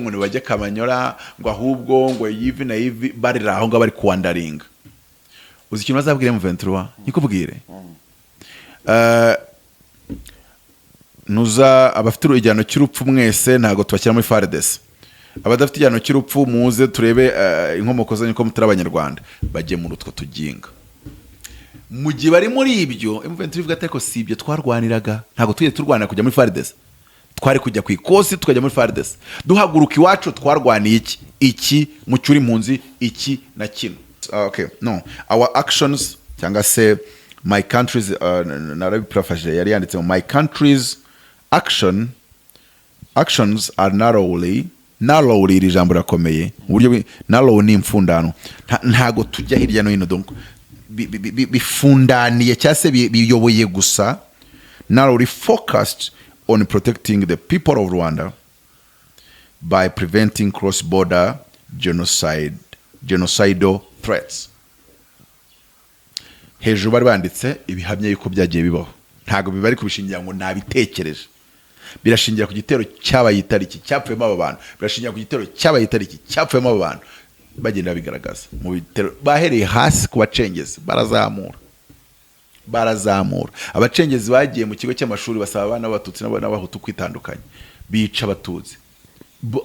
ngo bajye Kamanyora ngo ahubwo ngo yivi na yivi bari raho ngo bari kuwandaringa. Uzi ikintu bazabwira M23 nikubwire nuza abafite igihano cy'urupfu mwese ntago tubashyira muri FARDC. Abadafite igihano cy'urupfu muze turebe inkomoko zanyu ko mutari abanyarwanda bajye mu rutwo tuginga. Mu gihe bari muri ibyo M23 ivuga ati ko si ibyo twarwaniraga ntago tugiye turwana kujya muri FARDC. Twari kujya ku ikosi tukajya muri FARDC. Duhaguruka iwacu twarwaniye iki mu cyuri impunzi iki na kino. Okay, no. Our actions cyangwa se my country's narabiprofeshe yari yanditse my country's actions are narrowly iri jambo rakomeye uburyo narrow ni imfundano ntago tujya hirya no hino donc bifundaniye cyase biyoboye gusa narrowly focused on protecting the people of Rwanda by preventing cross-border genocidal threats. Hejuru bari banditse ibihamya yuko byagiye bibaho ntago bibari kubishingira ngo nabitekereje birashingira ku gitero cyabayitariki cyapfuyemo aba bantu birashingira ku gitero cyabayitariki cyapfuyemo aba bantu bagenda bigaragaza mu bitero bahereye hasi ku bacengezi barazamura abacengezi bagiye mu kigo cy'amashuri basaba abana b'abatutsi n'abahutu kwitandukanye bica abatutsi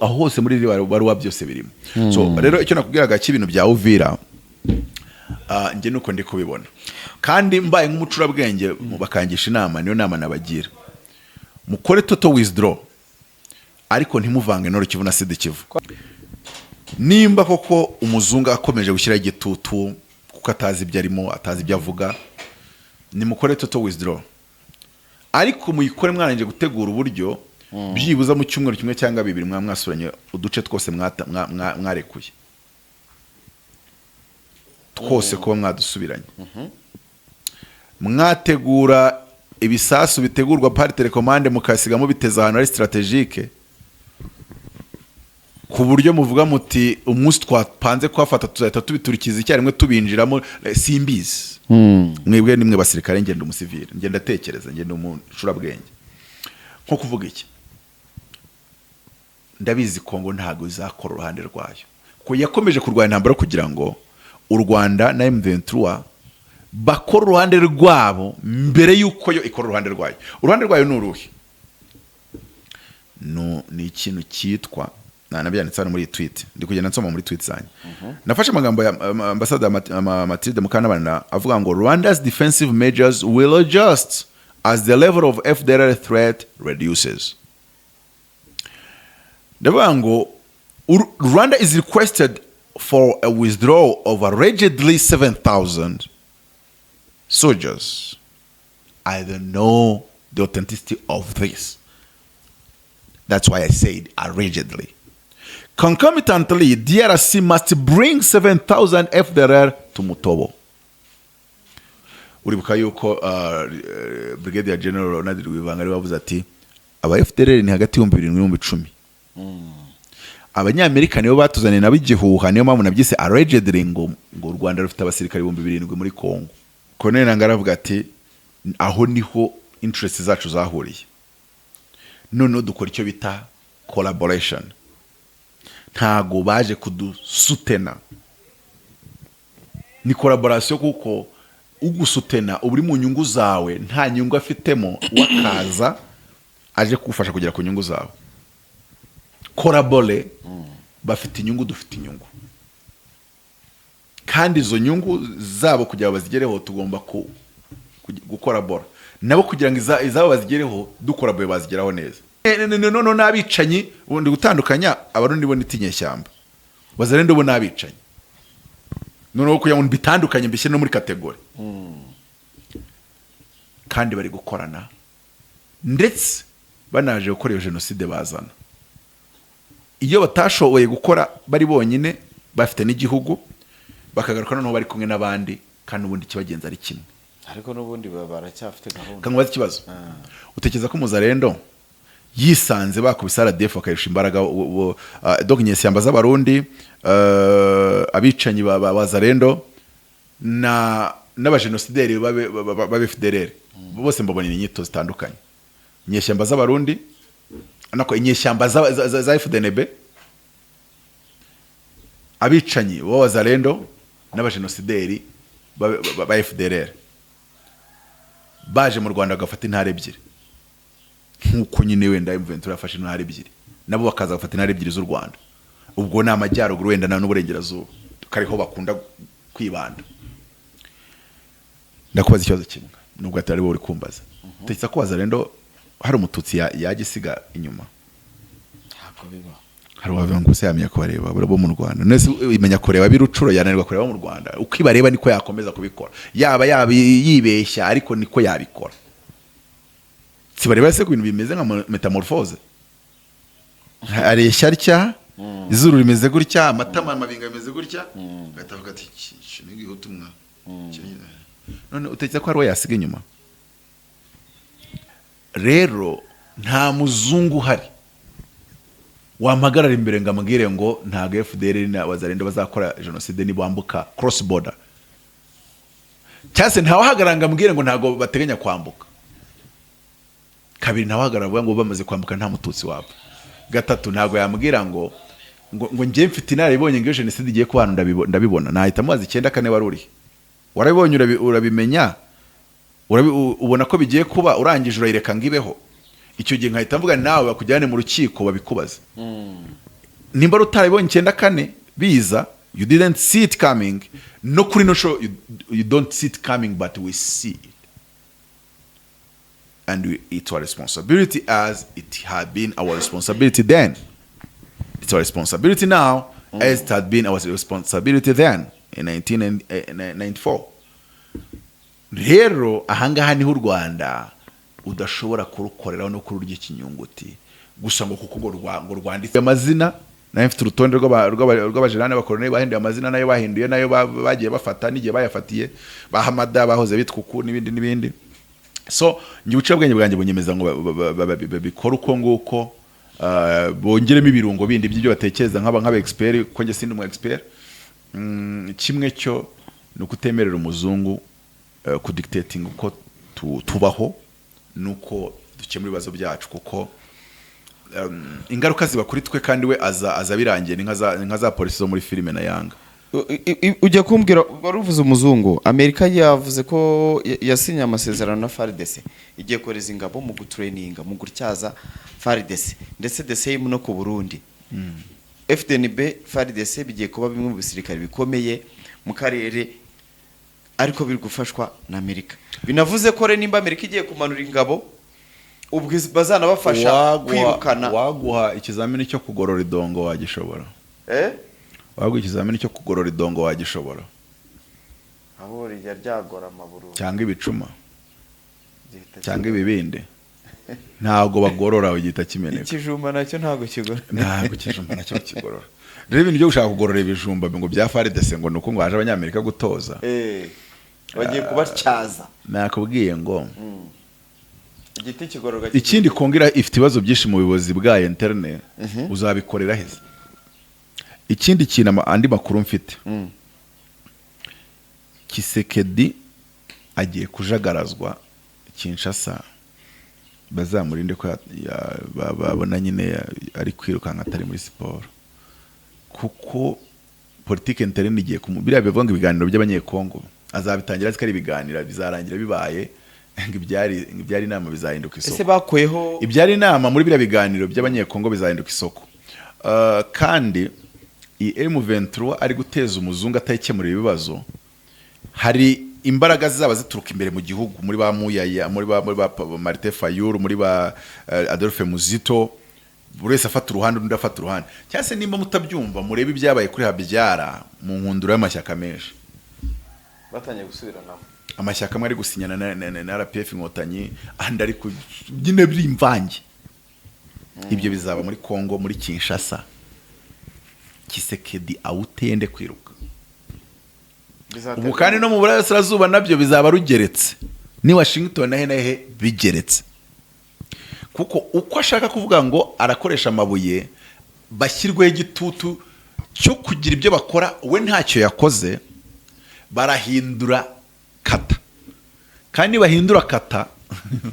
aho hose muri baruwa byose birimo. So rero icyo nakubwiraga cy'ibintu bya Uvira nge nuko ndi kubibona kandi mbaye nk'umucurabwenge bakangisha inama niyo nama nabagira mukore total withdraw ariko ntimuvange no Kivu na Sud Kivu. Nimba koko umuzungu akomeje gushyira igitutu kuko atazi ibyo arimo atazi ibyo avuga nimukore total withdraw ariko muyikore mwaranje gutegura uburyo byibuza mu cyumweru kimwe cyangwa bibiri mwasuranye uduce twose mwarekuye twose kuba mwadusubiranye mwategura ibisasu bitegurwa par telecommande mukasigamo biteza ahantu ari strategique ku buryo muvuga muti umunsi twapanze kwafata tuzahita tubiturikiza icyarimwe tubinjiramo simbizi. Mwebwe nimwe basirikare ngenda umusivile ngenda tekereza ngenda umucurabwenge nko kuvuga iki ndabizi Kongo ntago izakora uruhande rwayo ko yakomeje kurwanya intambara kugira ngo u Rwanda na M23 bakora uruhande rwabo mbere yuko yo ikora uruhande rwayo. Uruhande rwayo ni uruhe? No ni ikintu cyitwa nabyanditse hano muri tweet ndi kugenda nsoma muri tweet zanyu. Nafashe amagambo ya ambassador Matilde Mukantabana avuga ngo Rwanda's defensive measures will adjust as the level of FDLR threat reduces. Ndavuga ngo Rwanda is requested for a withdrawal of allegedly 7,000 soldiers. I don't know the authenticity of this. That's why I said allegedly. Concomitantly, DRC must bring 7,000 FDLR to Mutobo. Uribuka yuko Brigadier General Ronald Rwivanga bavuze ati aba FDLR ni hagati y'2010. Abanyamerika nibo batuzaniye nabigihuha niyo mpamvu nabyise allegedly ngo u Rwanda rufite abasirikari 2007 muri Kongo. Colonel Nangara avuga ati aho niho interest zacu zahuriye. None dukora icyo bita collaboration. Ntago baje kudusutena. Ni collaboration kuko ugusutena uburi mu nyungu zawe nta nyungu afitemo wakaza aje kufasha kugera ku nyungu zawe. Korabole bafite inyungu dufite inyungu kandi izo nyungu zabo kugira bazigereho tugomba gukorabora nabo kugira ngo izabo bazigereho dukorabore bazigeraho neza. No nabicanyi ubundi gutandukanya abarundi bo nitinyeshyamba bazarende bo nabicanyi noneho kuya ngo bitandukanye mbishye no muri kategori kandi bari gukorana ndetse banaje gukora genocide bazana iyo batashoboye gukora bari bonyine bafite n'igihugu bakagaruka noneho bari kumwe n'abandi kandi ubundi kibagenza ari kimwe ariko n'ubundi baracyafite gahunda. Kangubaza ikibazo utekereza ko muzarendo yisanze bakubisa RDF bakayisha imbaraga donc inyeshyamba z'abarundi abicanyi bazarendo n'abagenocideri babe FDLR bose mbabona inyito zitandukanye. Inyeshyamba z'abarundi nako inyeshyamba za FDNB abicanyi b'abazalendo n'abajenosideri ba FDLR baje mu Rwanda bagafata intara ebyiri nk'uko nyine wenda M23 yafashe intara ebyiri nabo bakaza gufata intara ebyiri z'u Rwanda ubwo ni amajyaruguru wenda n'uburengerazuba kariho bakunda kwibanda. Ndakubaza ikibazo kimwe nubwo atari bo uri kumbaza tekisa ko bazalendo hari umututsi yagisiga inyuma ntabwo biba hari wavuga ngo se yamenya ko bareba bo mu Rwanda nese imenya kureba birucuro yananirwa kureba mu Rwanda uko ibareba niko yakomeza kubikora yaba yibeshya ariko niko yabikora si bareba se ku bintu bimeze nka metamorphose areshya rya izuru rimeze gutya amatama amabinga bimeze gutya gatavuga ati nigi utumwa none utekeza ko ari yasiga inyuma rero nta muzungu hari wamagarara imbere ngo amubwire ngo ntago FDL n'abazalendo bazakora genocide ni bambuka cross border cyase ntawahagarara ngo amubwire ngo ntago bateganya kwambuka kabiri ntawahagarara avuga ngo bamaze kwambuka nta mututsi wabo gatatu ntago yamubwira ngo ngiye mfite inara ibonye ngo genocide igiye ku bantu ndabibona nahita mubaza 9 kane wari uri warabibonye urabimenya ubona ko bigiye kuba urangije urayireka ngibeho icyo gihe nkahita mvuga nawe bakujyane mu rukiko babikubaza nimba rutarabibonye 9 kane biza you didn't see it coming no kuri no show you don't see it coming but we see it and it's our responsibility as it had been our responsibility then it's our responsibility now as it had been our responsibility then in 1994 rero ahangaha niho u Rwanda udashobora kurukoreraho no kururya ikinyunguti gusa ngo kuko ngo rwanditse amazina nayo mfite urutonde rw'abajerane bakorone bahinduye amazina nayo bahinduye nayo bagiye bafata n'igihe bayafatiye bahamada bahoze bitwuku n'ibindi so ngi uca bwenge bwanjye bunyemeza ngo babikora uko nguko bongeremo ibirungo bindi by'ibyo batekereza nk'aba expert ko nge sindi mu expert kimwe cyo nukutemerera umuzungu kudictating uko tubaho nuko dukemura ibibazo byacu kuko ingaruka ziba kuri twe kandi we aza birangiye ni nka za polisi zo muri filime na Yanga. Ujya kumbwira waruvuze umuzungu Amerika yavuze ko yasinye amasezerano na FARDC igiye koreza ingabo mu gutraininga mu gutyaza FARDC ndetse the same no ku Burundi. FDNB FARDC bigiye kuba bimwe mu bisirikare bikomeye mu karere ariko biri gufashwa na Amerika. Binavuze ko re nimba Amerika igiye kumanura ingabo ubwo bazana bafasha kwirukana waguha ikizamini cyo kugorora idongo wagishobora. Waguha ikizamini cyo kugorora idongo wagishobora. Aho rijya ryagora amaburu cyangwa ibicuma cyangwa ibibinde ntago bagorora ugita kimeneka. Ikijumba nacyo ntago kigora. Ntago ikijumba nacyo kigorora. Rero ibintu byo gushaka kugorora ibijumba ngo bya FARDC ngo nuko ngo aje abanyamerika gutoza. Bagiye kubatyaza. Nakubwiye ngo igiti kigororwa. Ikindi kongira ifite ibibazo byinshi mu bibozi bwa interne uzabikorera heza. Ikindi kintu andi makuru mfite. Kisekedi agiye kujagarazwa Kinshasa bazamurinde ko babona nyine ari kwirukanka atari muri siporo kuko politique interne igiye kumubira bivuga ngo ibiganiro by'abanyekongo azabitangira zikari ibiganira bizarangira bibaye ngo ibyari inama bizahinduka isoko. Ese bakoyeho ibyari inama muri bira biganiro by'abanyekongo bizahinduka isoko. Kandi M23 ari guteza umuzungu atayikemura ibibazo hari imbaraga zaba zituruka imbere mu gihugu muri ba Muyaya muri ba Martin Fayulu muri ba Adolphe Muzito burese afata uruhande undi afata uruhande cyase nimba mutabyumva murebe ibyabaye kuri Habyara mu nkundura y'amashyaka menshi batanye gusubirana amashyaka amwe ari gusinyana na RPF Inkotanyi andi ari kubyine by'imvange. Ibyo bizaba muri Kongo muri Kinshasa. Kisekedi awutende kwiruka ubu kandi no mu burasirazuba nabyo bizaba rugeretse ni Washington na hehe bigeretse kuko uko ashaka kuvuga ngo arakoresha amabuye bashyirwe igitutu cyo kugira ibyo bakora we ntacyo yakoze barahindura kata kandi bahindura kata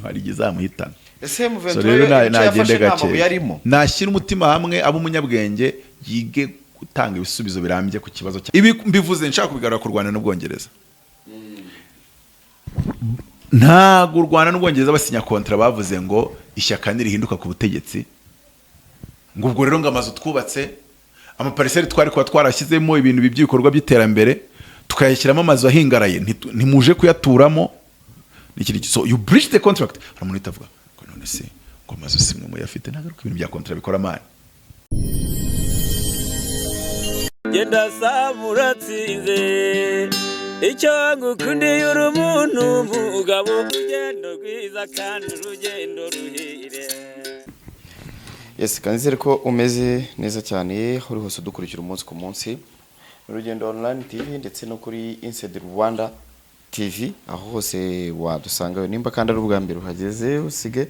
hari gizamuhitana. Ese M23 nagende gake nashyira umutima hamwe abo umunyabwenge yige gutanga ibisubizo birambye ku kibazo ibi mbivuze nshaka kubigarura ku Rwanda n'Ubwongereza. Ntago u Rwanda n'Ubwongereza basinya kontra bavuze ngo ishyaka nirihinduka ku butegetsi ngo ubwo rero ngo amazu twubatse amapariseri twari kuba twarashyizemo ibintu by'ibikorwa by'iterambere tukayashyiramo amazu ahingaraye ntimuje kuyaturamo n'ikindi. So you breach the contract. Haramuntu itavuga ngo none se ngo amazu simwe mu yafite nagaruka ibintu bya kontra bikora mani. Genda samuratsinze icyo ngukundiye uri umuntu mugabo urugendo rwiza kandi urugendo ruhire. Yes, kanizere ko umeze neza cyane uri hose dukurikira umunsi ku munsi Urugendo Online TV ndetse no kuri Inside Rwanda TV, aho hose wadusanga. Nimba kandi ari ubwa mbere uhageze usige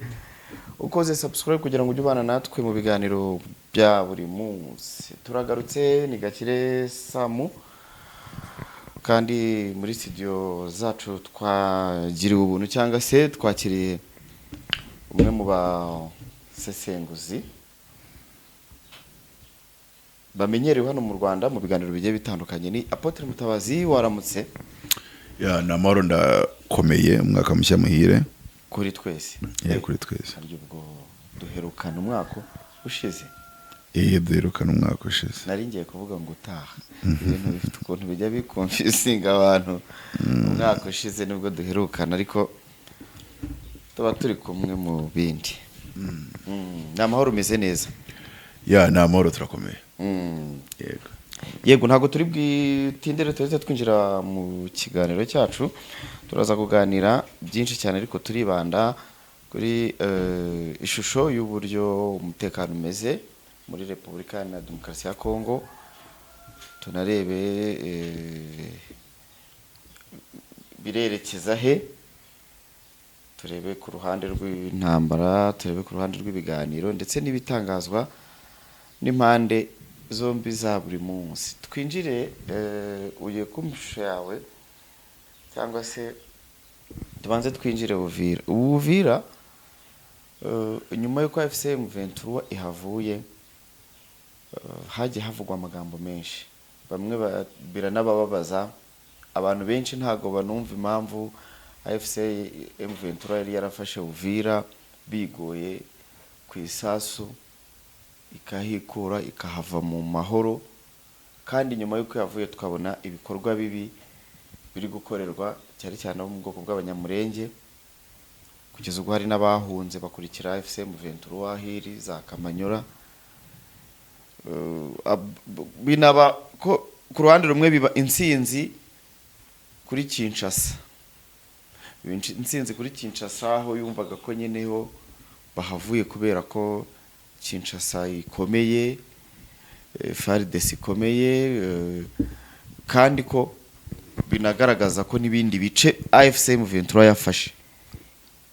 ukoze subscribe kugira ngo ujye ubana natwe mu biganiro bya buri munsi. Turagarutse ni Gakire Samu, kandi muri studio zacu twagiriwe ubuntu cyangwa se twakiriye umwe mu basesenguzi bamenyerewe hano mu Rwanda mu biganiro bigiye bitandukanye. Ni Apotre Mutabazi, waramutse? Ya namaro ndakomeye, umwaka mushya muhire kuri twese. Kuri twese. Aryo ubwo duherukana umwaka ushize. Duherukana umwaka ushize. Nari ngiye kuvuga ngo utaha. Ibintu bifite ukuntu bijya bikonfusinga abantu. Umwaka ushize nibwo duherukana, ariko tuba turi kumwe mu bindi. Namahoro umeze neza? Ya namahoro turakomeye. Yego, ntago turi bwitindere tuze twinjira mu kiganiro cyacu. Turaza kuganira byinshi cyane, ariko turibanda kuri ishusho y'uburyo umutekano umeze muri Repubulika ya Demokarasi ya Kongo. Tunarebe birerekeza he, turebe ku ruhande rw'intambara, turebe ku ruhande rw'ibiganiro ndetse n'ibitangazwa n'impande zombi za buri munsi. Twinjire uye kumusho yawe cyangwa se tubanze twinjire Uvira. Uvira nyuma yuko FCM 23 ihavuye hagiye havugwa amagambo menshi, bamwe biranababaza abantu benshi. Ntago banumva impamvu FCM 23 yari yarafashe Uvira bigoye ku isasu ikahikura ikahava mu mahoro, kandi nyuma yuko yavuye tukabona ibikorwa bibi biri gukorerwa cyari cyane mu bwoko bw'abanyamurenge, kugeza ubwo hari n'abahunze bakurikira FCM 23 hiri za Kamanyora. Binaba ko ku ruhande rumwe biba insinzi kuri Kinshasa, insinzi kuri Kinshasa aho yumvaga ko nyeneho bahavuye kubera ko Kinshasa ikomeye, FARDC ikomeye, kandi ko binagaragaza ko n'ibindi bice AFCM 23 yafashe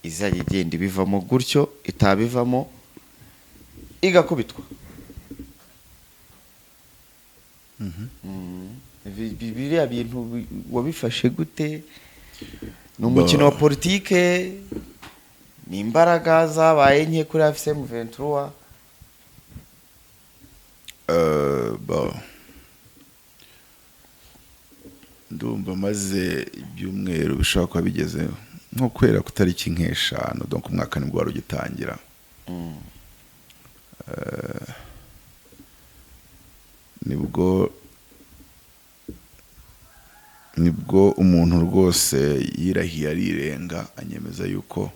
izajya igenda bivamo gutyo, itabivamo igakubitwa. Biriya bintu wabifashe gute? Ni umukino wa politike, ni imbaraga zabaye nke kuri AFCM 23? Ndumva maze ibyumweru bishobora kuba bigezeho nko kwera kutariki nk'eshanu, donc umwaka nibwo wari ugitangira. nibwo umuntu rwose yirahiye arirenga anyemeza yuko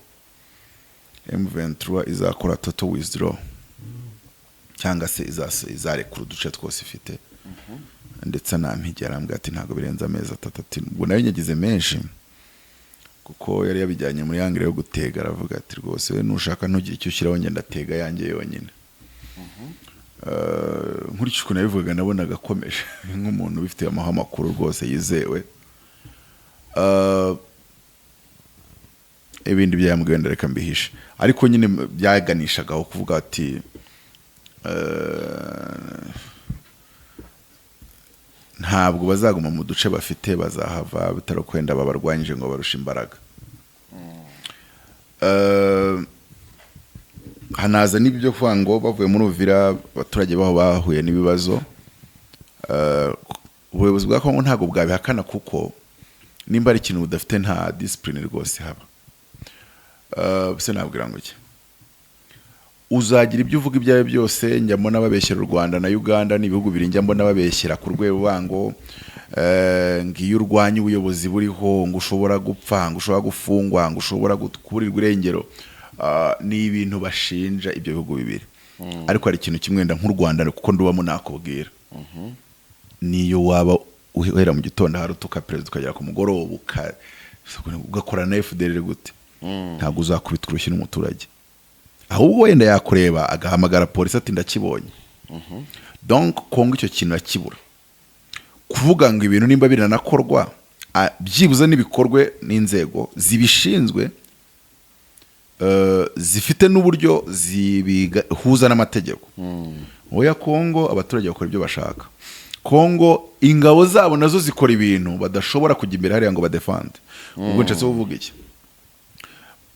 M23 izakora total withdraw cyangwa se izarekura uduce twose ifite. Ndetse nampigera arambwira ati ntago birenza amezi 3. Ubwo nayo nyagize menshi kuko yari yabijyanye muri hangire yo gutega, aravuga ati rwose we nushaka ntugire icyo ushyiraho ngenda tega yanjye yonyine. Nkurikije uko nabivuga nabonaga akomeje nk'umuntu bifite amakuru rwose yizewe. Ibindi byambwiye ndareka mbihishe, ariko nyine byaganishagaho kuvuga ati ntabwo bazaguma mu duce bafite, bazahava bitarakwenda babarwanyije ngo barusha imbaraga. Hanaza n'ibyo kuvuga ngo bavuye muri Uvira abaturage baho bahuye n'ibibazo ubuyobozi bwa Kongo ntabwo bwabihakana kuko nimba ari ikintu budafite nta discipline rwose haba. Bise nabwira ngo iki, uzagira ibyo uvuga ibyo ari byose, njya mbona babeshyera u Rwanda na Uganda n'ibihugu biri, njya mbona babeshyera ku rwego bango ngiyo urwanya ubuyobozi buriho ngo ushobora gupfa, ngo ushobora gufungwa, ngo ushobora kuburirwa irengero. Ni ibintu bashinja ibyo bihugu bibiri. Ariko hari ikintu kimwe nda nk'u Rwanda kuko ndubamo nakubwira, niyo waba uhera mu gitondo harutuka president ukagera ku mugoroba ugakora na FDL gute, ntabwo uzakubita urushyi n'umuturage, ahubwo wenda yakureba agahamagara polisi ati ndakibonye. Donc Kongo icyo kintu akibura, kuvuga ngo ibintu nimba biranakorwa byibuze n'ibikorwe n'inzego zibishinzwe zifite n'uburyo zibihuza n'amategeko. Oya Kongo abaturage bakora ibyo bashaka. Kongo ingabo zabo nazo zikora ibintu badashobora kujya imbere hariya ngo badefende. Ubwo nshatse kuvuga iki,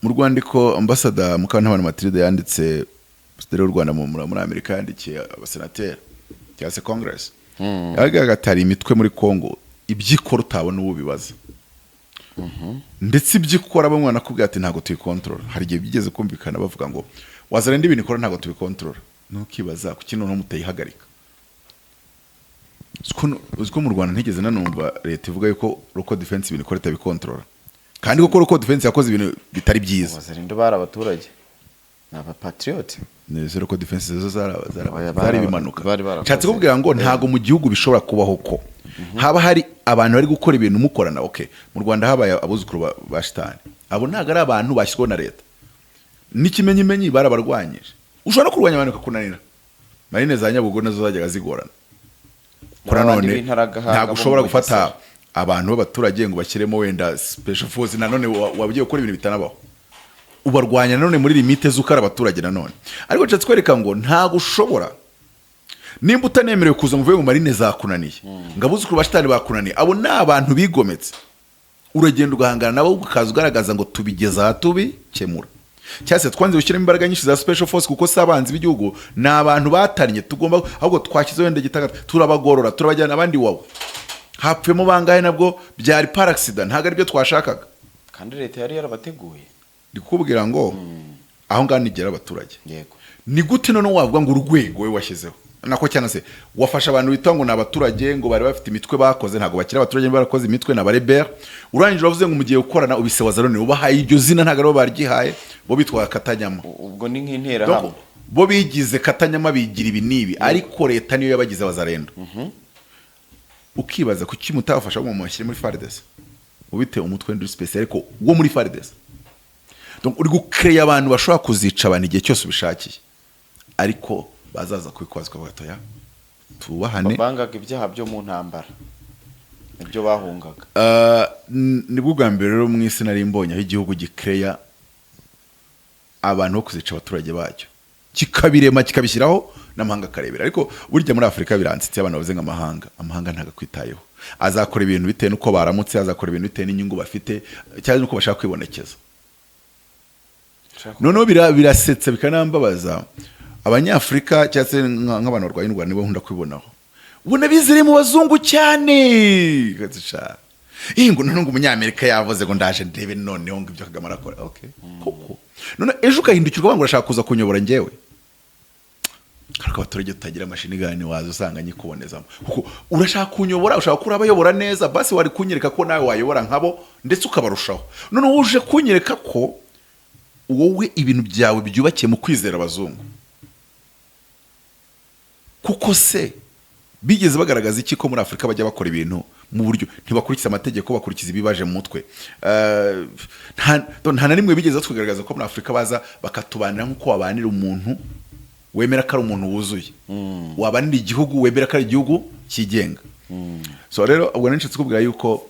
mu Rwandiko ambassador Mukantabana Matilde yanditse Sitade y'u Rwanda muri Amerika, yandikiye abasenateri cyangwa se Congress, yagaragaye imitwe muri Kongo ibyikora utabona ubu bibaza, ndetse ibyikora bamwe nakubwira ati ntago tuyikontrola. Hari igihe bigeze kumvikana bavuga ngo wazarenda ibintu ikora ntago tubikontrola, nukibaza kuki noneho mutayihagarika. Uziko mu Rwanda ntigeze nanumva leta ivuga yuko local defense ibintu ikora itabikontrola, kandi koko local defense yakoze ibintu bitari byiza. Wazarenda bari abaturage n'aba patriote, neze local defense zo zari bimanuka. Nshatse kubwira ngo ntago mu gihugu bishobora kubaho ko haba hari abantu bari gukora ibintu mukorana. Okay, mu Rwanda habaye abuzukuru ba shitani, abo ntago ari abantu bashyizweho na leta, n'ikimenyimenyi barabarwanyije. Ushobora kurwanya abantu kakunanira, marine za Nyabugo nazo zajyaga zigorana. Kora none ntago ushobora gufata abantu b'abaturage ngo bashyiremo wenda special force nanone wabigiye gukora ibintu bitanabaho, ubarwanya nanone muri limite z'ukara abaturage nanone. Ariko nshatse kwereka ngo ntago ushobora, nimba utanemerewe kuza muvuye mu marine zakunaniye, ngabuzukuru bashitani bakunaniye, abo ni abantu bigometse, uragenda ugahangana nabo ukaza ugaragaza ngo tubigeza tubikemura. Cyase twanze gushyira imbaraga nyinshi za special force kuko sabanzi b'igihugu ni abantu batanye, tugomba ahubwo twashyize wenda gitaka turabagorora turabajyana abandi wawe. Hapfemo bangahe nabwo byari par accident, ntago ari byo twashakaga, kandi leta yari yarabateguye. Ndikubwira ngo aho nganigera abaturage. Yego. Ni gute none wavuga ngo urwego we washyizeho nako cyane se wafasha abantu bitango n'abaturage ngo bari bafite imitwe bakoze, ntago bakira abaturage barakoze imitwe na barebera, urangije wavuze ngo mugiye gukorana ubisewaza none ubahaye iryo zina ntago ari baryihaye, bo bitwa Katanyama. Ubwo ni nk'intera hamwe, bo bigize Katanyama bigira ibi nibi, ariko leta niyo yabagize abazarendo. Ukibaza kuki mutafasha mu mashyire muri FARDC ubite umutwe ndi special ariko wo muri FARDC. Donc uri gucreate abantu bashobora kuzica abantu igihe cyose ubishakiye, ariko bazaza kwikwazwa bagatoya tubahane. Bangaga ibyaha byo mu ntambara nibyo bahungaga. Nibwo bwa mbere rero mu isi nari mbonye aho igihugu gicreate abantu bo kuzica abaturage bacyo, kikabirema kikabishyiraho n'amahanga karebera. Ariko burya muri Afrika biransitse abantu bavuze nk'amahanga, amahanga ntaga kwitayeho, azakora ibintu bitewe nuko baramutse, azakora ibintu bitewe n'inyungu bafite cyangwa nuko bashaka kwibonekeza. Noneho birasetsa bikanambabaza Abanyafrika cyangwa se nk'abantu barwaye indwara nibo nkunda kwibonaho, ubona bizire mu bazungu cyane gatsha ingo none ngo umunyamerika yavuze ngo ndaje ndebe noneho ngo ibyo Kagame arakora. Okay, koko none ejo ukahindukirwa ngo urashaka kuza kunyobora njyewe, ariko abaturage tutagira amashini gani waza usanga nyikubonezamo kuko urashaka kunyobora, ushaka kuri abayobora neza, basi wari kunyereka ko nawe wayobora nkabo ndetse ukabarushaho. None uje kunyereka ko wowe ibintu byawe byubakiye mu kwizera abazungu, kuko se bigeze bagaragaza iki ko muri Afrika bajya bakora ibintu mu buryo ntibakurikiza amategeko, bakurikiza ibibaje mu mutwe. Nta na rimwe bigeze tugaragaza ko muri Afrika baza bakatubanira nk'uko wabanira umuntu wemera ko ari umuntu wuzuye, wabanira igihugu wemera ko ari igihugu kigenga. So rero ubwo nenshatse kubwira yuko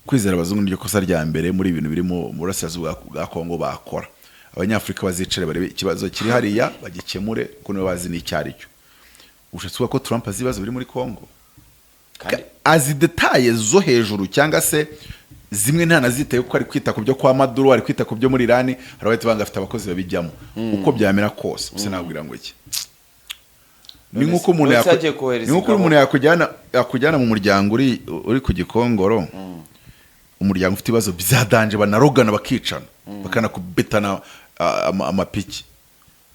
kwizera abazungu n'iryo kosa rya mbere muri ibintu biri mu burasirazuba bwa Kongo bakora. Abanyafrika bazicare barebe ikibazo kiri hariya bagikemure kuko bazi n'icyari cyo. Ushatse ko Trump azibazo biri muri Kongo kandi azi detaye zo hejuru, cyangwa se zimwe nta naziteye ko ari kwita ku byo kwa Maduro, ari kwita ku byo muri Iran, harabahita banga afite abakozi babijyamo uko byamera kose. Use nabwira ngo iki ni nk'uko umuntu yakujyana mu muryango uri ku Gikongoro, umuryango ufite ibibazo byadanje banarogana bakicana bakanakubetana amapiki,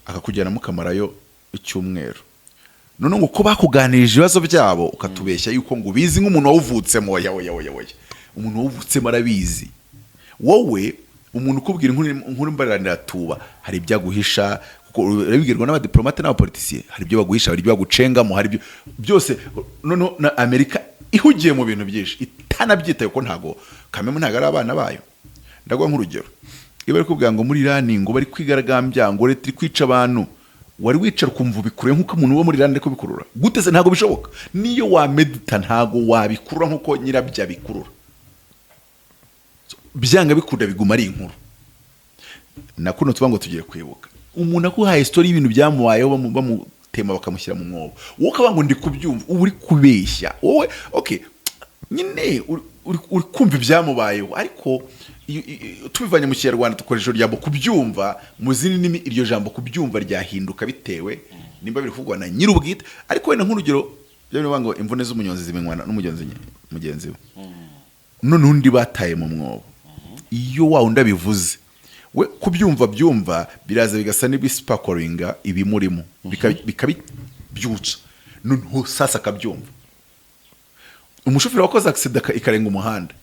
akakujyana mukamarayo icyumweru. None ngo ko bakuganirije ibibazo byabo ukatubeshya yuko ngo bizi nk'umuntu wawuvutsemo. Oya umuntu wawuvutsemo arabizi. Wowe umuntu ukubwira inkuru mbaranira tuba hari ibyo aguhisha, kuko urabibwirwa n'abadiplomate n'abapolitisiye, hari ibyo baguhisha, hari ibyo bagucengamo, hari ibyo byose. None na Amerika ihugiye mu bintu byinshi itanabyitaye, ko ntago Kameme ntago ari abana bayo. Ndagwa nk'urugero, iyo bari kubwira ngo muri Iran ngo bari kwigaragambya ngo leta iri kwica abantu, wari wicara ukumva ubikure nk'uko umuntu wo muri Iran ariko bikurura gute? Se ntago bishoboka. Niyo wa medita ntago wabikurura nk'uko nyirabya bikurura. Byanga bikunda biguma ari inkuru. Nakuno tuba ngo tugiye kwibuka umuntu akuhaye story y'ibintu byamubayeho bamutema bakamushyira mu mwobo, wowe ukaba ngo ndi kubyumva, ubu uri kubeshya wowe. Okay, nyine uri kumva ibyamubayeho, ariko tubivanye mu Kinyarwanda dukoresha ijambo kubyumva, mu zindi ndimi iryo jambo kubyumva ryahinduka bitewe nimba biri kuvugwa na nyir'ubwite. Ariko wenda nk'urugero byo ngo imvune z'umunyonzi zimenywana n'umugenzi mugenzi we, none undi bataye mu mwobo. Iyo wa undi abivuze, we kubyumva biraza bigasa n'ibisipakoringa ibimurimo bikabibyutsa, none sasa akabyumva. Umushoferi wakoze accident ikarenga umuhanda,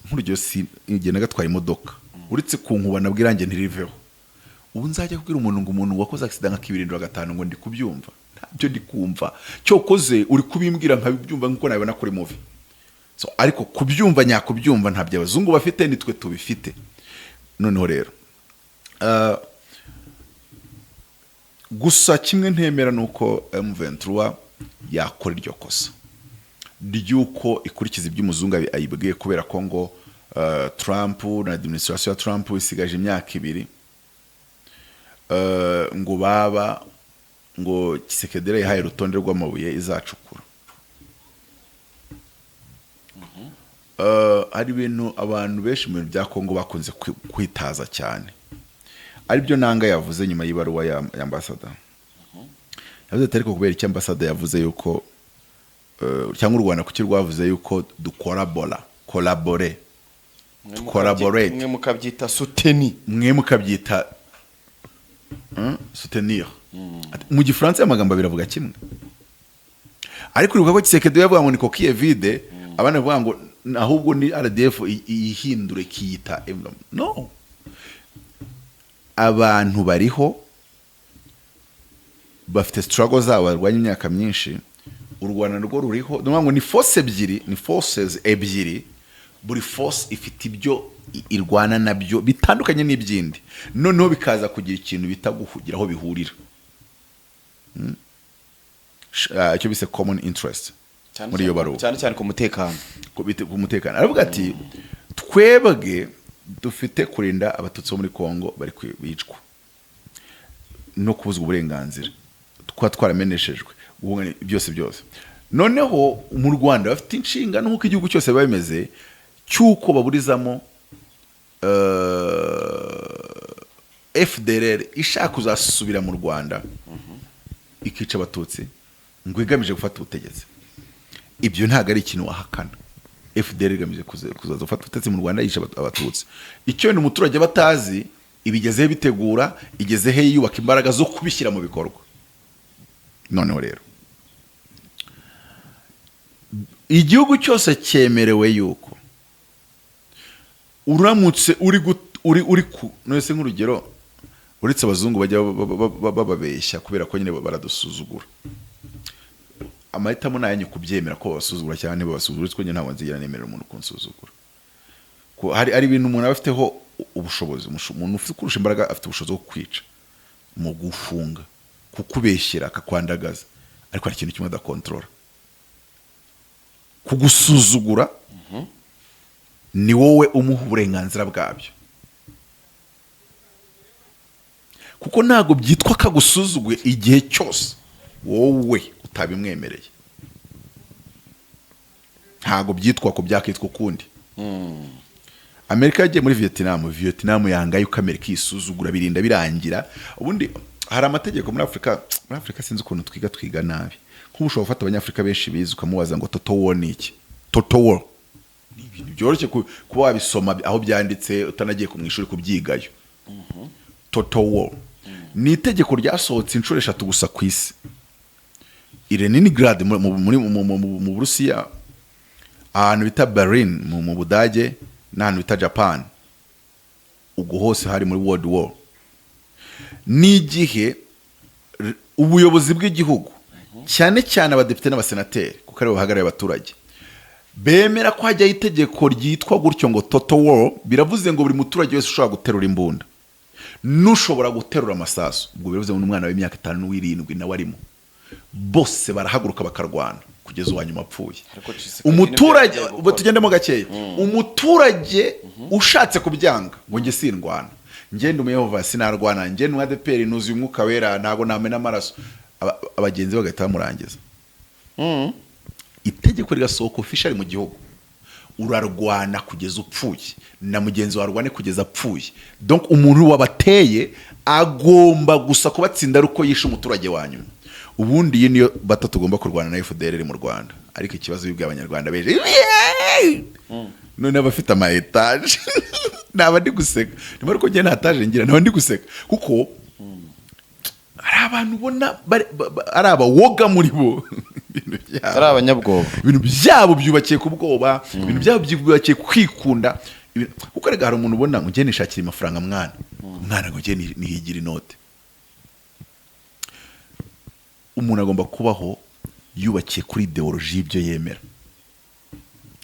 nk'urugero igenda gatwaye imodoka, uretse kunkuba nabwo irange ntiriveho, ubu nzajya kubwira umuntu ngo umuntu wakoze accident nka 2 ngo ndi kubyumva? Ntabyo ndi kumva. Cyokoze uri kubimbwira nkabibyumva nk'uko nabibona kuri movie. So ariko kubyumva nyakubyumva ntabyo abazungu bafite, nitwe tubifite. Noneho rero gusa kimwe ntemera nuko M23 yakora iryo kosa ryuko ikurikiza iby'umuzungu ayibwiye, kubera ko ngo Trump na administration ya Trump isigaje imyaka 2, ngo baba ngo Kisekedi yahaye urutonde rw'amabuye izacukura. Hari ibintu abantu benshi mu bya Kongo bakunze kwitaza cyane, ari byo nanga yavuze nyuma y'ibaruwa ya ambassador. Yavuze ariko kubera icyo ambassador yavuze yuko cyangwa u Rwanda kuki rwavuze yuko collaborate mwe mukabyita soutenir. Mu Gifaransa amagambo biravuga kimwe, ariko uribuka ko Kisekedi yavuga ngo ni coquille vide, abana bavuga ngo ahubwo ni RDF ihindure kiyita emblem. No, abantu bariho bafite struggle zabo barwanya imyaka myinshi. U Rwanda rwo ruriho, ngo ni forces ebyiri, buri force ifite ibyo irwana nabyo bitandukanye n'ibyindi, noneho bikaza kugira ikintu bitaguhugiraho bihurira, icyo bise common interest muri iyo baruwa, cyane ku mutekano. Aravuga ati twebwe dufite kurinda abatutsi bo muri Kongo bari bicwa no kubuzwa uburenganzira, twarameneshejwe byose. Noneho mu Rwanda bafite inshingano nk'uko igihugu cyose biba bimeze, cyuko baburizamo FDLR ishaka kuzasubira mu Rwanda ikica abatutsi ngo igamije gufata ubutegetsi. Ibyo ntago ari ikintu wahakana. FDLR igamije kuzaza gufata ubutegetsi mu Rwanda yisha abatutsi. Icyo ni umuturage batazi, ibigezeho bitegura, igezeho yubaka imbaraga zo kubishyira mu bikorwa. Noneho rero igihugu cyose cyemerewe yuko uramutse uri ku nose nk'urugero, uretse abazungu bajya bababeshya kubera ko nyine baradusuzugura. Amahitamo nayanyu kubyemera ko basuzugura cyane babasuzugura, uretse ko nyine ntabwo nzigira nemerera umuntu kunsuzugura. Ko hari ibintu umuntu abafiteho ubushobozi, umuntu ufite kurusha imbaraga afite ubushobozi bwo kwica, mu gufunga, kukubeshyira, akakwandagaza, ariko hari ikintu kimwe adakontorora: kugusuzugura. Ni wowe umuha uburenganzira bwabyo, kuko ntago byitwa kagusuzuguye igihe cyose wowe utabimwemereye. Ntago byitwa ko byakitwa ukundi. Amerika yagiye muri Vietnam yanga yuko Amerika isuzugura, birinda birangira. Ubundi hari amategeko muri Afurika sinzi ukuntu twiga nabi. Nk'ubu ushobora gufata abanyafurika benshi bize ukamubaza ngo Total War ni iki? Total War ni ibintu byoroshye kuba wabisoma aho byanditse utanagiye ku mwishuri kubyigayo. Total War ni itegeko ryasohotse inshuro 3 gusa ku isi. Leningrad mu Burusiya, ahantu bita Berlin mu Budage, n'ahantu bita Japan. Ubwo hose hari muri World War. Ni igihe ubuyobozi bw'igihugu cyane cyane abadepite n'abasenateri kuko ari bahagarariye abaturage bemera ko hajyaho itegeko ryitwa gutyo ngo Total War. Biravuze ngo buri muturage wese ushobora guterura imbunda n'ushobora guterura amasasu, ubwo biravuze ngo n'umwana w'imyaka 5 n'u7 nawe arimo, bose barahaguruka bakarwana kugeza uwanyuma apfuye. Umuturage tugendemo gakeya, umuturage ushatse kubyanga ngo nge sindwana, ngende umuyehova sinarwana, ngende umwadeperi nuzuye umwuka wera ntago namena amaraso, abagenzi bagahita bamurangiza. Itegeko rigasohoka official mu gihugu, urarwana kugeza upfuye na mugenzi warwane kugeza apfuye. Donc umuntu wabateye agomba gusa kubatsinda ruko yishe umuturage wanyu. Ubundi iyi niyo bato tugomba kurwana na FDLR mu Rwanda. Ariko ikibazo y'abanyarwanda beje none abafite ama etage naba ndi guseka, niba ariko ngiye nataje ngira naba ndi guseka kuko ari abantu ubona ari abawoga muri bo, ari abanyabwoba, ibintu byabo byubakiye ku bwoba, ibintu byabo byubakiye kwikunda. Kuko rega hari umuntu ubona ngo ngiye nishakira amafaranga mwana ngo ngiye nihigira inote. Umuntu agomba kubaho yubakiye kuri ideology y'ibyo yemera.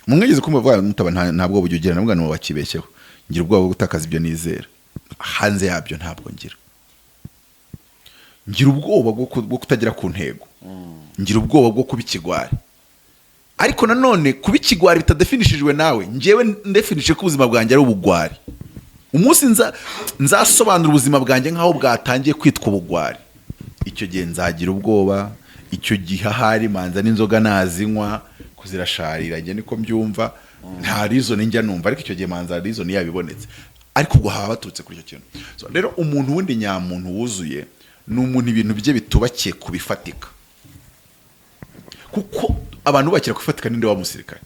Mumwegeze ko muvuga mutaba ntabwo bujugira nabwo no bakibeshyeho. Ngira ubwoba bwo gutakaza ibyo nizera. Hanze yabyo ntabwo ngira. Ngira ubwoba bwo kutagira ku ntego. Ngira ubwoba bwo kubikigwari. Ariko nanone kubikigwari bitadefinishijwe nawe, ngewe ndefinishe ko ubuzima bwanjye ari ubugwari. Umunsi nzasobanura ubuzima bwanjye nkaho bwatangiye kwitwa ubugwari, icyo gihe nzagira ubwoba. Icyo gihe ahari manza n'inzoga nazinywa kuzirasharira, nge niko mbyumva, nta reason njya numva, ariko icyo gihe manza reason yabibonetse. Ariko ubwo haba baturutse kuri icyo kintu. So rero umuntu wundi nyamuntu wuzuye ni umuntu ibintu bye bitubakiye kubifatika, kuko abantu bakira kufatika ninde wa musirikare.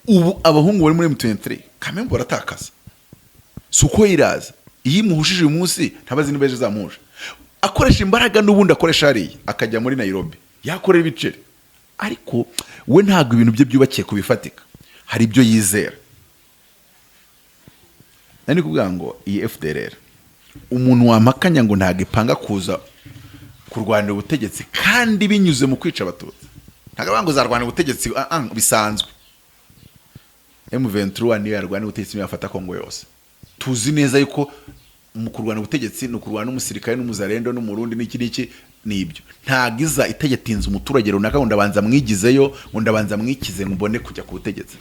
Ubu abahungu bari muri M23 kamembo baratakaza, suko iraza iyi muhushije umunsi ntabazi nibeje zamuje, akoresha imbaraga n'ubundi akoresha ari akajya muri Nairobi yakorera ibiceri. Ariko we ntago ibintu bye byubakiye kubifatika, hari ibyo yizera. Nani kuvuga ngo iyi FDLR umuntu wamakanya ngo ntago ipanga kuza kurwanira ubutegetsi kandi binyuze mu kwica abatutsi, ntago bango zarwana ubutegetsi bisanzwe. M23 niyo yarwana ubutegetsi yafata Kongo yose. Tuzi neza yuko mu kurwana ubutegetsi no kurwana n'umusirikare n'umuzarendo n'umurundi n'iki nibyo. Ntagiza itegetinza umuturage runaka ngo ndabanza mwigizeyo, ngo ndabanza mwikize ngubone kujya ku butegetsi.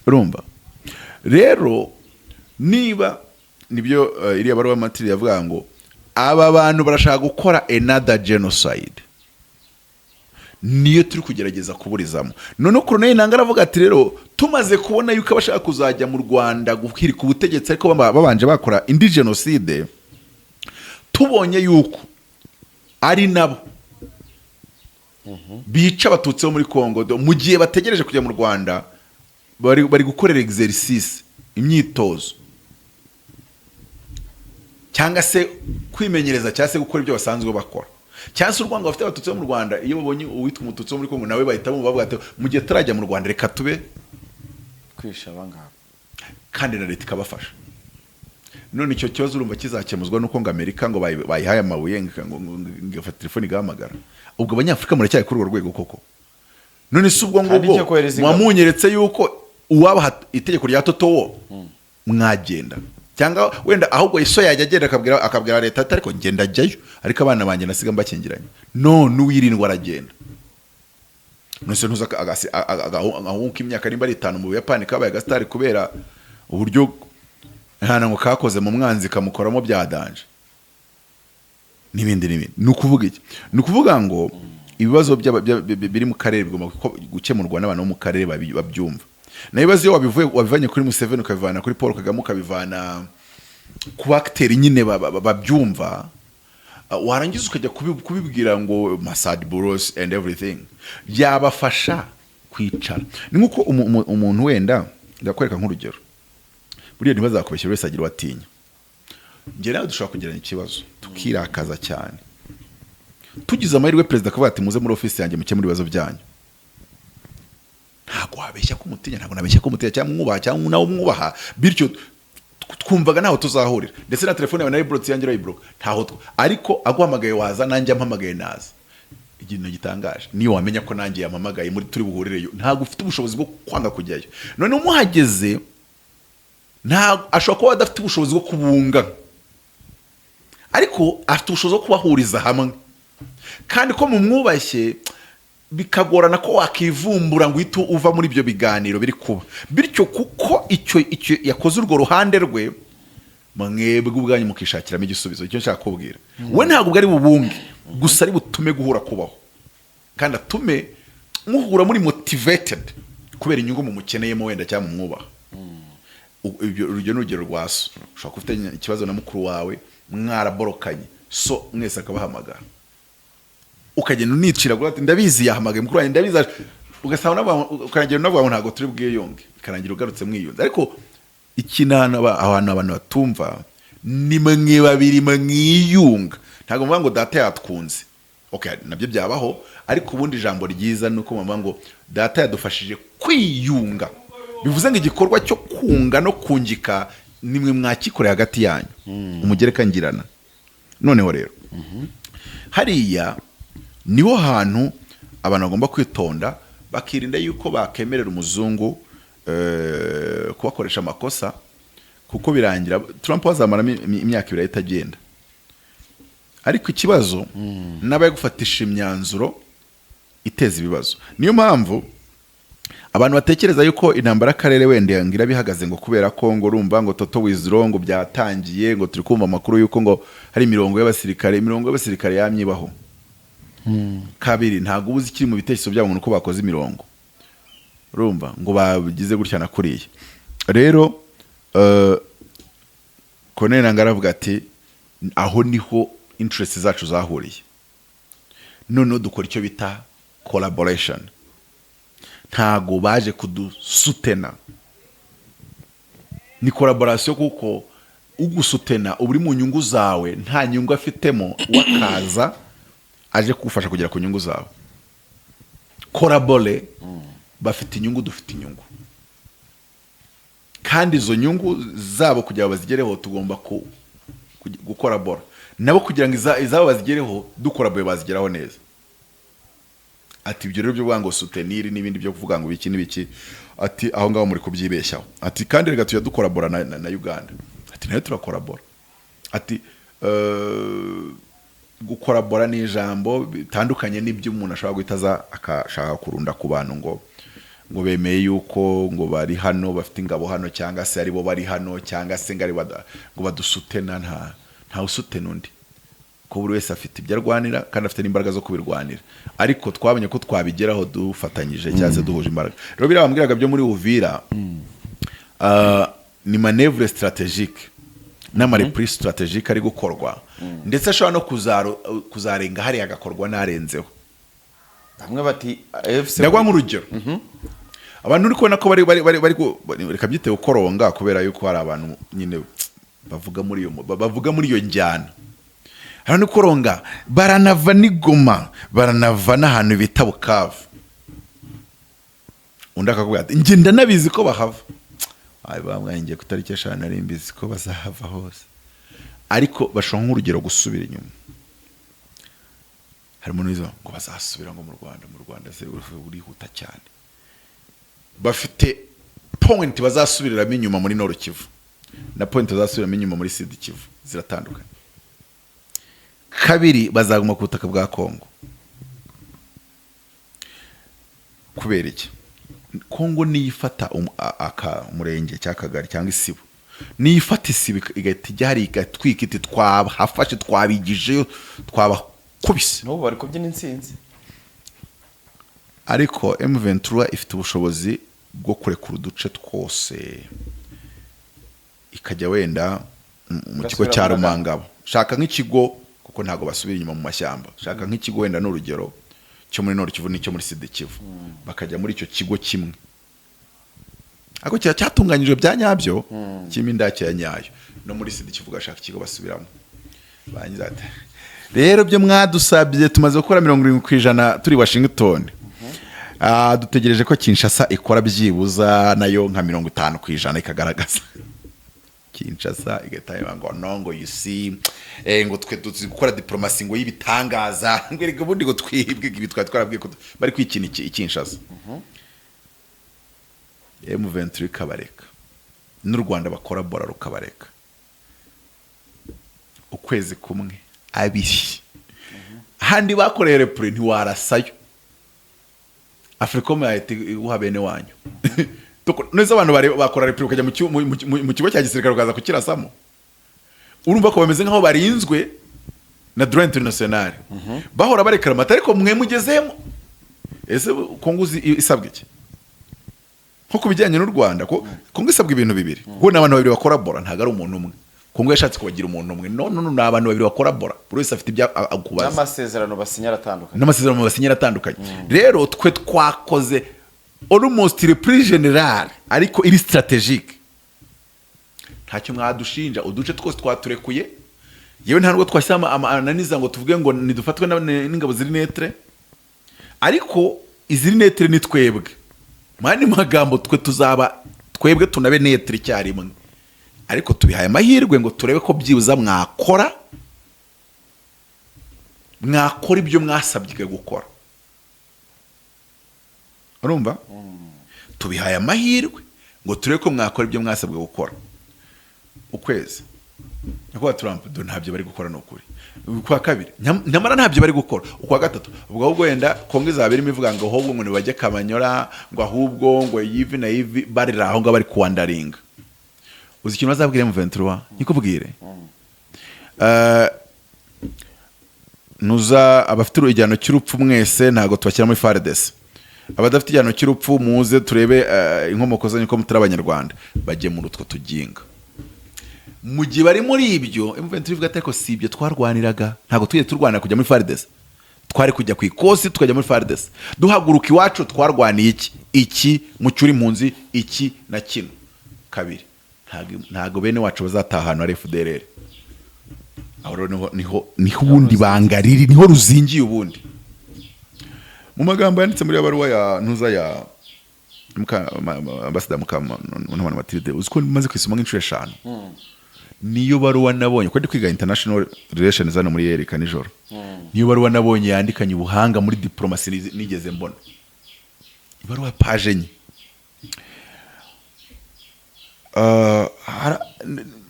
Urumva? Rero niba nibyo iriya baruwa matiri yavuga ngo aba bantu barashaka gukora another genocide, niyo turi kugerageza kuburizamo. None Colonel Nanga aravuga ati rero tumaze kubona yuko abashaka kuzajya mu Rwanda guhirika ubutegetsi ariko babanje bakora indi genocide, tubonye yuko ari nabo bica abatutsi bo muri Kongo mu gihe bategereje kujya mu Rwanda, bari gukorera exercice, imyitozo cyangwa se kwimenyereza cyangwa se gukora ibyo basanzwe bakora. Cyangwa se urwango bafite abatutsi bo mu Rwanda, iyo babonye uwitwa umututsi wo muri Kongo nawe bahita bavuga ati mu gihe turajya mu Rwanda reka tube kwisha abangaba, kandi na leta ikabafasha. None icyo kibazo urumva kizakemuzwa nuko ngo Amerika ngo bayihaye amabuye ngafata telefone igahamagara. Ubwo abanyafrika muracyari kuri urwo rwego koko? None si ubwo ngubwo mwamunyeretse yuko uwabaha itegeko rya Totowo mwagenda, cyangwa wenda ahubwo iso yajya agenda akabwira leta ati ariko ngenda ajyayo ariko abana banjye nasiga mbakingiranye. No n'uwirindwa aragenda. Nose ntuza agahunka imyaka nimba ari 5 mu Buyapani kabaye gasitari kubera uburyo hana ngo kakoze mu mwanzi kamukoramo byadanje n'ibindi. Nukuvuga iki? Nukuvuga ngo ibibazo biri mu karere bigomba gukemurwa n'abantu bo mu karere babyumva. Na ibibazo iyo wabivanye kuri Museveni ukabivana kuri Paul Kagame ukabivana ku acteur nyine babyumva warangiza ukajya kubibwira ngo Masad Buros and everything byabafasha kwicara. Ni nkuko umuntu wenda ndakwereka nk'urugero, buriya ntibazakubeshya wese agira watinya. Nge nawe dushobora kugirana ikibazo tukirakaza cyane, tugize amahirwe perezida akavuga ati muze muri office yanjye muke muri bibazo byanyu, ntabwo wabeshya ko umutinya, ntabwo nabeshya ko umutinya cyangwa mwubaha cyangwa nawe mwubaha, bityo twumvaga naho tuzahurira. Ndetse na telefone yawe nayo block yanjye irayiblock ntaho, ariko aguhamagaye waza nanjye ampamagaye naza. Ikintu gitangaje niyo wamenya ko nanjye yampamagaye muri turi buhurireyo, ntabwo ufite ubushobozi bwo kwanga kujyayo. None umuhageze ntabwo ashobora kuba adafite ubushobozi bwo kubunga, ariko afite ubushobozi bwo kubahuriza hamwe, kandi ko mu mwubashye bikagorana ko wakivumbura ngo uhite uva muri ibyo biganiro biri kuba. Bityo kuko icyo yakoze urwo ruhande rwe, mwebwe ubwanyu mukishakiramo igisubizo. Icyo nshaka kubwira we ntabwo bwari bubunge gusa, ari butume guhura kubaho, kandi atume muhura muri motivated kubera inyungu mu mukeneyemo wenda cyangwa mwubaha. Urugero n'urugero rwa so, ushobora kufite ikibazo na mukuru wawe mwaraborokanye, so mwese akabahamagara, ukagenda unicira ngo ndabizi yahamagaye mukuru wanjye ndabizi, ugasaba ukarangira unavuga ngo ntabwo turi bwiyunge, ikarangira ugarutse mwiyunze. Ariko ikinana abantu batumva ni mwe babiri mwiyunga, ntabwo muvuga ngo data yatwunze. Okay, nabyo byabaho, ariko ubundi ijambo ryiza nuko muvuga ngo data yadufashije kwiyunga. Bivuze ngo igikorwa cyo kunga no kungika nimwe mwakikoreye hagati yanyu, umugereka ngirana. Noneho rero hariya niho hantu abantu bagomba kwitonda, bakirinda yuko bakemerera umuzungu kubakoresha amakosa, kuko birangira Trump wazamara imyaka 2 itagenda. Ariko ikibazo nabaye gufatisha imyanzuro iteza ibibazo. Niyo mpamvu abantu batekereza yuko intambara akarere wende ngira bihagaze ngo kubera ko ngo urumva ngo Toto Wizro ngo byatangiye ngo turi kumva amakuru yuko ngo hari imirongo y'abasirikare yamyibaho. Kabiri ntago ubuzi kiri mu bitekerezo byabo uko bakoze imirongo, urumva ngo bagize gutya na kuriye. Rero Colonel Ngaravuga ati aho niho interest zacu zahuriye, none dukora icyo bita collaboration. Ntago baje kudusutena, ni collaboration, kuko ugusutena uburi mu nyungu zawe nta nyungu afitemo, wakaza aje kugufasha kugera ku nyungu zawe. Collaborate bafite inyungu, dufite inyungu, kandi izo nyungu zabo kugira bazigereho tugomba gukorabora nabo kugira ngo izabo bazigereho dukoraboye bazigeraho neza. Ati ibyo rero byo bwango soutenir n'ibindi byo kuvuga ngo biki n'ibiki, ati aho ngaho muri kubyibeshyaho. Ati kandi rega tuya dukorabora na Uganda. Ati nayo turakorabora. Ati gukorabora ni ijambo bitandukanye n'ibyo umuntu ashobora guhitaza akashaka kurunda ku bantu ngo bemeye yuko ngo bari hano bafite ingabo hano, cyangwa se ari bo bari hano, cyangwa se ngari ngo badusutena. Nta usutena undi, ko buri wese afite ibyo arwanira kandi afite n'imbaraga zo kubirwanira. Ariko twabonye ko twabigeraho dufatanyije cyangwa se duhuje imbaraga. Rero birabambwiraga byo muri Uvira ni manevre strategique n'amareprise strategique ari gukorwa, ndetse ashobora no kuzarenga hari agakorwa narenzeho. Bamwe bati ndagwa nk'urugero, abantu uri kubona ko bari reka byite ukoronga, kubera yuko hari abantu nyine bavuga muri iyo njyana. Hano ukoronga baranava n'Igoma, baranava n'ahantu bita Bukavu. Undi akavuga ati nge ndanabizi ko bahava. Ay bamwangiye kutariki 5 ari mbizi ko bazahava hose, ariko bashonka nk'urugero gusubira inyuma. Harimo nizo ngo bazasubira ngo mu Rwanda se urihuta cyane. Bafite point bazasubiriramo inyuma muri Nord Kivu na point bazasubiramo inyuma muri Sud Kivu, ziratandukanye. Kabiri bazaguma ku butaka bwa Kongo. Kubera iki? Kongo niyifata umurenge cyakagari cyangwa isibo, niyifata isibo igahita ijyari igatwika iti twabafashe twabigijeyo twabakubise, no bari kubyina insinzi. Ariko M23 ifite ubushobozi bwo kurekura uduce twose ikajya wenda mu kigo cya Rumangabo, shaka nk'ikigo kuko ntago basubira inyuma mu mashyamba, shaka nk'ikigo wenda n'urugero cyo muri Nord Kivu n'icyo muri Sud Kivu, bakajya muri icyo kigo kimwe ako cyatunganyijwe bya nyabyo kirimo indake ya nyayo, no muri Sud Kivu gashaka ikigo basubiramo. Banyiza ati rero byo mwadusabye tumaze gukora 70% turi Washington, dutegereje ko Kinshasa ikora byibuza nayo nka 50% ikagaragaza. Kinshasa igataye ngo nongo you see ngo twe tuzi gukora diplomasi ngo yibitangaza ngwereke bundi ngo twibwe ibitwa twarabwiye ko bari kwikina Kinshasa. M23 kabareka n'u Rwanda bakora bora rukabareka ukwezi kumwe abiri handi bakoreye repre ntiwarasayo Africom yahite uha bene wanyu neza abantu bakora repre ukajya mu kigo cya gisirikare ukaza kukirasamo, urumva ko bameze nkaho barinzwe na droit international bahora barekara ariko mwe mugezemo. Ese Kongo isabwe iki nko kubijyanye n'u Rwanda ko Kongo isabwe ibintu bibiri ko n'abantu babiri bakora bora ntago ari umuntu umwe. Kongo yashatse kubagira umuntu umwe, no n'abantu babiri bakora bora buri wese afite ibya akubaza n'amasezerano basinyara atandukanye. Rero twe twakoze almost le plus general ariko iri strategique, ntacyo mwadushinja uduce twose twaturekuye, yewe nta nubwo twashyama amananiza ngo tuvuge ngo nidufatwe n'ingabo ziri netre, ariko iziri netre ni twebwe mani magambo twe tuzaba twebwe tunabe netre cyarimwe, ariko tubihaye amahirwe ngo turebe ko byibuza mwakora ibyo mwasabye gukora. Urumva tubihaye amahirwe ngo turebe ko mwakora ibyo mwasabwe gukora. Ukwezi nyakwa Trump ntabyo bari gukora n'ukuri, kwa kabiri nyamara ntabyo bari gukora, ukwa gatatu ubwo ahubwo wenda Kongo izabera imivuga ngo ahubwo ngo nibajye Kamanyora ngo ahubwo ngo yivi na yivi bari aho ngo bari kuwandaringa. Uzi ikintu bazabwire mu 23 nikubwire nuza abafite igihano cy'urupfu mwese ntago tubashyira muri FARDC, abadafite igihano cy'urupfu muze turebe inkomoko zanyu ko mutari abanyarwanda bajye mu rutwo tuginga. Mu gihe bari muri ibyo M23 ivuga ati ko si ibyo twarwaniraga, ntago tugiye turwanira kujya muri FARDC, twari kujya ku ikosi tukajya muri FARDC, duhaguruka iwacu twarwaniye iki mu cyuri impunzi iki na kino kabiri, ntago bene wacu bazatahana ari FDLR. Aho niho ubundi bangariri niho ruzingiye ubundi. Mu magambo yanditse muri baruwa ya ntuza ya ambassador Mukamana Matilde, uziko maze kwisoma nk'inshuro 5 niyo baruwa nabonye ko ndi kwiga international relations hano muri Erika nijoro, niyo baruwa nabonye yandikanye ubuhanga muri diplomasi nigeze mbona. Ibaruwa page enye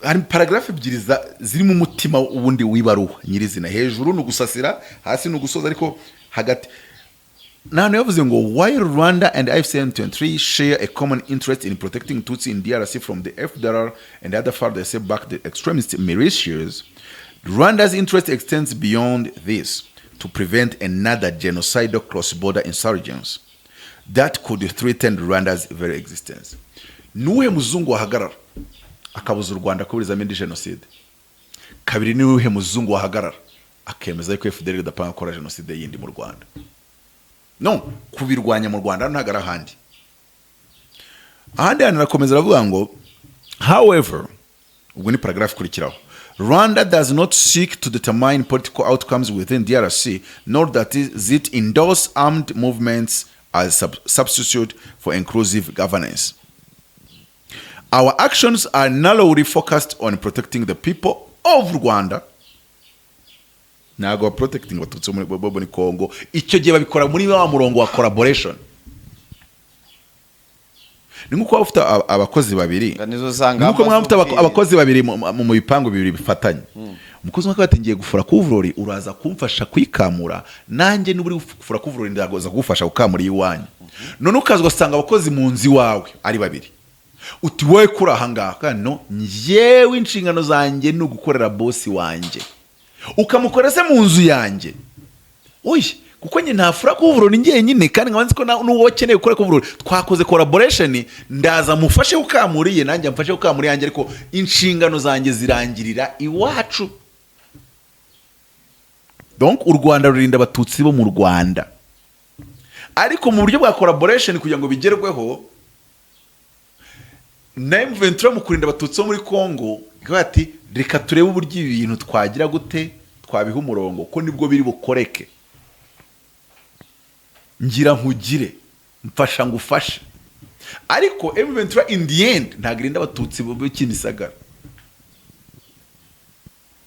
hari paragraphe ebyiri ziri mu mutima ubundi wibaruwa nyirizina, hejuru no gusasira hasi no gusoza, ariko hagati nano yavuze ngo while Rwanda and AFC/M23 share a common interest in protecting Tutsi in DRC from the FDLR and other FARDC-backed extremist militias, Rwanda's interest extends beyond this to prevent another genocidal cross-border insurgence that could threaten Rwanda's very existence. Nuhe muzungu wahagarara akabuza u Rwanda kuburizamo indi genocide? Kabiri nuhe muzungu wahagarara akemeza ko FDLR idapanga gukora genocide yindi mu Rwanda? No, kubirwanya mu Rwanda ntagara handi. Ahandi anakomeza aravuga ngo however, ubwo ni paragraph kurikiraho, Rwanda does not seek to determine political outcomes within DRC, nor that it endorse armed movements as substitute for inclusive governance. Our actions are narrowly focused on protecting the people of Rwanda. Nago protecting Watutsi muri Kongo, icyo gihe babikora muri wa murongo wa collaboration. Ninguko bafite abakozi babiri, ninguko mwamufite abakozi babiri mu bipango bibiri bifatanye. Umukozi mwaka batingiye gufura kuvurori, uraza kumfasha kwikamura, nanjye n'uburi gufura kuvurori ndagoza kugufasha gukamura iwanyu. None ukazwa sanga abakozi mu nzi wawe ari babiri. Uti wowe kuri ahanga no njewe inshingano zanjye no gukorera boss wanje, ukamukora se mu nzu yanjye. Oyi kuko njye ntafura kuvura ni njyenyine kandi nkaba nzi ko n'uwo wakeneye gukora kuvura twakoze collaboration ndaza mufashe ukamuriye nanjye mfashe ukamuriye yanjye ariko inshingano zanjye zirangirira iwacu. Donc u Rwanda rurinda abatutsi bo mu Rwanda ariko mu buryo bwa collaboration kugira ngo bigerweho na M23 mu kurinda abatutsi bo muri Congo ati reka turebe uburyo ibi bintu twagira gute twabiha umurongo ko nibwo biri bukoreke ngira nkugire mfasha ngufashe ariko M23 in the end ntago irinda abatutsi bo Kimisagara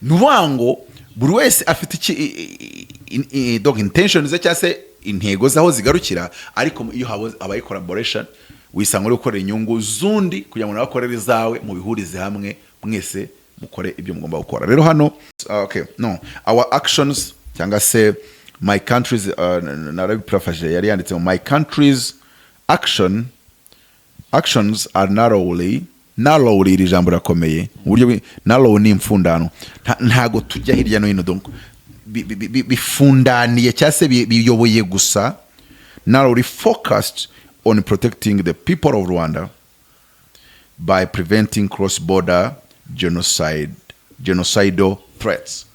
nubango buri wese afite iki dog intention ze cyase intego zaho zigarukira ariko iyo habaye collaboration wisanga uri gukora inyungu zundi kugira ngo nabakorere zawe mu bihurize hamwe mwese mukore ibyo mugomba gukora. Rero hano our actions cyangwa se my countries narabiprofeshe yari yanditse my countries actions are narrowly iri jambo rakomeye uburyo narrow ni imfundano ntago tujya hirya no hino donc bifundaniye cyase biyoboye gusa narrowly focused on protecting the people of Rwanda by preventing cross-border genocidal threats.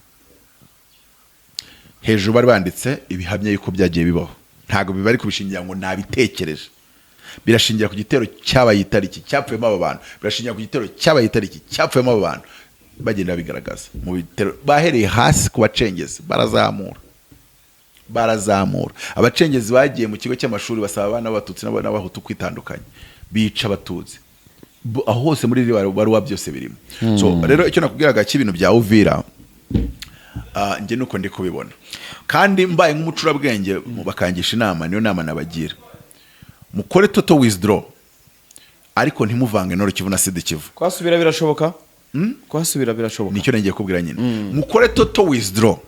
Hejuru bari banditse ibihamya yuko byagiye bibaho ntago bibari kubishingira ngo nabitekereje birashingira ku gitero cyabaye itariki cyapfuyemo aba bantu birashingira ku gitero cyabaye itariki cyapfuyemo aba bantu bagenda bigaragaza mu bitero bahereye hasi ku bacengezi barazamura abacengezi bagiye mu kigo cy'amashuri basaba abana b'abatutsi n'abahutu kwitandukanya bica abatutsi aho hose muri baruwa byose birimo. So rero icyo nakubwiraga cy'ibintu bya Uvira nge nuko ndi kubibona kandi mbaye nk'umucurabwenge bakangisha inama niyo nama nabagira mukore total withdraw ariko ntimuvange Nord Kivu na Sud Kivu. Kwasubira birashoboka kwasubira birashoboka nicyo nagiye kubwira nyine mukore total withdraw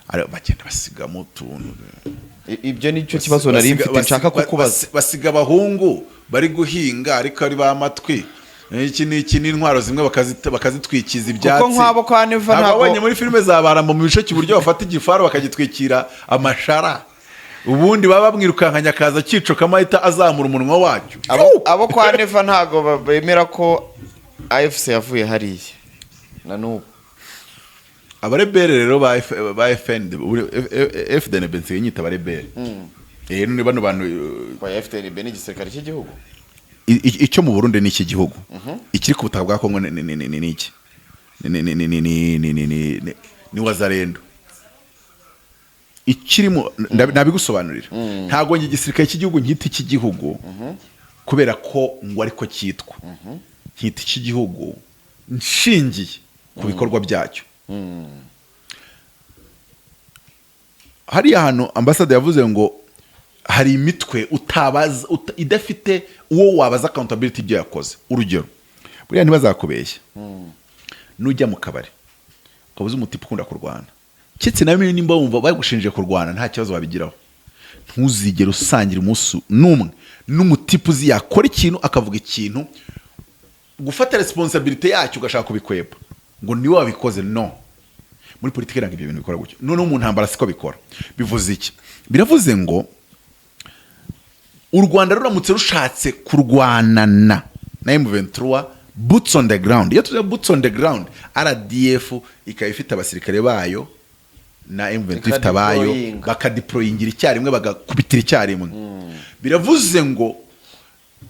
ari bagenda basiga mu tuntu ibyo nicyo kibazo nari mfite nshaka kukubaza basiga abahungu bari guhinga ariko ari ba matwi iki ni intwaro zimwe bakazitwikiza ibyatsi kuko nk'abo kwa Neva ntabwo abanye muri filime za Baramba mu bice cy'uburyo bafata igifaru bakagitwikira amashara ubundi baba bamwirukankanya akaza cyico kamahita azamura umunwa wacyo abo kwa Neva ntago bemera ko AFC yavuye hariya na n'ubu abarebere rero ba FDNB nsiye nyita abarebere ni bano bantu kwa FDNB ni igisirikare cy'igihugu icyo mu Burundi ni iki gihugu ikiri ku butaka bwa Kongo ni iki ni Wazalendo ikirimo nabigusobanurira ntago ngi igisirikare cy'igihugu nkita iki gihugu kubera ko ngo ariko cyitwa nkita iki gihugu nshingiye ku bikorwa byacyo. Hari hano ambassador yavuze ngo hari imitwe utabaza idafite uwo wabaza accountability byo yakoze. Urugero buriya ntibazakubeshya nujya mu kabari ukabuza umutipe ukunda kurwana kitse na mimi nimba wumva bagushinje kurwana nta kibazo wabigiraho ntuzigere usangira umunsi numwe n'umutipe uzi yakora ikintu akavuga ikintu gufata responsibility yacyo ugashaka kubikweba ngo niwe wabikoze no muri politiki nanga ibyo bintu bikora gutyo none umuntu ntambara siko bikora bivuze iki biravuze ngo u Rwanda ruramutse rushatse kurwana na M23 boots on the ground iyo tuze boots on the ground RDF ikayifite abasirikare bayo na M23 bayo bakadeployingira icyarimwe bagakubitira icyarimwe biravuze ngo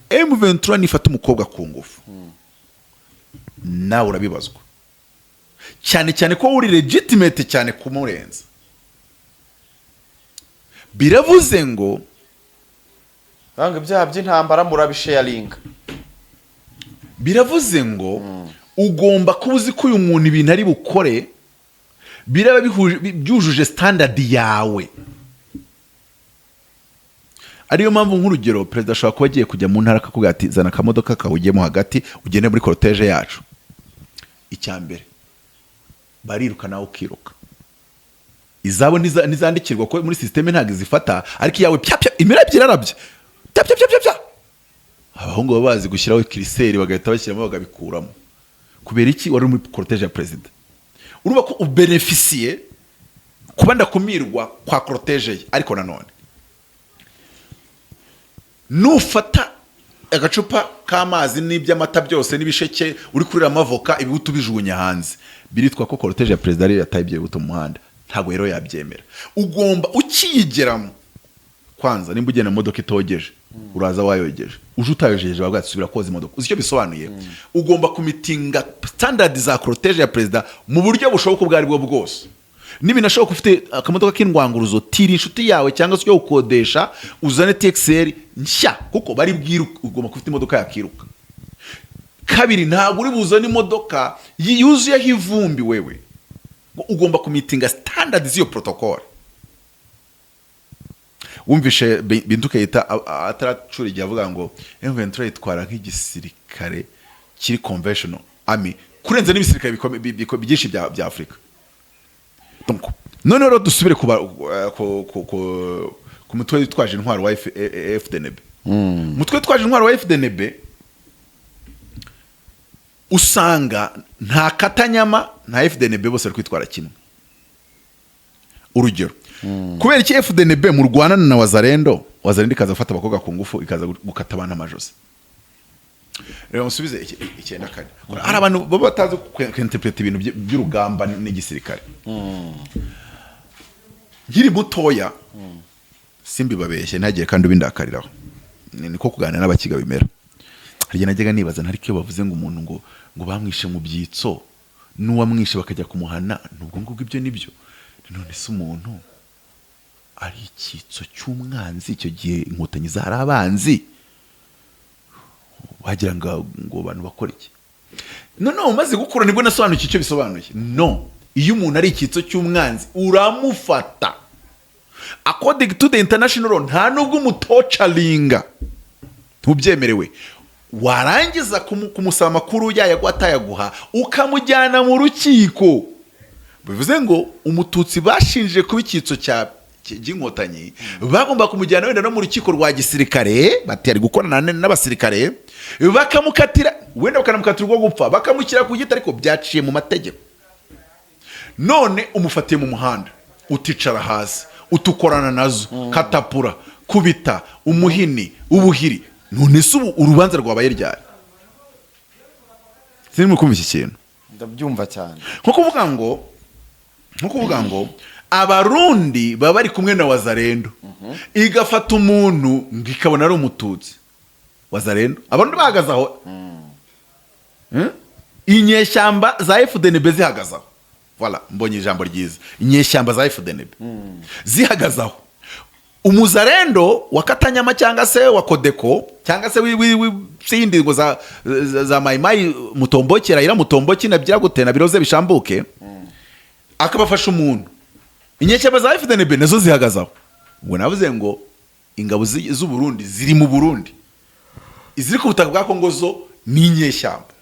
M23 nifata umukobwa ku ngufu nawe urabibazwa cyane cyane ko uri legitimate cyane kumurenza biravuze ngo banga ibyaha by'intambara murabisharing biravuze ngo ugomba kubuzi ko uyu muntu ibintu ari bukore biraba byujuje standard yawe ariyo mpamvu nk'urugero president ashobora kuba agiye kujya mu ntara akakubwira ati zana akamodoka kawugiyemo hagati ugende muri cortege yacu icyambere bariruka nawe ukiruka izabo nizandikirwa ko muri system ntago izifata ariko yawe imirabye irarabye abahungu babazi gushyiraho kiriseri bagahita bashyiramo bagabikuramo kubera iki wari muri cortege ya president urumva ko ubeneficiye kuba ndakumirwa kwa cortege ye. Ariko nanone nufata agacupa k'amazi n'iby'amata byose n'ibisheke uri kurira amavoka ibibuto bijugunya hanze, biritwa ko cortege ya president ari yataye ibyo bibuto mu muhanda. Ntabwo rero yabyemera. Ugomba ukiyigeramo kwanza, nimba ugenda mu modoka itogeje uraza wayogeje, uje utayogeje bagwatsubira koza imodoka. Uzi icyo bisobanuye? Ugomba kumitinga standard za cortege ya president mu buryo bushoboka ubwo ari bwo bwose. Nibinashoboka ufite akamodoka k'indwanguruzo, tiri inshuti yawe cyangwa se ukodesha, uzane TXL nshya kuko bari bwiruka. Ugomba kufite imodoka yakiruka. Kabiri, ntabwo uri buzane imodoka yuzuyeho ivumbi wewe. Ugomba kumitinga standard z'iyo protocol. Wumvishe Bintu Keita ataracura igihe avuga ngo M23 itwara nk'igisirikare kiri conventional army kurenza n'ibisirikare byinshi bya Afrika. Donc none rero dusubire ku mutwe witwaje intwaro wa FDNB. Mutwe witwaje intwaro wa FDNB usanga nta katanyama nta FDNB bose ari kwitwara kimwe. Urugero, kubera iki FDNB mu Rwanda na Wazalendo ikaza gufata abakobwa ku ngufu ikaza gukata abana amajosi. Rero musubize icyenda kane. Hari abantu bo batazi kwinterpreta ibintu by'urugamba n'igisirikare. Nkiri mutoya simbi babeshye ntagiye kandi ubindakariraho. Niko kuganira n'abakiga bimera. Harya najyaga nibaza ntari cyo bavuze ngo umuntu ngo bamwishe mu byitso n'uwamwishe bakajya kumuhana, nubwo ngubwo ibyo nibyo. None se umuntu ari icyitso cy'umwanzi, icyo gihe inkotanyi zari abanzi, wagira ngo abantu bakora iki? None umaze gukura nibwo nasobanukiye icyo bisobanuye. No, iyo umuntu ari icyitso cy'umwanzi uramufata according to the international law, nta nubwo umutocaringa, ntubyemerewe. Warangiza kumusaba amakuru yayagwa atayaguha ukamujyana mu rukiko. Bivuze ngo umututsi bashinje kuba icyitso cy'inkotanyi bagomba kumujyana wenda no mu rukiko rwa gisirikare, batari gukorana n'abasirikare, bakamukatira wenda bakanamukatira urwo gupfa, bakamukira ku giti, ariko byaciye mu mategeko. None umufatiye mu muhanda, uticara hasi, utukorana nazo, katapura, kubita, umuhini, ubuhiri. None se urubanza rwabaye ryari? Sinimo kumva iki kintu. Ndabyumva cyane. Nko kuvuga ngo abarundi baba bari kumwe na Wazalendo, igafata umuntu ngikabona ari umututsi. Wazalendo abarundi bahagaze aho, inyeshyamba za FDNB zihagaze aho. Voilà, mbonye ijambo ryiza. Inyeshyamba za FDNB zihagaze aho. Umuzalendo wa Katanyama cyangwa se wa Kodeko cyangwa se sindi ngo za Maimai Mutombokera ira Mutomboki na byagutena biroze bishambuke, akabafasha umuntu. Inyeshyamba za FDNB nazo zihagazaho. Ubwo navuze ngo ingabo z'u Burundi ziri mu Burundi, iziri ku butaka bwa Kongo zo ni inyeshyamba.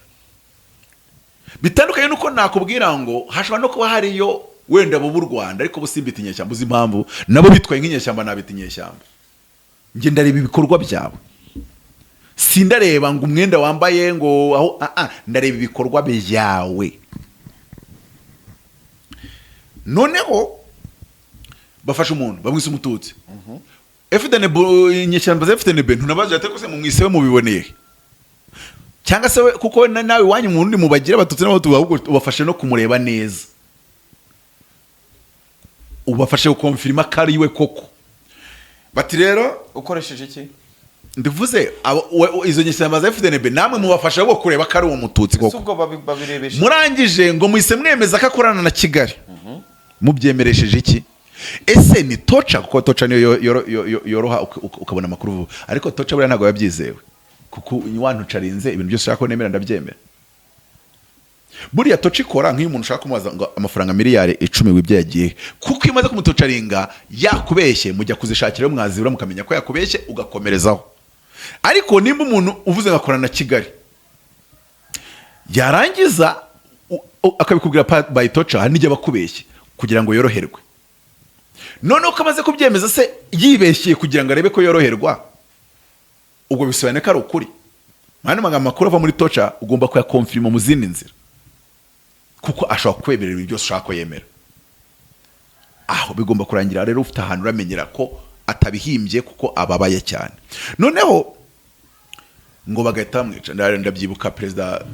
Bitandukanye nuko nakubwira ngo hashobora no kuba hariyo wenda mu Rwanda, ariko busimbita inyeshyamba. Uzi impamvu nabo bitwaye nk'inyeshyamba nabita inyeshyamba? Nge ndareba ibikorwa byabo, sindareba ngo umwenda wambaye ngo aho ndareba ibikorwa byawe. Noneho bafasha umuntu bamwise umututsi. FDNB inyeshyamba za FDNB ntunabaje ate kose mu mwisewe mubiboneye, cyangwa se kuko nawe wanyu mu rundi mubagira batutsi nabo tubahubwo ubafashe no kumureba neza, ubafashe gukonfirma ko ari we koko. Bati rero ukoresheje iki? Ndivuze izo nyeshyamba za FDNB namwe mubafasha bwo kureba ko ari uwo mututsi koko. Ubwo babirebeshe Murangije ngo muhise mwemeza ko akorana na Kigali. Mubyemeresheje iki? Ese ni toca? Kuko toca niyo yoroha ukabona amakuru vuba, ariko toca buriya ntabwo yabyizewe kuko wantucarinze ibintu byose ushaka ko nemera ndabyemera. Buriya toca ikora nk'iyo umuntu ushaka kumubaza ngo amafaranga miliyari 10 wibye yagiye, kuko imaze kumutocaringa yakubeshye, mujya kuzishakira mwazibura mukamenya ko yakubeshye ugakomerezaho. Ariko nimba umuntu uvuze ngakorana na Kigali yarangiza akabikubwira by toca, hari n'ijya bakubeshye kugira ngo yoroherwe. None uko amaze kubyemeza se yibeshye kugira ngo arebe ko yoroherwa, ubwo bisobanuye ko ari ukuri. Mwana magambo makuru ava muri toca ugomba kuyakonfirma mu zindi nzira, kuko ashobora kwemerera ibyo byose ushaka ko yemera. aho bigomba kurangira rero ufite ahantu uramenyera ko atabihimbye kuko ababaye cyane. Noneho ngo bagahita bamwica. Ndabyibuka perezida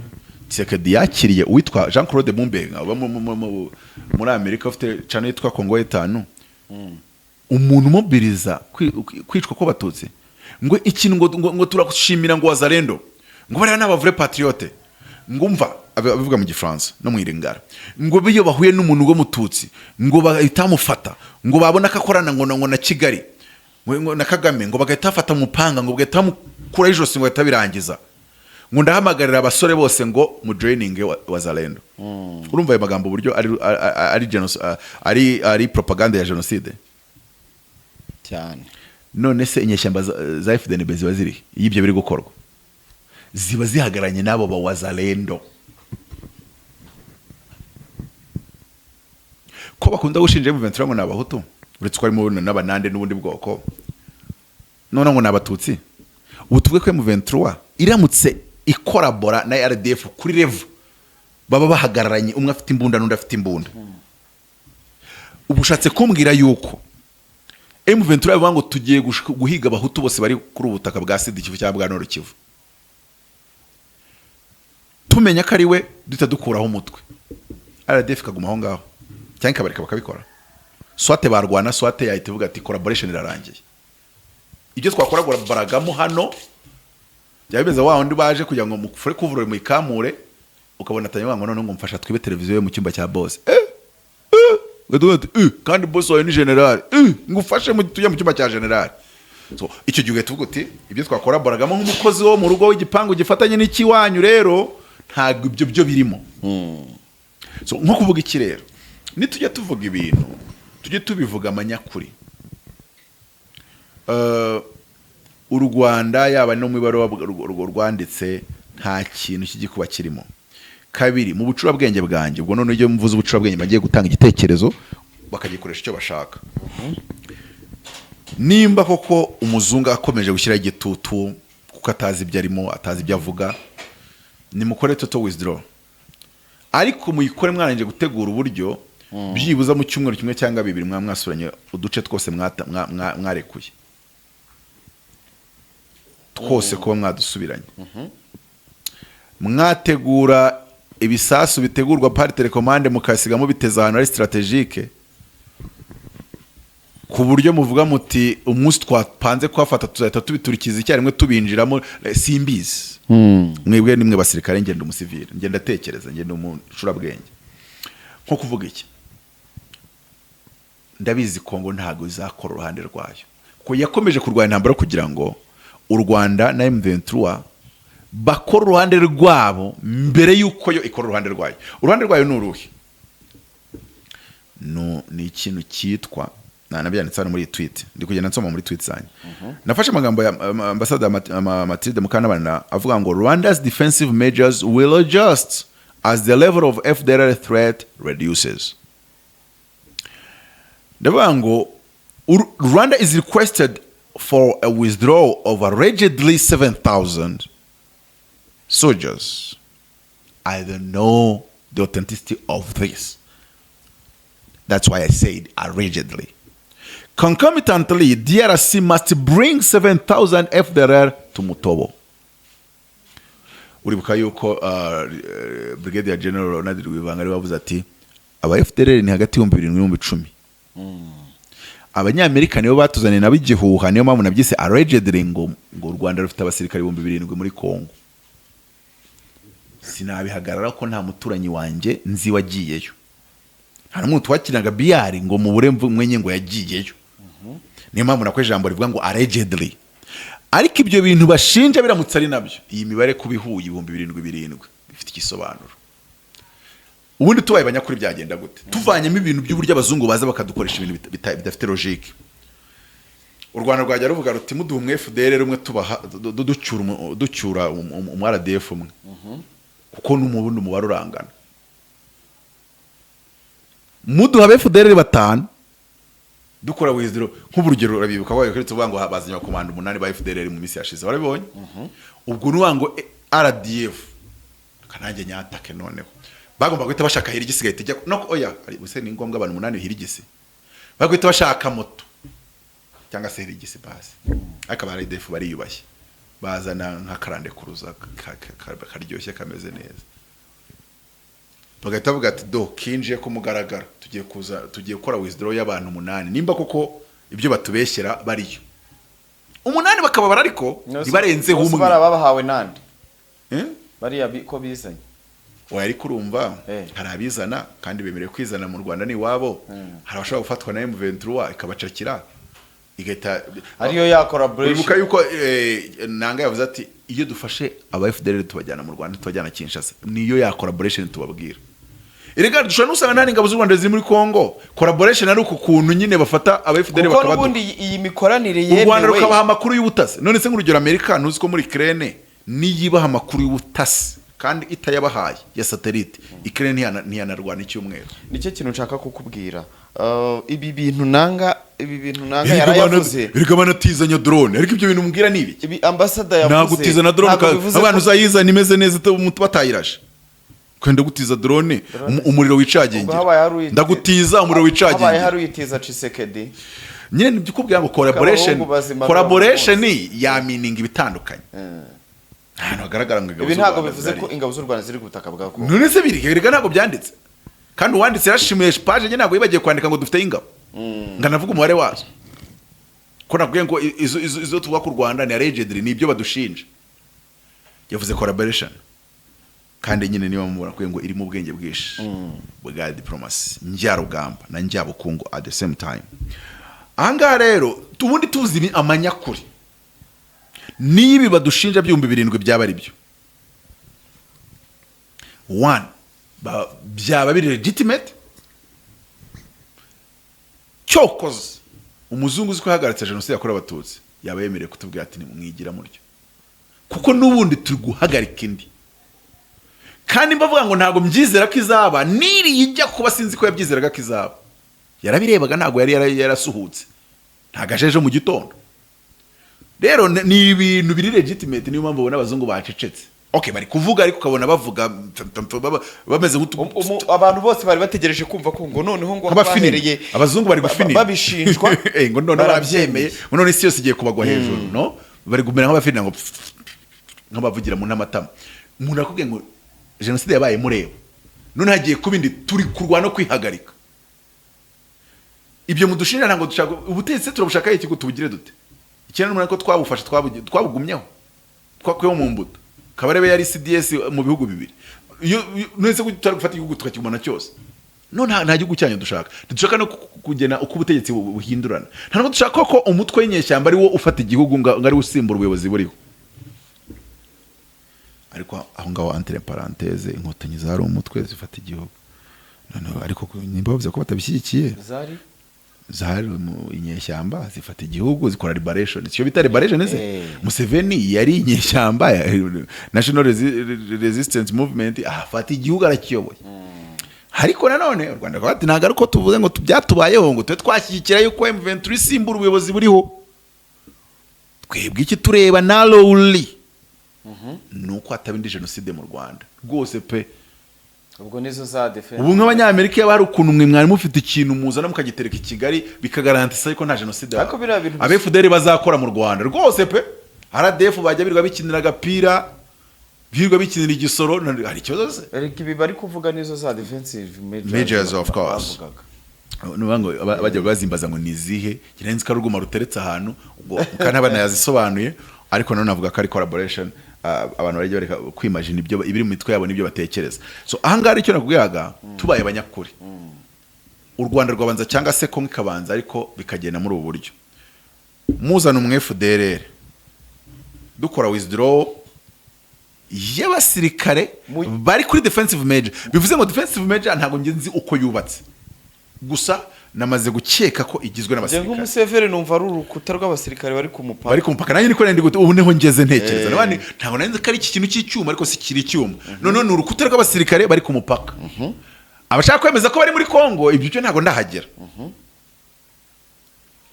Tshisekedi yakiriye uwitwa Jean Claude Mumbenga muri Amerika ufite channel yitwa Kongo 5. Umuntu mobiliza kwicwa ko batutsi ngo ikintu ngo turakushimira ngo wazalendo ngo bari n'aba vrai patriote ngo umva abivuga mu gifaransa no mu iringara ngo biyo bahuye n'umuntu ngo mututsi ngo bahita mufata ngo babona akakorana ngo na Kigali ngo na Kagame ngo bagahita afata umupanga ngo bagahita mukura ijose ngo bahita birangiza ngo ndahamagarira abasore bose ngo mu joining wazalendo. Urumva ayo magambo buryo ari propaganda ya genocide cyane. None se inyeshyamba za FDNB ziba ziri y'ibyo biri gukorwa ziba zihagaranye nabo ba wazalendo ko bakunda gushinja M23 ngo nabahutu uretse ko ari mu n'abanande n'ubundi bwoko none ngo nabatutsi. Ubu tuvuge ko M23 iramutse ikorabora na RDF kuri level baba bahagararanye umwe afite imbunda n'undi afite imbunda. Ubushatse kumbwira yuko M23 bivuga ngo tugiye guhiga abahutu bose bari kuri ubutaka bwa Sud Kivu cyangwa bwa Nord Kivu, tumenya ko ari we duhita dukuraho umutwe, RDF kaguma aho ngaho cyangwa kabareka bakabikora, swate barwana swate yahita ivuga ati collaboration irarangiye. Ibyo twakora baragamo hano byabeza wa wundi baje kugira ngo mufure kuvura mu ikamure ukabona atanywa ngo none ngo mfasha twibe televiziyo mu cyumba cya boss kandi boss wawe ni general ngufashe mu tujya mu cyumba cya general. So icyo gihe tuvuga uti ibyo twakora baragamo nk'umukozi wo mu rugo w'igipangu gifatanye n'ikiwanyu rero ntago ibyo byo birimo. So nko kuvuga iki rero nitujya tuvuga ibintu tujye tubivuga amanyakuri. U Rwanda yaba no mu ibaro rwanditse nta kintu cy'igikuba kirimo. Kabiri mu bucurabwenge bwanjye ubwo none iyo mvuze ubucurabwenge bagiye gutanga igitekerezo bakagikoresha icyo bashaka. Nimba koko umuzungu akomeje gushyira igitutu kuko atazi ibyo arimo atazi ibyo avuga nimukore total withdraw, ariko muyikore mwaranje gutegura uburyo byibuza mu cyumweru kimwe cyangwa bibiri mwasuranye uduce twose mwarekuye twose kuba mwadusubiranye. Mwategura ibisasu bitegurwa par telecommande mukasigamo biteza ahantu ari strategique ku buryo muvuga muti umunsi twapanze kwafata tuzahita tubiturikiza icyarimwe tubinjiramo simbizi. Mwebwe nimwe basirikare ngenda umusivile ngenda tekereza ngenda umucurabwenge nko kuvuga iki ndabizi Kongo ntago izakora uruhande rwayo ko yakomeje kurwanya intambara kugira ngo u Rwanda na M23 bakora uruhande rwabo mbere yuko yo ikora uruhande rwayo. Uruhande rwayo ni uruhe? No ni ikintu cyitwa nabyanditse hano muri tweet ndi kugenda nsoma muri tweet zanyu. Nafashe amagambo ya ambassador Matilde Mukantabana avuga ngo Rwanda's defensive measures will adjust as the level of FDLR threat reduces. Ndavuga ngo Rwanda is requested for a withdrawal of allegedly 7,000 soldiers. I don't know the authenticity of this. That's why I said allegedly. Concomitantly, DRC must bring 7,000 FDLR to Mutobo. Uribuka yuko Brigadier General Ronald Rwivanga bavuze ati aba FDLR ni hagati y'ibihumbi 7,000 n'ibihumbi 10,000. Abanyamerika nibo batuzaniye nabigihuha niyo mpamvu nabyise allegedly ngo u Rwanda rufite abasirikare 7,000 muri Kongo. Sinabihagarara ko nta muturanyi wanje nzi wagiyeyo. Hari umuntu wakinaga biyari ngo mu buremvu mwenye ngo yagiyeyo. Niyo mpamvu nakwe ijambo rivuga ngo allegedly. Ariko ibyo bintu bashinja biramutse ari nabyo iyi mibare kubihuye 7,000 bifite ikisobanuro. Ubundi tubaye banyakuri byagenda gute? Tuvanyemo ibintu by'uburyo abazungu baza bakadukoresha ibintu bidafite logique. U Rwanda rwajya ruvuga ruti muduha umwe FDL rumwe tubaha ducyura mu RDF umwe. Kuko n'umubundi umubare urangana. Muduha FDL 5 dukora wizero nk'uburugero urabibuka wayo kuri tuvuga ngo bazanya komanda 8 ba FDL mu misi yashize barabibonye. Ubwo nuwango RDF kanange nyatake noneho bagomba guhita bashaka hirigisi gahita no oya buse ni ngombwa abantu 8 hirigisi bagahita bashaka moto cyangwa se rigisi basi ariko abari defu bariyubashye bazana nka karande kuruza karyoshye kameze neza bagahita bavuga ati do kinjiye ko mugaragara tugiye gukora withdraw y'abantu 8 nimba koko ibyo batubeshyera bariyo 8 bakababara ariko ntibarenze umwe barabahawe nande bariya ko bizanye wari kurumva hari abizana kandi bemerewe kwizana mu Rwanda ni wabo hari abashobora gufatwa na M23 ikabacakira igahita ariyo ya collaboration bibuka yuko nanga yavuze ati iyo dufashe aba FDL tubajyana mu Rwanda tubajyana Kinshasa niyo ya collaboration tubabwira erega dushobora nusanga nta ngabo z'u Rwanda ziri muri Kongo collaboration ari uku kuntu nyine bafata aba FDL bakabadu kuko ubundi iyi mikoranire yemewe u Rwanda rukabaha amakuru y'ubutasi none se nk'urugero Amerika nuzi ko muri Ukraine niyibaha amakuru y'ubutasi kandi itayabahaye ya satellite Ukraine ntiyanarwana icyumweru nicyo kintu nshaka kukubwira ibi bintu nanga yarayavuze erega banatizanya drone ariko ibyo bintu mbwira nibi ibi ambassador yavuze nagutiza na drone abantu uzayizana imeze neza batayirashe kwenda gutiza drone umuriro wicagengera ndagutiza umuriro wicagengera habaye haruyitiza Chisekedi nyine nibyo ngo collaboration ya meaning ibitandukanye hano hagaragara ngo ibi ntago bivuze ko ingabo z'u Rwanda ziri gutaka bwa ko none se birega ntago byanditse kandi uwanditse yashimiye page nyine ntago yibagiye kwandika ngo dufite ingabo nganavuga umubare wazo ko nabwiye ngo izo tuvuga ku Rwanda ni allegedly ni ibyo badushinja yavuze collaboration kandi nyine niba mubona ko ngo iri mu bwenge bwishi bwa diplomacy njyarugamba na njyabukungu at the same time anga rero tubundi tuzi amanyakuri nibi badushinja byumba 7 byaba ari byo 1 byaba biri legitimate cyokoze umuzungu uzi ko yahagaritse jenoside yakorewe abatutsi yaba yemereye kutubwira ati nimwigira muryo kuko nubundi turi guhagarika indi kandi mbavuga ngo ntago mbyizera ko izaba niri ijya kuba sinzi ko yabyizeraga ko izaba yarabirebaga ntago yari yarasuhutse ntagajeje mu gitondo rero ni ibintu biri legitimate niyo mpamvu ubona abazungu bacecetse okay bari kuvuga ariko ukabona bavuga bameze abantu bose bari bategereje kumva ko ngo noneho ngo bahereye abazungu bari gufinira babishinjwa ngo none barabyemeye none isi yose igiye kubagwa hejuru no bari gumera nk'abafinira ngo nk'abavugira mu namatama umuntu akubwiye ngo jenoside yabaye mureba none hagiye kubindi turi kurwana no kwihagarika ibyo mudushinja ntango dushaka ubutegetsi turabushaka iki gutubugire dute ikintu n'umuntu ko twabufasha twabugumyeho twakweho mu mbuto kabarebe yari CDS mu bihugu bibiri nese gutara gufata igihugu tukakibona cyose nta gihugu cyanyu dushaka no kugena uko ubutegetsi buhindurana ntabwo dushaka ko umutwe w'inyeshyamba ari wo ufata igihugu ngari usimbura ubuyobozi buriho ariko aho ngaho entre parenthèse inkotanyi zari umutwe zifata igihugu none ariko nimba bavuze ko batabishyigikiye zari mu inyeshyamba zifata igihugu zikora liberation cyo bita liberation ese Museveni yari inyeshyamba National Resistance Movement afata igihugu arakiyoboye ariko nanone u Rwanda rwati ntago ariko tuvuze ngo byatubayeho ngo twe twashyigikira yuko M23 simbura ubuyobozi buriho twebwe iki tureba na lowly nuko atabindi jenoside mu Rwanda rwose pe ubwo nizo za defense ubu nk'abanyamerika bari ukuntu mwe mwari mufite ikintu muzana mukagitereka i Kigali bikagarantisa ko nta jenoside abefuderi bazakora mu Rwanda rwose pe RDF bajya birirwa bikinira agapira birirwa bikinira igisoro hari ikibazo se ariko ibi bari kuvuga nizo za defensive measures of course nubango bajya bazimbaza ngo nizihe kirenze karuguma ruteretse ahantu ubwo kana bana yazisobanuye ariko none navuga ko ari collaboration abantu bari bareka kwimagine ibyo ibiri mu mitwe yabo nibyo batekereza so ahangara icyo nakubwiraga tubaye abanyakuri u Rwanda rwabanza cyangwa se ko nkikabanza ariko bikagenda muri ubu buryo muzana umwe FDLR dukora withdraw y'abasirikare bari kuri defensive measure bivuze ngo defensive measure ntago ngenzi uko yubatse gusa namaze gukeka ko igizwe n'abasirikare ngo Museveni numva ari urukuta rw'abasirikare bari ku mupaka nanjye niko nandi ubu neho ngeze ntekereza nabandi ntago nanze ko ari iki kintu cy'icyuma ariko si kiri icyuma none ni urukuta rw'abasirikare bari ku mupaka abashaka kwemeza ko bari muri Kongo ibyo cyo ntago ndahagera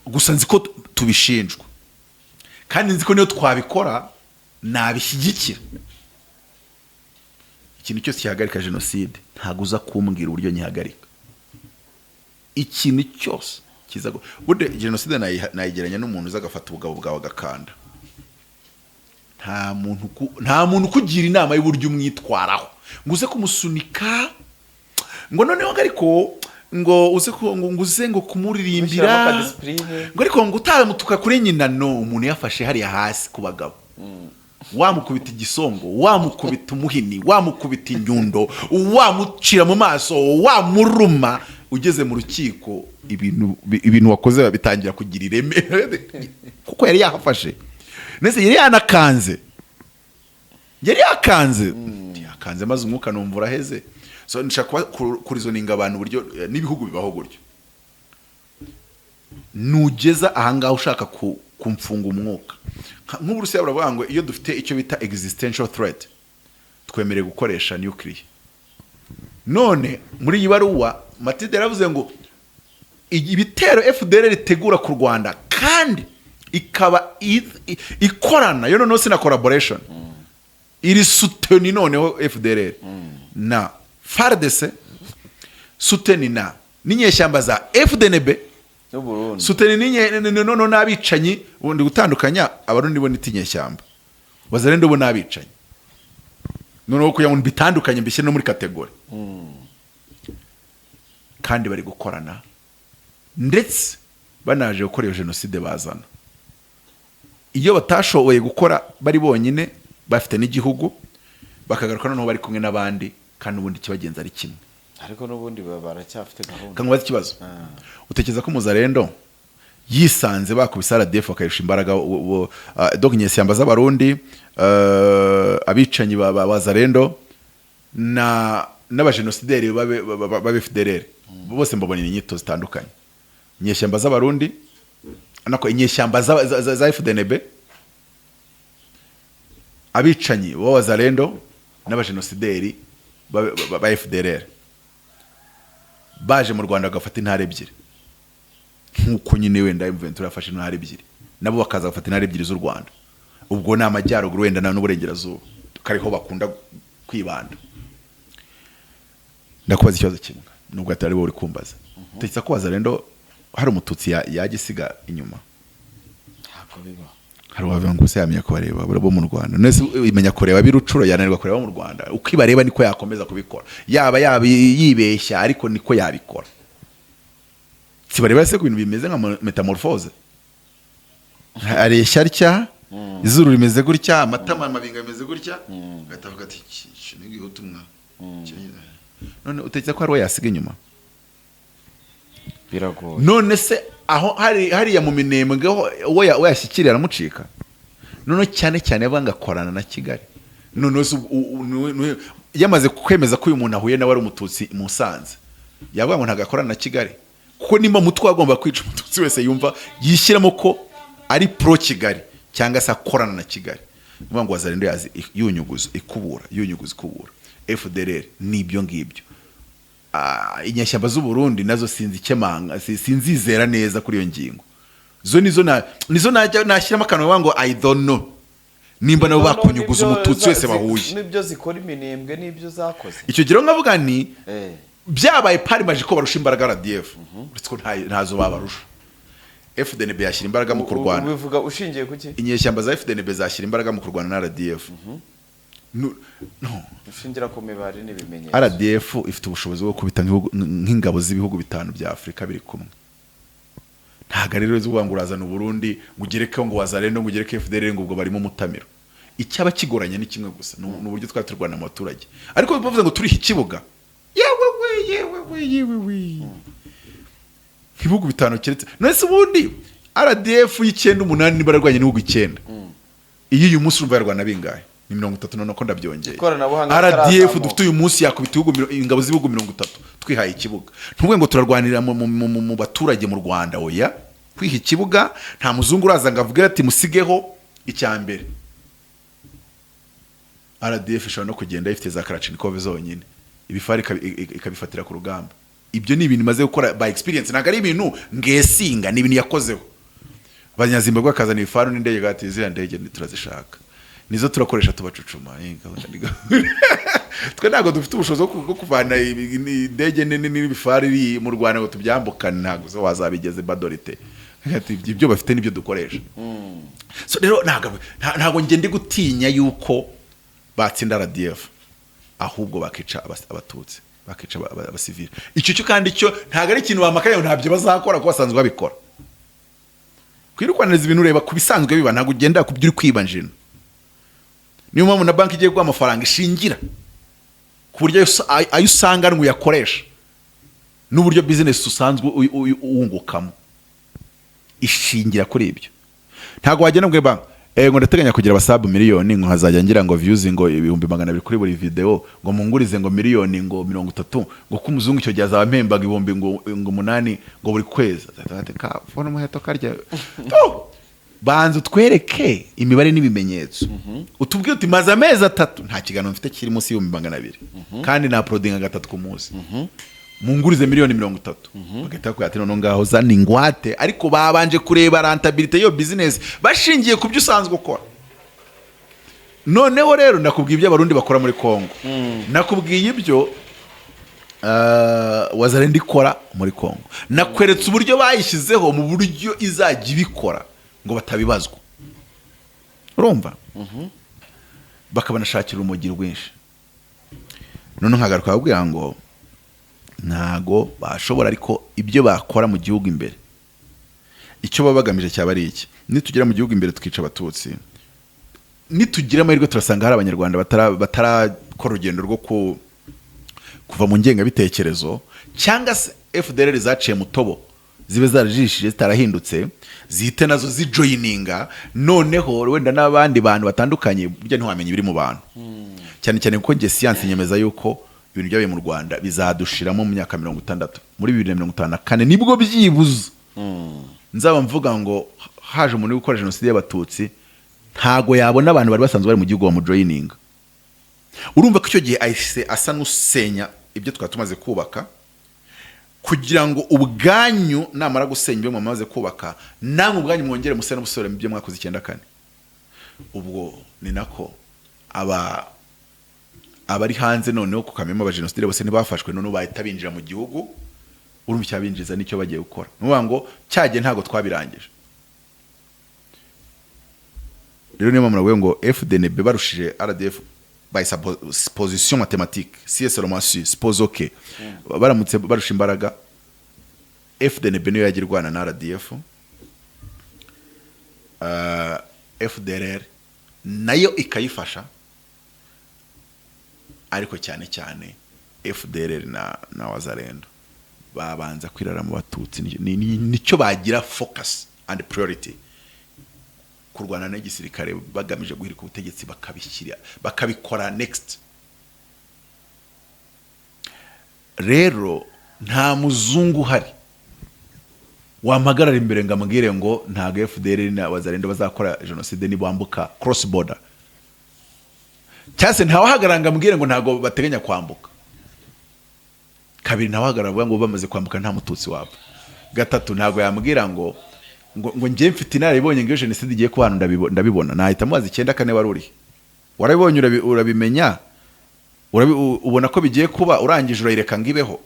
gusa nzi ko tubishinjwa kandi nzi ko niyo twabikora nabishyigikira ikintu cyose cyahagarika jenoside ntago uza kumbwira uburyo nyihagarika ikintu cyose kiza bude genocide nayigeranya n'umuntu uzagafata ubugabo bwawe agakanda. Nta muntu kugira inama y'uburyo umwitwaraho ngo uze kumusunika ngo noneho ariko ngo uze ngo kumuririmbira ngo ariko ngo utamutuka kuri nyina. No, umuntu yafashe hariya hasi ku bagabo, wamukubita igisongo, wamukubita umuhini, wamukubita inyundo, wamucira mu maso, wamuruma, ugeze mu rukiko ibintu wakoze bitangira kugira ireme kuko yari yahafashe nese yari yanakanze yakanze maze umwuka numva uraheze. So nshaka kurizoninga abantu buryo n'ibihugu bibaho gutyo. Nugeza ahangaho ushaka kumfunga umwuka nk'Uburusiya buravuga ngo iyo dufite icyo bita existential threat twemereye gukoresha nuclear. None muri iyi baruwa Matilde yaravuze ngo ibitero FDLR itegura ku Rwanda kandi ikaba ikorana yo no sina collaboration iri soutenu noneho FDLR na FARDC soutenu na n'inyeshyamba za FDNB soutenu no nabicanyi ubundi gutandukanya abarundi bo nitinyeshyamba Wazalendo bo nabicanyi noneho kuya ngo bitandukanye mbishe no muri kategori kandi bari gukorana ndetse banaje gukora iyo genocide bazana. Iyo batashoboye gukora bari bonyine bafite n'igihugu bakagaruka noneho bari kumwe n'abandi kandi ubundi kibagenza ari kimwe, ariko n'ubundi baracyafite gahunda. Kangubaza ikibazo utekereza ko Muzalendo yisanze bakubisa RDF bakayisha imbaraga donc inyeshyamba z'abarundi abicanyi ba Zalendo n'abagenocideri babe FDLR bose mbabona inyito zitandukanye. Inyeshyamba z'abarundi nako inyeshyamba za FDNB abicanyi ba Zalendo n'abagenocideri ba FDLR baje mu Rwanda bagafata intare ebyiri nkuko nyine wenda M23 yafashe intare ebyiri nabo bakaza gafata intare ebyiri z'u Rwanda. Ubwo ni amajyaruguru wenda n'uburengerazuba kariho bakunda kwibanda. Ndakubaza ikibazo kimwe nubwo atari bo uri kumbaza. Tekisa ko Wazalendo hari umututsi yagisiga inyuma. Ntabwo biba. Hari wavuga ngo se yamenya ko bareba bo mu Rwanda. Nese imenya kureba birucuro yananirwa kureba mu Rwanda. Ukibareba niko yakomeza kubikora. Yaba yibeshya ariko niko yabikora. Sibareba se ku bintu bimeze nka metamorphose. Areshya rya izuru rimeze gutya, amatama amabinga bimeze gutya, gatavuga ati n'igutumwa. None utekeza ko hari yasiga inyuma. Biragoye. None se aho hari ya mu minembwe we yashyikirira aramucika. None cyane yabanga korana na Kigali. None yamaze kwemeza ko uyu muntu ahuye nawe ari umututsi Musanze. Yavuga ngo ntagakorana na Kigali. Kuko nimba mutwe agomba kwica umututsi wese yumva yishyiramo ko ari pro Kigali cyangwa se akorana na Kigali. Vuga ngo Wazalendo yazi yunyuguza ikubura FDLR nibyo ngibyo. Inyeshyamba z'u Burundi nazo sinzi ikemanga sinzizera neza kuri iyo ngingo. Zo nizo nashyiramo akanwa ngo I don't know. Nimba nabo bakunyuguza umututsi wese bahuye. Nibyo zikora iminembwe nibyo zakoze. Icyo giro ngavuga ni byabaye pari majiko barusha imbaraga RDF. Uretse ko ntazo babarusha. FDNB yashyira imbaraga mu kurwana. Ubivuga ushingiye kuki? Inyeshyamba za FDNB zashyira imbaraga mu kurwana na RDF. No. Ushingira ku mibare n'ibimenyetso. RDF ifite ubushobozi bwo kubita nk'ingabo z'ibihugu bitanu bya Afrika biri kumwe. Ntaga rero zo kuvuga u Burundi ngugereke ngo Wazalendo ngugereke FDLR ngo ubwo barimo mutamiro. Icyaba kigoranye ni kimwe gusa n'uburyo twaturwana n'abaturage. Ariko bavuze ngo turi ikibuga. Yewe. Ibihugu bitanu keretse. Nese ubundi RDF y'9 8 nibararwanye n'ibihugu 9. Iyo uyu munsi urumva yarwana bingahe? Ni 30 none ko ndabyongeye. RDF dufite uyu munsi yakubita ingabo z'ibihugu 30 twihaye ikibuga. Ntubwe ngo turarwanira mu baturage mu Rwanda oya. Kwiha ikibuga nta muzungu uraza ngavuga ati musigeho icyambere. RDF ishobora no kugenda ifite za Kalashnikov zonyine. Ibifari ikabifatira ku rugamba. Ibyo ni ibintu maze gukora by experience naga ari ibintu ngesinga ni ibintu yakozeho. Abanyazimbabwe akazana ibifaru n'indege gati zira ndege turazishaka. Nizo turakoresha tubacucuma gahunda twe ntabwo dufite ubushobozi bwo kuvana indege nini n'ibifari mu Rwanda ngo tubyambukane, ntabwo zo wazabigeze badorite ibyo bafite nibyo dukoresha. So rero ntabwo nge ndi gutinya yuko batsinda RDF, ahubwo bakica abatutsi, bakica abasivili. Icyo cyo kandi cyo ntabwo ari ikintu bamakaye, ntabyo bazakora ko basanzwe babikora. Kwirukwaniriza ibintu ureba kubisanzwe biba, ntabwo ugenda kubyuri kwibanjina. Niyo mpamvu na banki igiye guha amafaranga ishingira ku buryo ayo usanga n'uyakoresha n'uburyo business usanzwe uwungukamo ishingira kuri ibyo. Ntabwo wagenda ngo banki ngo ndateganya kugira abasabu miliyoni, ngo hazajya ngira ngo views ngo 200 kuri buri video, ngo mungurize ngo miliyoni ngo 30, ngo kumuzungu icyo gihe azaba mpembaga ibihumbi ngo 8 ngo buri kwezi. Ka fona muheto karya banza utwereke imibare n'ibimenyetso. Utubwire uti maze amezi 3 nta kiganiro mfite kiri munsi y'200 kandi na uploadinga 3 ku munsi, mungurize miliyoni 30. Bagahita kuyatira no ngaho zana ingwate, ariko babanje kureba rentabilité yo business bashingiye ku byo usanzwe ukora. Noneho rero nakubwiye ibyo abarundi bakora muri Kongo, nakubwiye ibyo Wazalendo ikora muri Kongo, nakweretse uburyo bayishyizeho mu buryo izajya ibikora ngo batabibazwa. Urumva? Bakabana shakira umugiro rwinshi. None nkagaruka babwira ngo ntago bashobora, ariko ibyo bakora mu gihugu imbere, icyo baba bagamije cyaba ari iki. Nitugera mu gihugu imbere tukica abatutsi, nitugira amahirwe turasanga hari abanyarwanda batarakora urugendo rwo kuva mu ngengabitekerezo, cyangwa se FDLR zaciye mu tobo zibe zarajishije zitarahindutse, zihite nazo zijoyininga. Noneho wenda n'abandi bantu batandukanye, burya ntiwamenye ibiri mu bantu, cyane cyane kuko nge siyansi nyemeza yuko ibintu byabaye mu Rwanda bizadushiramo mu myaka 60, muri 2054 nibwo byibuze nzaba mvuga ngo haje umuntu gukora genocide y'abatutsi, ntago yabona abantu bari basanzwe bari mu gihugu mu joining. Urumva ko icyo gihe ahise asa n'usenya ibyo twatumaze kubaka, kugira ngo ubwanyu namara gusenya ibyo mwamaze kubaka, namwe ubwanyu mwongere musene musore mu byo mwakoze 94. Ubwo ni nako abari hanze noneho ku kamema aba genocide bose ntibafashwe, none bahita binjira mu gihugu. Urumva cyabinjiza nicyo bagiye gukora, nuvuga ngo cyagiye ntago twabirangije. Rero niyo mpamvu ngo FDNB barushije RDF by supposition mathématique, si c'est seulement suppose OK, baramutse barusha imbaraga, FDNB niyo yagirwana na RDF, FDLR nayo ikayifasha, ariko cyane cyane FDLR na Wazalendo babanza kwirara mu batutsi. Nicyo bagira focus and priority, kurwana n'igisirikare bagamije guhirika ubutegetsi, bakabikora next. Rero nta muzungu hari wamagarara imbere ngo amubwire ngo ntago FDLR na Wazalendo bazakora genocide nibambuka cross border, cyase ntawahagaranga amubwire ngo ntago bateganya kwambuka. Kabiri ntawahagarara ngo bamaze kwambuka nta mututsi wabo. Gatatu ntago yamubwira ngo ngiye mfite inaribonye ngo genocide igiye ku bantu ndabibona, nahita mubaza 94 wari uri warabibonye, urabimenya, ubona ko bigiye kuba, urangije urayireka ngibeho.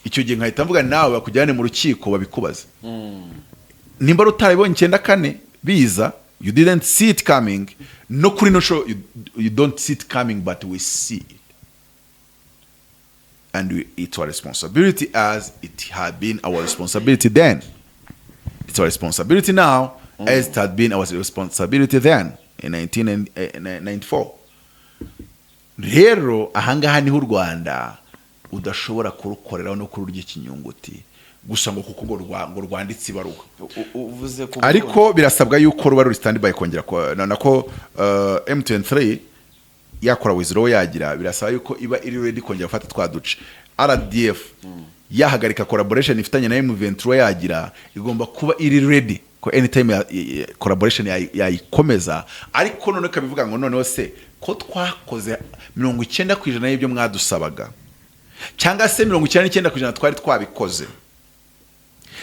Icyo gihe nkahita mvuga nawe bakujyane mu rukiko babikubaza. Nimba rutarabibonye 94 biza, you didn't see it coming, no kuri no show you don't see it coming, but we see it, and it's our responsibility as it had been our responsibility then. It's our responsibility now as it had been our responsibility then in 1994. Rero ahangaha ni u Rwanda udashobora kurukorera no kururya ikinyunguti gusa ngo kuko ngo rwanditse ibaruwa. Uvuze ko ariko birasabwa yuko ruba ruri standby kongera nako M23 yakora withdraw yagira, birasaba yuko iba iri ready kongera gufata twaduce. RDF yahagarika collaboration ifitanye na M23 yagira, igomba kuba iri ready ko anytime collaboration yayikomeza. Ariko none kabivuga ngo noneho se ko twakoze 90% y'ibyo mwadusabaga, cyangwa se 99% twari twabikoze,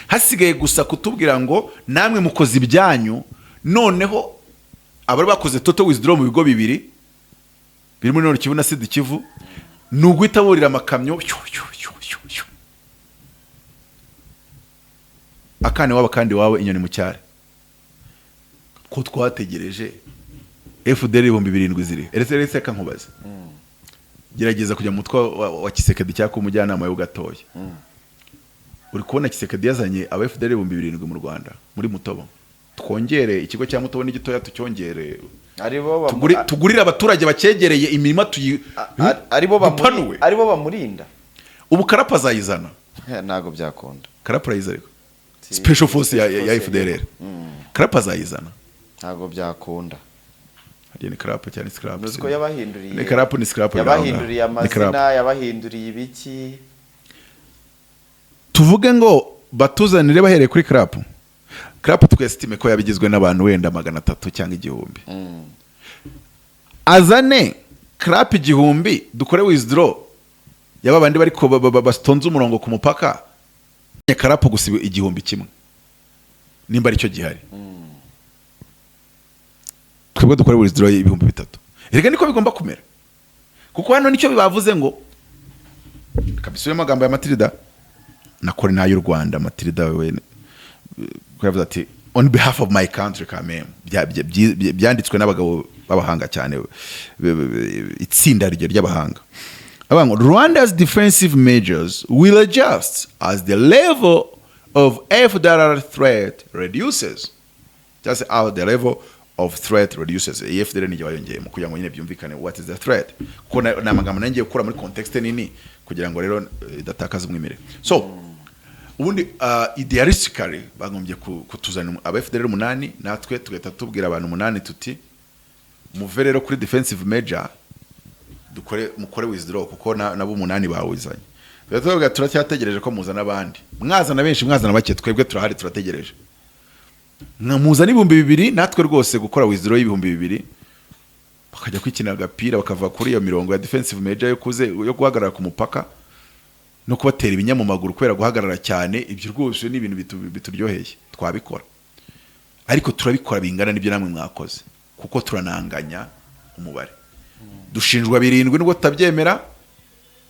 hasigaye gusa kutubwira ngo namwe mukoze ibyanyu. Noneho abari bakoze total withdraw mu bigo bibiri biri muri Nord Kivu na Sud Kivu, nuguhita burira amakamyo akane waba kandi wawe inyoni mu cyare ko twategereje FDR 7,000 ziri eretse kankubaza gerageza kujya mu mutwe wa Kisekedi cyako umujyanama yo gatoya uri kubona Kisekedi yazanye aba FDR 7,000 mu Rwanda muri Mutobo twongere ikigo cya Mutobo n'igitoya tucyongere tugurira abaturage bakegereye imirima aribo bamurinda ubu Karapa azayizana ntago byakunda Karapa ayizana special force ya FDR Karapa azayizana ntago byakunda hariya ni Karapa cyane scrap nuziko yabahinduriye ni Karapa ni scrap yabahinduriye amazina yabahinduriye ibiki tuvuge ngo batuzanire bahereye kuri Karapa twesitime ko yabigizwe n'abantu wenda 300 cyangwa 1,000 azane Karapa 1,000 dukore withdraw yaba bandi bari ko bastonze umurongo ku mupaka Karapa gusiba 1,000 nimba ari cyo gihari twebwe dukore withdraw 3,000 rega niko bigomba kumera kuko hano nicyo bibavuze ngo kabisure amagambo ya Matilda nakore na y'u Rwanda Matilda wewe kwavuze ati on behalf of my country kamem byanditswe n'abagabo babahanga cyane itsinda ry'abahanga abango Rwanda's defensive measures will adjust as the level of FDLR threat reduces just how the level of threat reduces FDLR ni yongeye mu kugira ngo nyine byumvikane what is the threat ko na magambo nangiye gukura muri context nini kugira ngo rero idatakaza umwimerere so ubundi idealistically bagombye kutuzana aba FDLR 8 natwe tugahita tubwira abantu 8 tuti muve rero kuri defensive measure mukore withdraw kuko nabo 8 bawizanye twebwe turacyategereje ko muzana abandi mwazana benshi mwazana bake twebwe turahari turategereje muzana 2,000 natwe rwose gukora withdraw 2,000 bakajya kwikina agapira bakava kuri iyo mirongo ya defensive measure yo guhagarara ku mupaka no kubatera ibinya mu maguru kwera guhagarara cyane ibyo rwose ni ibintu bituryoheye twabikora ariko turabikora bingana n'ibyo namwe mwakoze kuko turananganya umubare dushinjwa 7 nubwo tutabyemera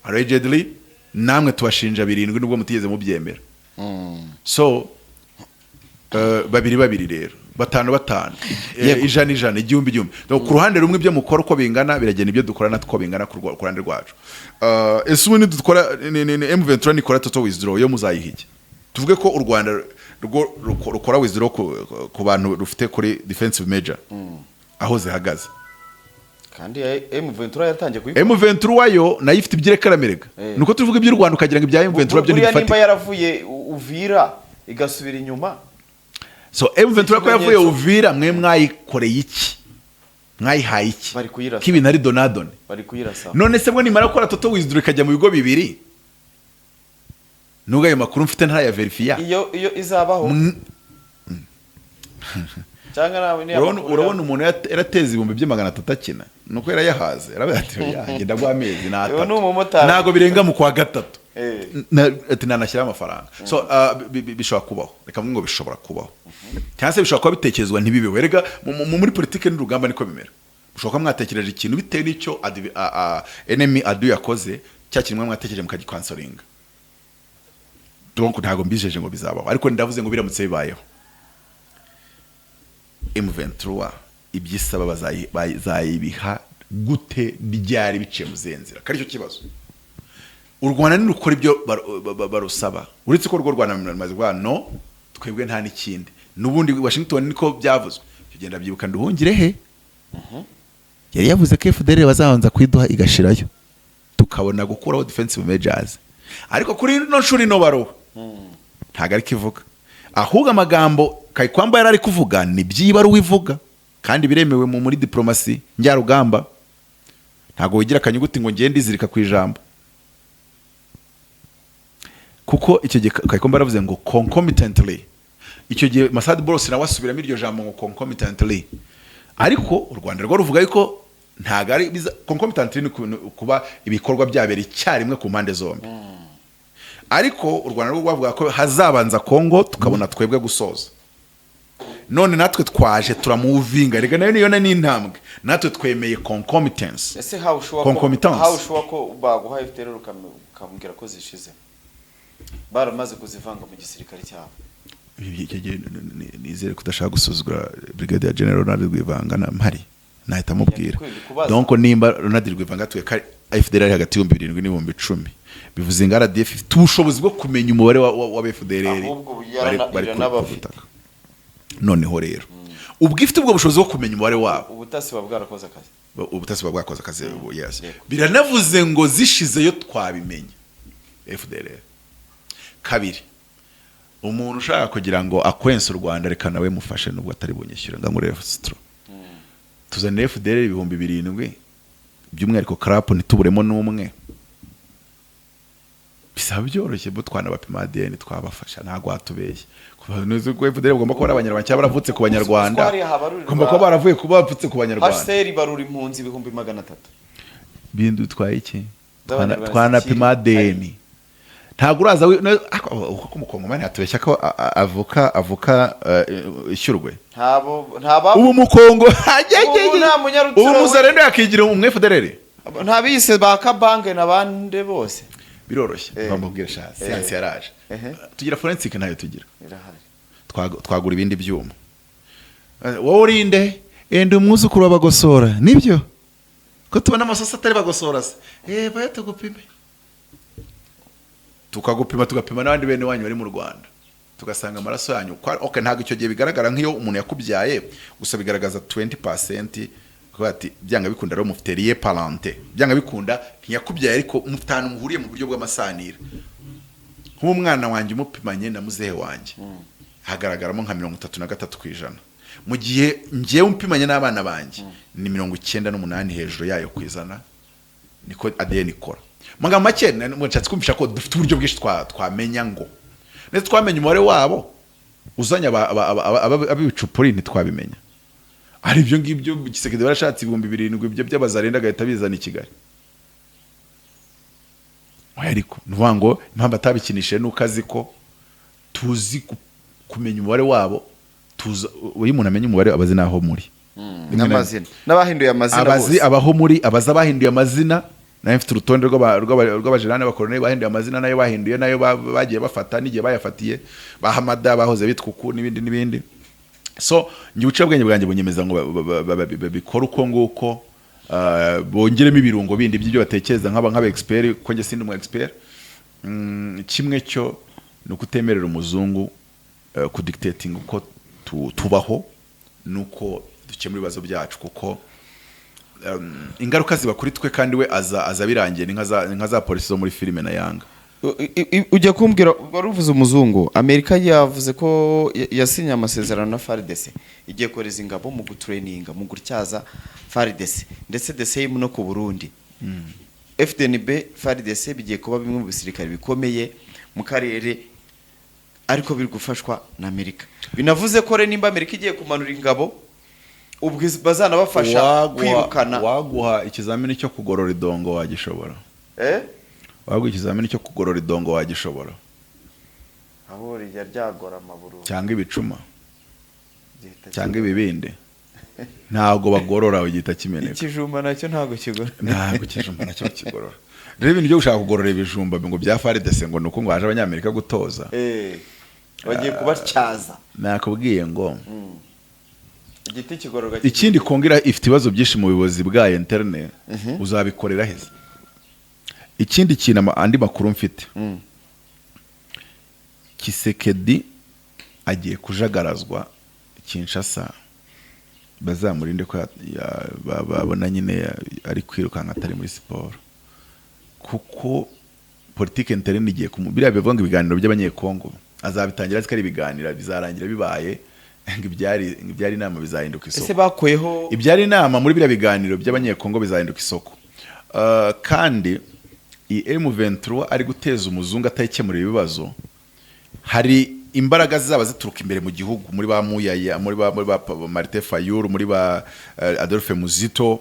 allegedly namwe tubashinja 7 nubwo mutigeze mubyemera so 2 rero 5 ijana 1,000 ku ruhande rumwe ibyo mukora uko bingana biragenda ibyo dukora natwo bingana ku ruhande rwacu ese ubundi dukora M23 nikora total withdraw yo muzayihije tuvuge ko u Rwanda rukora withdraw ku bantu rufite kuri defensive measure aho zihagaze kandi M23 yatangiye kuyikora M23 yo nayo ifite ibyirekaramerega nuko tuvuga iby'u Rwanda ukagira ngo ibya M23 byo nifata nimba yaravuye Uvira igasubira inyuma so M23 ko yavuye Uvira mwe mwayikoreye iki mwayihaye iki kibintu ari donadone bari kuyirasa none se bwo nimara gukora total withdraw ikajya mu bigo 2 nubwo ayo makuru mfite ntaya verifya iyo izabaho cyangwa nawe ni urabona umuntu yarateze 300 akina nuko yarayahaze yarabati yagenda gwa amezi ntago birenga mu kwa gatatu ati nanashyira amafaranga so bishobora kubaho reka ngo bishobora kubaho cyangwa se bishobora kuba bitekerezwa ntibibe werega muri politike n'urugamba niko bimera ushobora mwatekereje ikintu bitewe n'icyo enemy adu yakoze cyakimwe mwatekereje mukagikwansoringa donc ntago mbijeje ngo bizabaho ariko ndavuze ngo biramutse bibayeho M23 ibyisaba bazayibiha gute byari biciye muzenzira kari cyo kibazo u Rwanda ni rukora ibyo barusaba uretse ko rwo Rwanda maze gwa no twebwe nta n'ikindi nubundi Washington niko byavuzwe kugenda byibuka nduhungire he yari yavuze ko FDL bazabanza kwiduha igashirayo tukabona gukuraho defensive measures ariko kuri no shuri no baro ntago ari kivuga ahubwo amagambo Kayikwamba yari kuvuga ni byibaru wivuga kandi biremewe muri diplomasi njya rugamba ntago wigira kanyuguti ngo ngende izirika ku ijambo kuko icyo gihe Kayikwamba yaravuze ngo concomitantly icyo gihe Masad Boros na wasubiramo iryo jambo ngo concomitantly ariko u Rwanda rwo ruvuga yuko ntago ari concomitantly kuba ibikorwa byabera icyarimwe ku mpande zombi ariko u Rwanda rwo rwavuga ko hazabanza Kongo tukabona twebwe gusoza none natwe twaje turamuvinga rega nayo niyo n'intambwe natwe twemeye concomitance ese how ushobora ko baguha FDLR ukambwira ko zishize baramaze kuzivanga mu gisirikare cyabo nizere kudashaka gusuzugura Brigadier General Ronald Rwivanga mpari nahita mubwira donc nimba Ronald Rwivanga twe FDLR hagati y'ibihumbi 7 n'ibihumbi 10 bivuze ngo RDF ifite ubushobozi bwo kumenya umubare wa FDLR bari kubutaka noneho rero ubwo ifite ubwo bushobozi bwo kumenya umubare wabo ubutasi bwarakoze akazi yes biranavuze ngo zishizeyo twabimenye FDLR kabiri umuntu ushaka kugira ngo akwense u Rwanda reka nawe mufashe nubwo atari bunyishyura ngo ngure Fstro tuzane FDLR ibihumbi 7 by'umwihariko crap nituburemo n'umwe bisaba byoroshye bo twana bapima ADN twabafasha ntago atubeshye kubanuze ko FDLR ugomba ko abanyarwanda cyangwa baravutse ku banyarwanda ugomba ko baravuye kuba bapfutse ku banyarwanda HCR barura impunzi 300 bindu twaye iki twanapima ADN ntago uraza uko umukongomani atubeshya ko avuka ishyurwe ubu mukongo ubu muzarendo yakigira umwe FDLR ntabise ba kabange nabande bose biroroshye bamubwira sha science yaraje tugira forensic nayo tugira twagura ibindi byuma wowe urinde ende umwuzukuru wabagosora nibyo ko tubona amasosa atari bagosora se bayate gupime tukagupima tugapima n'abandi bene wanyu bari mu Rwanda tugasanga amaraso yanyu okay ntago icyo gihe bigaragara nk'iyo umuntu yakubyaye gusa bigaragaza 20% kwati byanga bikunda rero mufite lié parenté byanga bikunda ntiyakubyaye ariko mutanu muhuriye mu buryo bw'amasanira nk'umwana wanjye umupimanye na muzehe wanjye hagaragaramo nka 33% mu gihe ngiye umpimanye n'abana banjye ni 98 hejuru yayo kwizana niko ADN ikora manga make nshatse kumvisha ko dufite uburyo bwinshi twamenya ngo nese twamenye umubare wabo uzanya abibicupuri ntitwabimenya ari byo ngibyo gisekede barashatse 7,000 ibyo by'abazarenda gahita bizana i Kigali ariko nuvango impamba atabikinishije nukazi ko tuzi kumenya umubare wabo tuza uyu muntu amenye umubare abazi naho muri n'amazina n'abahinduye amazina abazi abaho muri abaza bahinduye amazina nayo mfite urutonde rw'abajerane bakorone bahinduye amazina nayo bahinduye nayo bagiye bafata n'igihe bayafatiye bahamada bahoze bitwa uku n'ibindi so ngiuca bwenge bwanjye bunyemeza ngo bikora uko nguko bongeremo ibirungo bindi by'ibyo batekereza nk'aba expert ko nge sindi mu expert kimwe cyo nuko utemerera umuzungu ku dictating uko tubaho nuko dukemura ibibazo byacu kuko ingaruka ziba kuri twe kandi we aza birangiye nka za polisi zo muri filime na Yanga ujya kumbwira baruvuze umuzungu Amerika yavuze ko yasinye amasezerano na FARDC igiye koreza ingabo mu gutraininga mu gutyaza FARDC ndetse the same no ku Burundi FDNB FARDC bigiye kuba bimwe mu bisirikare bikomeye mu karere ariko biri gufashwa na Amerika binavuze ko nimba Amerika igiye kumanura ingabo ubwiza bazana bafasha kwirukana waguha ikizamini cyo kugorora idongo wagishobora waguha ikizamini cyo kugorora idongo wagishobora aho rijya ryagora amaburu cyangwa ibicuma cyangwa ibibinde ntago bagorora ugita kimeneka ikijumba nacyo ntago kigorora ntago ikijumba nacyo kigorora rero ibintu byo gushaka kugorora ibijumba ngo bya FARDC ngo nuko ngo haje abanyamerika gutoza bagiye kubatyaza nakubwiye ngo igiti kigororwa ikindi kongera ifite ibibazo byinshi mu bibozi bwa interne uzabikorera heza ikindi kintu andi makuru mfite Kisekedi agiye kujagarazwa Kinshasa bazamurinde ko babona nyine ari kwirukanka atari muri siporo kuko politique interne igiye kumubira bivanga ibiganiro by'abanyekongo azabitangira zikari ibiganira bizarangira bibaye ibyari inama bizahinduka isoko ese bakoyeho ibyari inama muri bira biganiro by'abanyekongo bizahinduka isoko kandi M23 ari guteza umuzungu atayikemura ibibazo hari imbaraga zaba zituruka imbere mu gihugu muri ba Muyaya muri ba Martin Fayulu muri ba Adolphe Muzito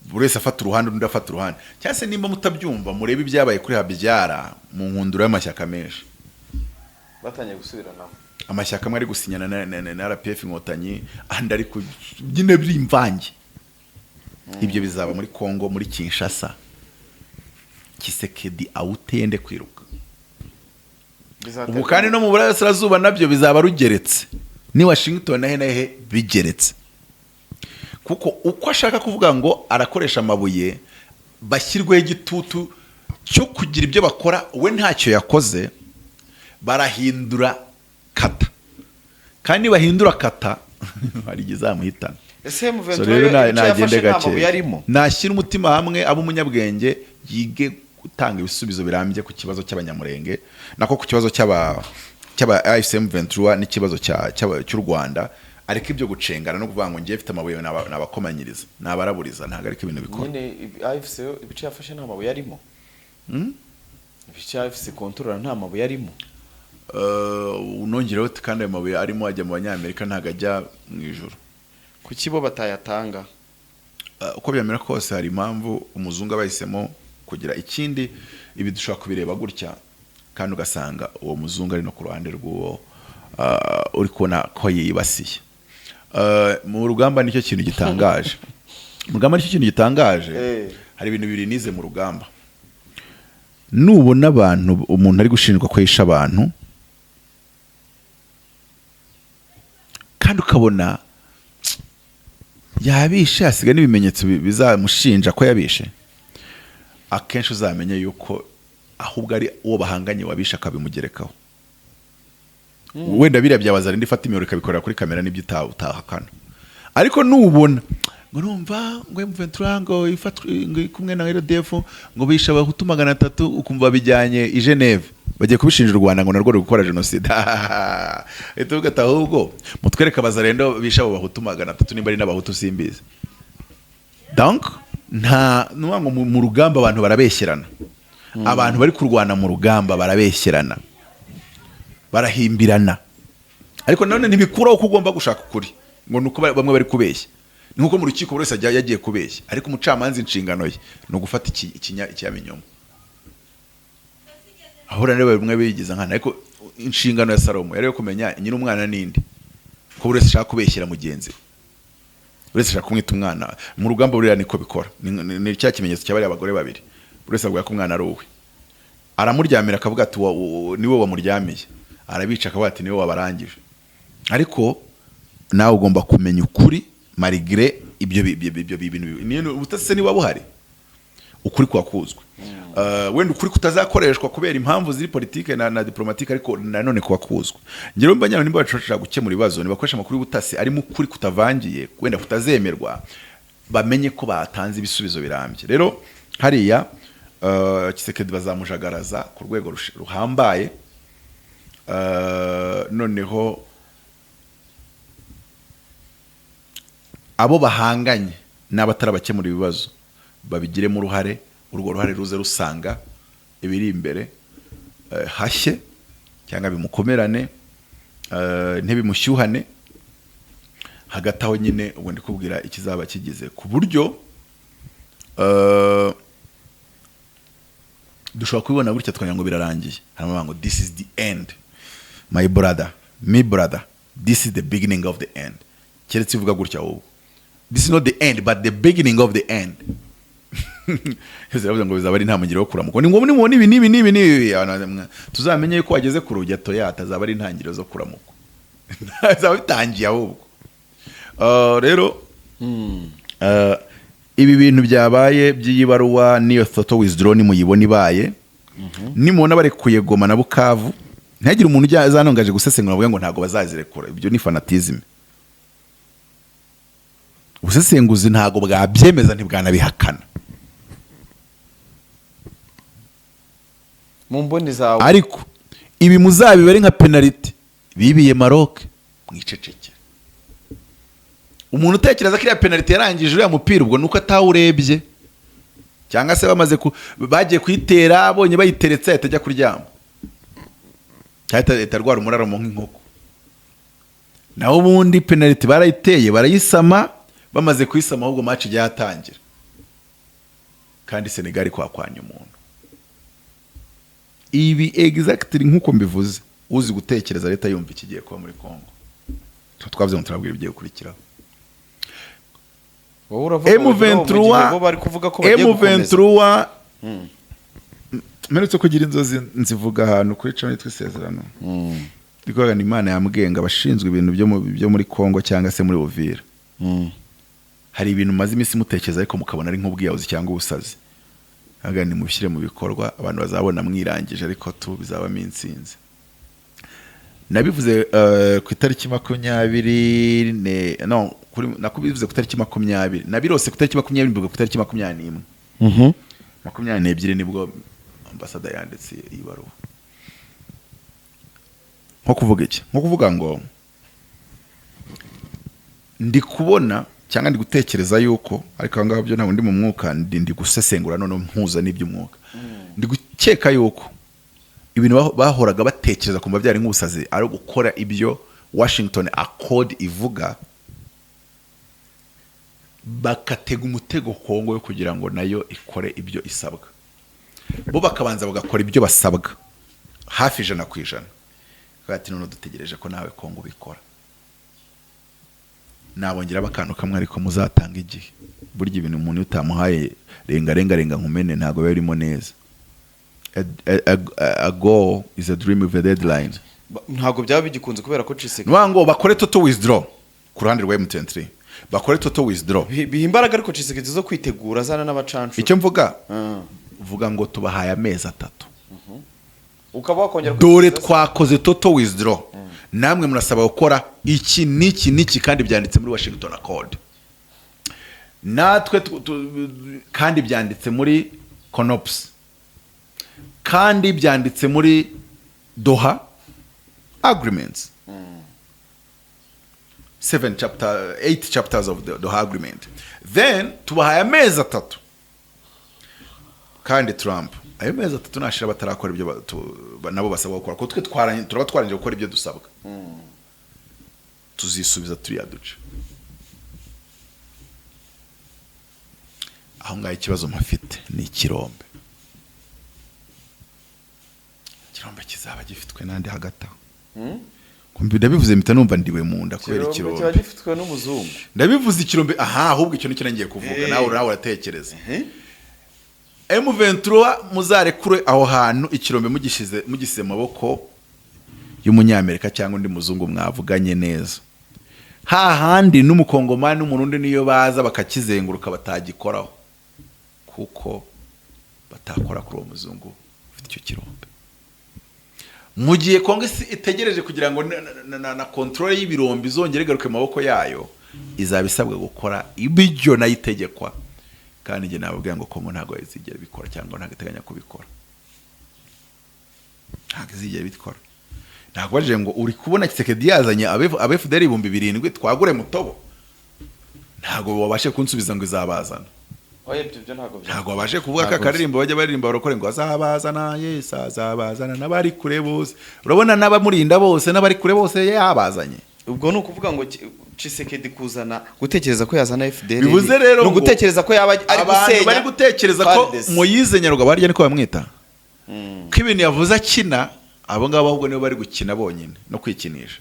burese afata uruhande undi afata uruhande cyase nimba mutabyumva murebe ibyabaye kuri Habyara mu nkunduro y'amashyaka menshi batanye gusubiranaho amashyaka amwe ari gusinyana na RPF inkotanyi andi ari nyine biri imvange. Ibyo bizaba muri Kongo, muri Kinshasa. Kisekedi awutende kwiruka. Ubu kandi no mu burasirazuba nabyo bizaba rugeretse. Ni Washington na hehe bigeretse. Kuko uko ashaka kuvuga ngo arakoresha amabuye bashyirweho igitutu cyo kugira ibyo bakora, we ntacyo yakoze, barahindura kata. Kandi bahindura kata hari izamuhitana. Ese so rero nagende gake nashyira umutima hamwe abo umunyabwenge yige gutanga ibisubizo birambye ku kibazo cy'abanyamurenge nako ku kibazo cy'aba AFCM 23 n'ikibazo cy'u Rwanda, ariko ibyo gucengana no kuvuga ngo ngiye mfite amabuye nabakomanyiriza nabaraburiza ntago ariko ibintu bikora. Nyine AFC ibice yafashe nta mabuye arimo. Ibice AFC control nta mabuye arimo. Unongereho kandi ayo mabuye arimo ajya mu banyamerika ntago ajya mu ijuru. Kuki bo batayatanga? Uko byamera kose hari impamvu umuzungu abahisemo kugira ikindi. Ibi dushobora kubireba gutya kandi ugasanga uwo muzungu ari no ku ruhande rw'uwo uri kubona ko yibasiye. Mu rugamba nicyo kintu gitangaje. Mu rugamba nicyo kintu gitangaje. Hari ibintu bibiri nize mu rugamba. Nubona abantu umuntu ari gushinjwa ko yisha abantu kandi ukabona yabishe asiga n'ibimenyetso bizamushinja ko yabishe, akenshi uzamenye yuko ahubwo ari uwo bahanganye wabisha akabimugerekaho. Wenda biriya byabaza rindi fata imiyoro ikabikorera kuri kamera n'ibyo utahakana. Ariko nubona ngo numva ngo M23 ngo ifatwe kumwe na RDF ngo bisha abahutu 300 ukumva bijyanye i Geneve bagiye kubishinja u Rwanda ngo narwo ruri gukora genocide. Etuvuga tahubwo mutwereka bazarendo bisha abo bahutu 300 nimba ari n'abahutu simbizi. Donc nta nuwango mu rugamba abantu barabesherana. Abantu bari kurwana mu rugamba barabesherana, barahimbirana. Ariko none ntibikuraho ko ugomba gushaka ukuri ngo nuko bamwe bari kubeshya. Nuko mu rukiko buri wese yagiye kubeshya, ariko umucamanza inshingano ye no gufata icyamenyomo. Ahora rero bamwe bigiza nkana, ariko inshingano ya Salomo yari yo kumenya nyine umwana nindi ko buri wese ashaka kubeshyira mugenzi. Buri wese ashaka kumwita umwana. Mu rugamba buri niko bikora. Ni cya kimenyetso cy'abari abagore babiri. Buri wese avuga ko umwana ari uwe. Aramuryamira akavuga ati niwe wamuryamiye. Arabica akavuga ati niwe wabarangije. Ariko nawe ugomba kumenya ukuri malgré ibyo bintu. Niyo ubutase niba buhari ukuri kwakuzwe. Wenda ukuri kutazakoreshwa kubera impamvu ziri politike na diplomatique, ariko nanone kwakuzwe. Ngero mbanyana nimba bacashaka gukemura ibibazo nibakoresha amakuru y'ubutase arimo ukuri kutavangiye, wenda kutazemerwa, bamenye ko batanze ibisubizo birambye. Rero hariya Kisekedi bazamujagaraza ku rwego ruhambaye. Noneho abo bahanganye n'abatarabakemura ibibazo babigiremo uruhare, urwo ruhare ruze rusanga ibiri imbere hashye cyangwa bimukomerane, ntibimushyuhane. Hagati aho nyine ubu ndi kubwira ikizaba kigize ku buryo dushobora kubibona gutya twanya ngo birarangiye. Harimo ngo this is the end my brother, me brother, this is the beginning of the end. Keretse ivuga gutya wowe, this is not the end but the beginning of the end. Heze ngo bizaba ari nta mugiro wo kuramuka. Ni ngo mubona ibi tuzamenye ko ageze ku rugeto yatazaba ari intangiriro zo kuramuka. Zaba bitangiye ahubwo. Rero ibi bintu byabaye by'ibaruwa niyo photo withdraw ni muyibona ibaye. Nimubona barekuye Goma na Bukavu, ntihagire umuntu azanongaje gusesengura avuga ngo ntago bazazirekura. Ibyo ni fanatism. Ubusesenguzi ntago bwabyemeza ntibwanabihakana. Mu mboni zawe ariko ibi muzabibare nka penalty bibiye Maroc mwiceceke. Umuntu utekereza ko iriya penalty yarangije uriya mupira ubwo nuko atawurebye, cyangwa se bamaze bagiye kuyitera abonye bayiteretse atajya kuryama, cyahita itarwara umuraramo nk'inkoko. Naho ubundi penalty barayiteye barayisama, bamaze kuyisama ahubwo match ijya yatangira, kandi Senegal kwakwanya umuntu. Ibi exactly nkuko mbivuze uzi gutekereza leta yumva ikigiye kuba muri Kongo. Twavuze ngo turabwira ibigiye gukurikiraho. wowe uravuga M23 bari kuvuga ko bagiye gukomeza M23 mperutse kugira inzozi nzivuga ahantu kuri cyo nitwe isezerano. Ndikoga ni Imana yambwenga abashinzwe ibintu byo muri Kongo cyangwa se muri Uvira. Hari ibintu maze imisi mutekereza ariko mukabona ari nk'ubwiyahuzi cyangwa ubusazi. Aga ni mubishyire mu bikorwa abantu bazabona mwirangije ariko tu bizaba minsinze. Nabivuze ku itariki 20 no nakubivuze ku itariki 20 nabirose ku itariki 20 mvuga ku itariki 21. 22 nibwo ambasada yanditse ibaruwa. Nko kuvuga iki? Nko kuvuga ngo ndi kubona cyangwa ndi gutekereza yuko ariko ngaho byo ntabwo ndi mu mwuka ndi gusesengura none mpuza n'iby'umwuka. Ndi gukeka yuko ibintu bahoraga batekereza kumva byari nk'ubusazi ari gukora ibyo Washington Accord ivuga, bakatega umutego Kongo yo kugira ngo nayo ikore ibyo isabwa. Bo bakabanza bagakora ibyo basabwa hafi 100%. Bati none dutegereje ko nawe Kongo bikora. Nabongera bakantu kamwe ariko muzatanga igihe. Burya ibintu umuntu utamuhaye renga nkumene ntago birimo neza. A goal is a dream with a deadline. Ntago byaba bigikunze kubera ko Tshisekedi nwango bakore total withdraw ku ruhande rwa M23. Bakore total withdraw. Bihimbaraga ariko Tshisekedi zo kwitegura zana n'abacancu. Icyo mvuga vuga ngo tubahaye amezi 3. Ukaba wakongera dore twakoze total withdraw. Namwe murasaba gukora iki niki kandi byanditse muri Washington Accord. Natwe kandi byanditse muri CONOPS. Kandi byanditse muri Doha agreements. 8 chapters of the Doha agreement. Then tubahaye amezi 3. Kandi Trump ayo mezi 3 nashira batarakora ibyo nabo basaba gukora ko twe twaranje gukora ibyo dusabwa. Tuzisubiza turi yaduce. Aho ngaye ikibazo mpafite ni ikirombe. Ikirombe kizaba gifitwe nandi hagata. Ndabivuze mpita numva ndiwe munda kubera ikirombe. Kirombe gifitwe n'umuzungu. Ndabivuze ikirombe ahubwo icyo nicyo ngiye kuvuga nawe uratekereza. M23 muzarekure aho hantu ikirombe mugise maboko y'umunyamerika cyangwa undi muzungu mwavuganye neza. Hahandi n'umukongomani n'umurundi niyo baza bakakizenguruka batagikoraho kuko batakora kuri uwo muzungu ufite icyo kirombe. Mugiye Kongress itegereje kugira ngo na control y'ibirombe izongere garuke maboko yayo, izabisabwa gukora ibyo nayitegekwa. Kandi nge nababwira ngo Kongo ntago izigera bikora cyangwa ntagiteganya kubikora. Ntago izigera bikora. Ntago baje ngo uri kubona Tshisekedi yazanye AFDL 7,000 twagure mutobo. Ntago babashe kunsubiza ngo izabazana. Oye byo ntago byo. Ntago babashe kuvuga ka karirimbo bajya baririmba barokore ngo azabazana Yesu azabazana nabari kure bose. Urabona nabamurinda bose nabari kure bose yabazanye. Ubwo ni ukuvuga ngo Tshisekedi kuzana gutekereza ko yazana FDL. Bivuze rero no gutekereza ko yaba ari gusenya. Bari gutekereza ko Moyize Nyarugabo barya niko bamwita. Ko ibintu yavuze akina abo ngabo ahubwo nibo bari gukina bonyine no kwikinisha.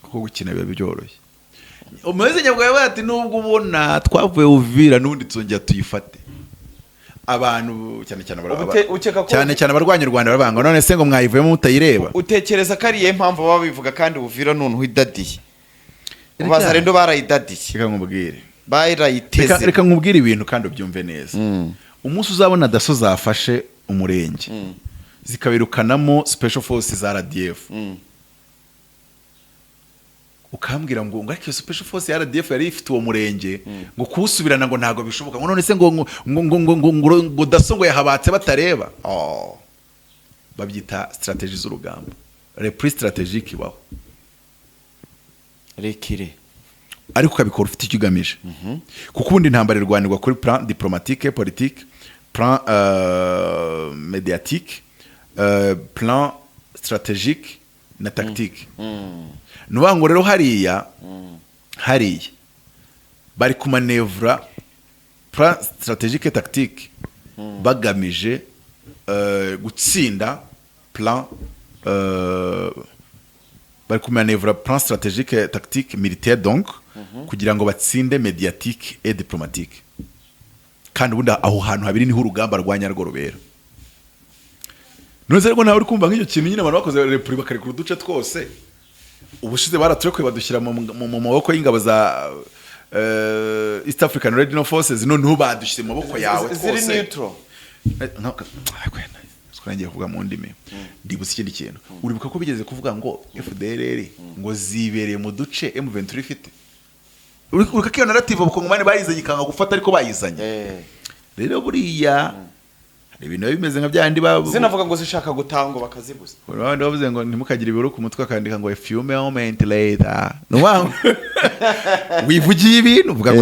Kuko gukina biba byoroshye. Moyize Nyarugabo ati nubwo ubona twavuye Uvira nundi tuzongera tuyifate. Abantu cyane abarwanya Rwanda barabanga none se ngo mwayivuyemo mutayireba. Utekereza ko ari ye mpamvu baba bivuga kandi Uvira none uhidadiye. Ubaza rendo barayidadiye. Reka nkubwire. Barayiteze. Reka nkubwire ibintu kandi ubyumve neza. Umunsi uzabona daso zafashe umurenge. Zikabirukanamo special forces za RDF. Ukambwira ngo ariko special force ya RDF yari ifite uwo murenge ngo kusubirana ngo ntago bishoboka ngo none se ngo daso ngo yahabatse batareba. Babyita strategy z'urugamba. Repris strategique ibaho. Rekire ariko kabikora ufite ikigamije kuko ubundi intambara irwanirwa kuri plan diplomatique politique plan médiatique plan stratégique na tactique nubango rero hariya bari kumanevra plan stratégique et tactique bagamije gutsinda plan bari kumanevra plan stratégique tactique militaire donc kugira ngo batsinde médiatique et diplomatique kandi ubundi aho hantu habiri niho urugamba rwanya rwo rubera none rero nawe uri kumva nk'icyo kintu nyine abantu bakoze repuri bakarekura uduce twose ubushize baraturekuye badushyira mu maboko y'ingabo za East African Regional Forces noneho badushyize mu maboko yawe ziri neutral ngiye kuvuga mu ndimi ndibutse ikindi kintu uribuka ko bigeze kuvuga ngo FDLR ngo zibereye mu duce M23 ifite urika kiyo narrative abakongomani bayizanye ikanga gufata ariko bayizanye rero buriya hari ibintu bimeze nka byandi zinavuga ngo zishaka gutango bakazibuza urabandi bavuze ngo ntimukagire ibiro ku mutwe akandika ngo a few moment later no wivugiye ibintu uvuga ko